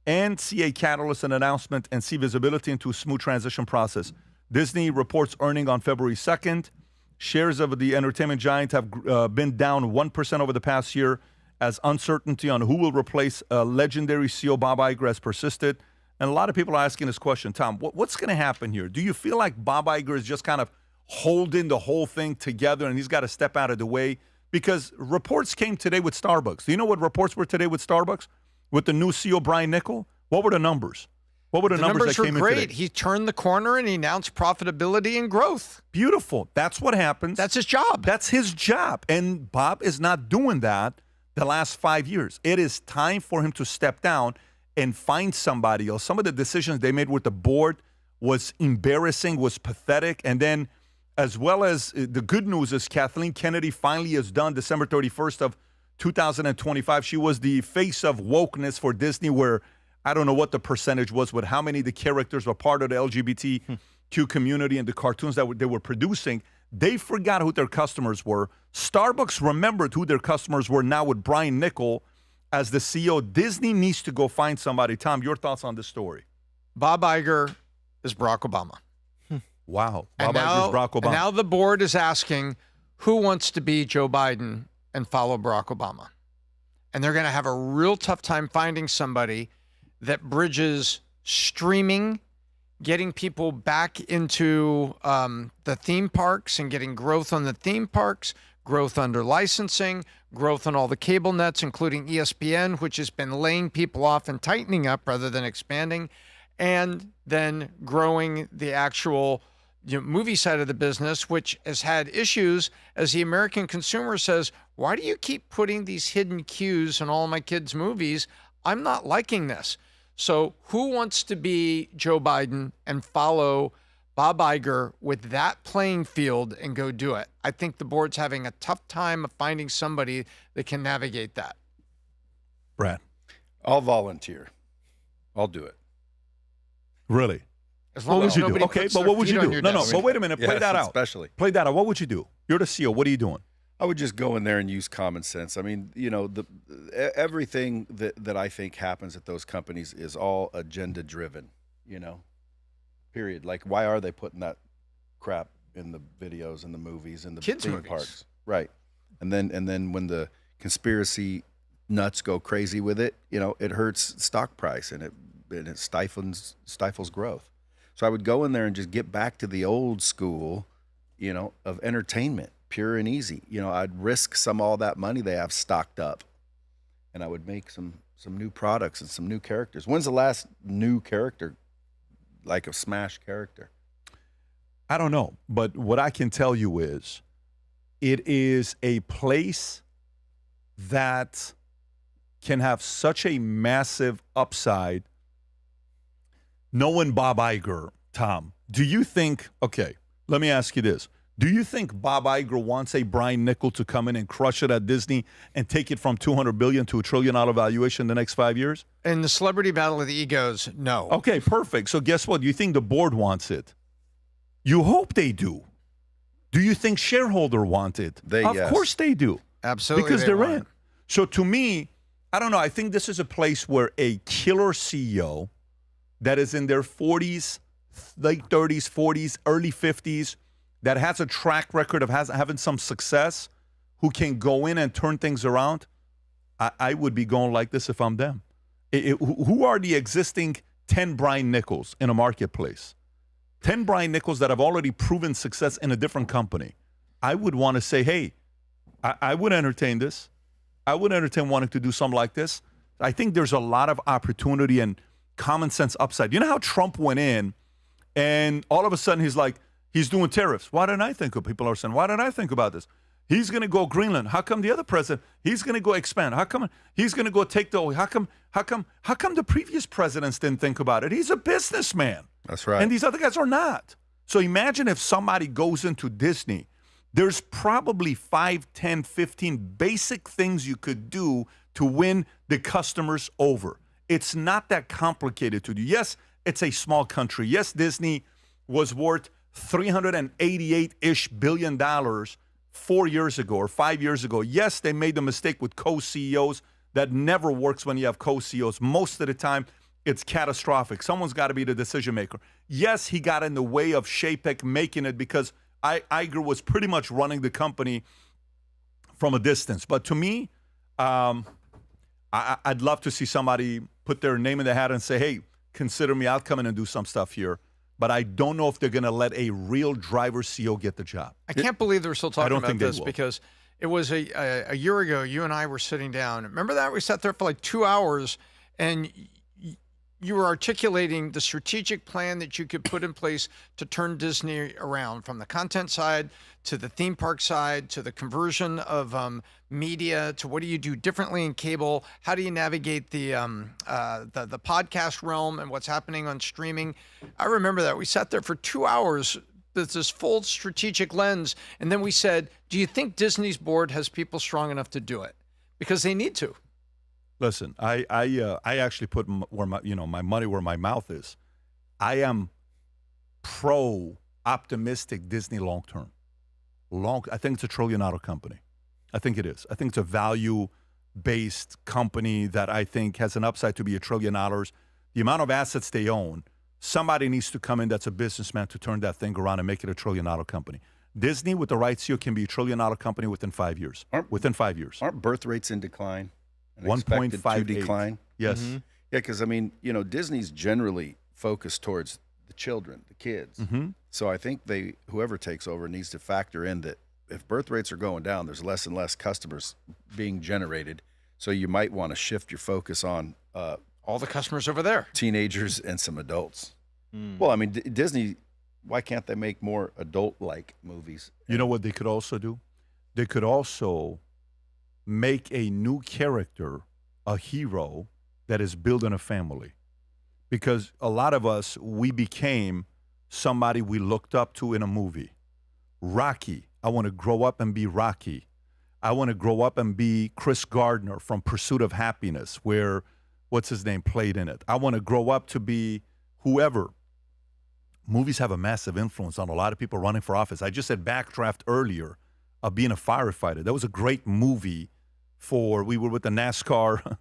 and see a catalyst and announcement and see visibility into a smooth transition process. Disney reports earning on February 2nd. Shares of the entertainment giant have been down 1% over the past year as uncertainty on who will replace legendary CEO Bob Iger has persisted. And a lot of people are asking this question, Tom, what's going to happen here? Do you feel like Bob Iger is just kind of holding the whole thing together and he's got to step out of the way? Because reports came today with Starbucks. Do you know what reports were today with Starbucks? With the new CEO, Brian Niccol? What were the numbers? What were the numbers that came in today? Great. He turned the corner and he announced profitability and growth. Beautiful. That's what happens. That's his job. That's his job. And Bob is not doing that the last 5 years. It is time for him to step down and find somebody else. Some of the decisions they made with the board was embarrassing, was pathetic. And then as well as the good news is Kathleen Kennedy finally is done December 31st of 2025. She was the face of wokeness for Disney, where I don't know what the percentage was, but how many of the characters were part of the LGBTQ community and the cartoons that they were producing. They forgot who their customers were. Starbucks remembered who their customers were now with Brian Niccol as the CEO. Disney needs to go find somebody. Tom, your thoughts on this story? Bob Iger is Barack Obama. Wow. Bob Iger is Barack Obama. And now the board is asking who wants to be Joe Biden and follow Barack Obama. And they're going to have a real tough time finding somebody that bridges streaming, getting people back into the theme parks and getting growth on the theme parks, growth under licensing, growth on all the cable nets, including ESPN, which has been laying people off and tightening up rather than expanding, and then growing the actual movie side of the business, which has had issues as the American consumer says, why do you keep putting these hidden cues in all my kids' movies? I'm not liking this. So who wants to be Joe Biden and follow Bob Iger with that playing field and go do it? I think the board's having a tough time of finding somebody that can navigate that. Brad? I'll volunteer. I'll do it. Really? What would you do? Okay, but what would you do? No, but wait a minute. Play that out. Especially. Play that out. What would you do? You're the CEO. What are you doing? I would just go in there and use common sense. I mean, everything that I think happens at those companies is all agenda driven, period. Like, why are they putting that crap in the videos and the movies and the kids theme movies. parks? Right. And then when the conspiracy nuts go crazy with it, it hurts stock price and it stifles growth. So I would go in there and just get back to the old school, of entertainment, pure and easy. I'd risk all that money they have stocked up, and I would make some new products and some new characters. When's the last new character, like a smash character? I don't know, but what I can tell you is it is a place that can have such a massive upside. Knowing Bob Iger, Tom, do you think, okay, let me ask you this. Do you think Bob Iger wants a Brian Niccol to come in and crush it at Disney and take it from $200 billion to $1 trillion valuation in the next 5 years? In the celebrity battle of the egos, no. Okay, perfect. So guess what? You think the board wants it? You hope they do. Do you think shareholder want it? Of course they do. Absolutely. Because they're in. So to me, I don't know. I think this is a place where a killer CEO that is in their 40s, late 30s, 40s, early 50s, that has a track record of having some success, who can go in and turn things around, I would be going like this if I'm them. Who are the existing 10 Brian Nichols in a marketplace? 10 Brian Nichols that have already proven success in a different company. I would want to say, hey, I would entertain this. I would entertain wanting to do something like this. I think there's a lot of opportunity and common sense upside. You know how Trump went in and all of a sudden he's like, he's doing tariffs. Why didn't I think of? People are saying, why didn't I think about this? He's going to go Greenland. How come the other president, he's going to go expand? How come he's going to go take the, how come the previous presidents didn't think about it? He's a businessman. That's right. And these other guys are not. So imagine if somebody goes into Disney, there's probably 5, 10, 15 basic things you could do to win the customers over. It's not that complicated to do. Yes, it's a small country. Yes, Disney was worth $388-ish billion 4 years ago or 5 years ago. Yes, they made the mistake with co-CEOs. That never works when you have co-CEOs. Most of the time, it's catastrophic. Someone's got to be the decision maker. Yes, he got in the way of Chapek making it because Iger was pretty much running the company from a distance. But to me, I'd love to see somebody put their name in the hat and say, hey, consider me. I'll come in and do some stuff here. But I don't know if they're going to let a real driver CEO get the job. I can't believe they're still talking about this will. because it was a year ago, you and I were sitting down. Remember that? We sat there for like 2 hours, and you were articulating the strategic plan that you could put in place to turn Disney around, from the content side to the theme park side to the conversion of media to what do you do differently in cable? How do you navigate the podcast realm and what's happening on streaming? I remember that. We sat there for 2 hours with this full strategic lens, and then we said, do you think Disney's board has people strong enough to do it? Because they need to. Listen, I actually put my money where my mouth is. I am optimistic Disney long term. I think it's a $1 trillion company. I think it is. I think it's a value-based company that I think has an upside to be $1 trillion. The amount of assets they own, somebody needs to come in that's a businessman to turn that thing around and make it $1 trillion company. Disney, with the right CEO, can be $1 trillion company within 5 years. Within 5 years. Aren't birth rates in decline? 1.58 decline. Yes. Mm-hmm. Yeah, because Disney's generally focused towards the children, the kids. Mm-hmm. So I think whoever takes over needs to factor in that if birth rates are going down, there's less and less customers being generated. So you might want to shift your focus on all the customers over there, teenagers and some adults. Well, Disney, why can't they make more adult-like movies? You know what they could also do? They could also make a new character a hero that is building a family. Because a lot of us, we became somebody we looked up to in a movie. Rocky, I want to grow up and be Rocky. I want to grow up and be Chris Gardner from Pursuit of Happiness, where, what's his name, played in it. I want to grow up to be whoever. Movies have a massive influence on a lot of people running for office. I just said Backdraft earlier of being a firefighter. That was a great movie we were with the NASCAR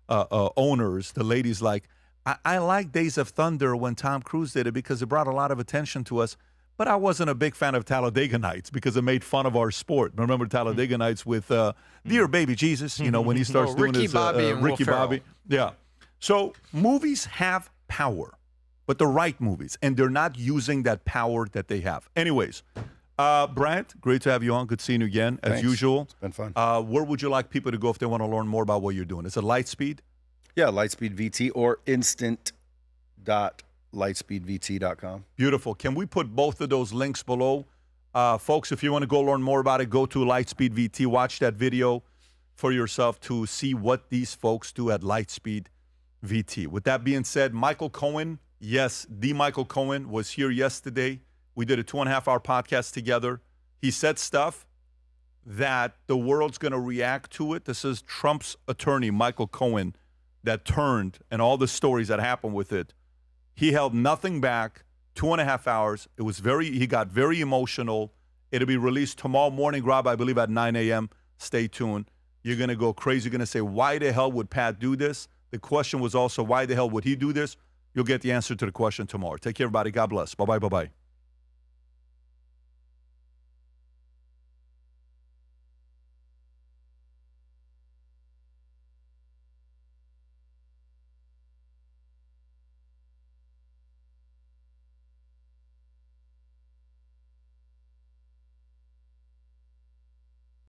owners. The ladies like, I like Days of Thunder when Tom Cruise did it because it brought a lot of attention to us, but I wasn't a big fan of Talladega Nights because it made fun of our sport. Remember Talladega Nights with Dear Baby Jesus, when he starts doing Ricky his Bobby and Ricky Will Ferrell. Bobby. Yeah. So movies have power, but the right movies, and they're not using that power that they have. Anyways, Brant, great to have you on. Good seeing you again, as Thanks. usual. It's been fun. Where would you like people to go if they want to learn more about what you're doing? Is it Lightspeed? Yeah, Lightspeed VT or instant.lightspeedvt.com. Beautiful. Can we put both of those links below? Folks, if you want to go learn more about it, go to Lightspeed VT. Watch that video for yourself to see what these folks do at Lightspeed VT. With that being said, Michael Cohen, yes, the Michael Cohen was here yesterday. We did a 2.5-hour podcast together. He said stuff that the world's going to react to it. This is Trump's attorney, Michael Cohen, that turned, and all the stories that happened with it. He held nothing back, 2.5 hours. He got very emotional. It'll be released tomorrow morning, Rob, I believe at 9 a.m. Stay tuned. You're going to go crazy. You're going to say, why the hell would Pat do this? The question was also, why the hell would he do this? You'll get the answer to the question tomorrow. Take care, everybody. God bless. Bye-bye, bye-bye.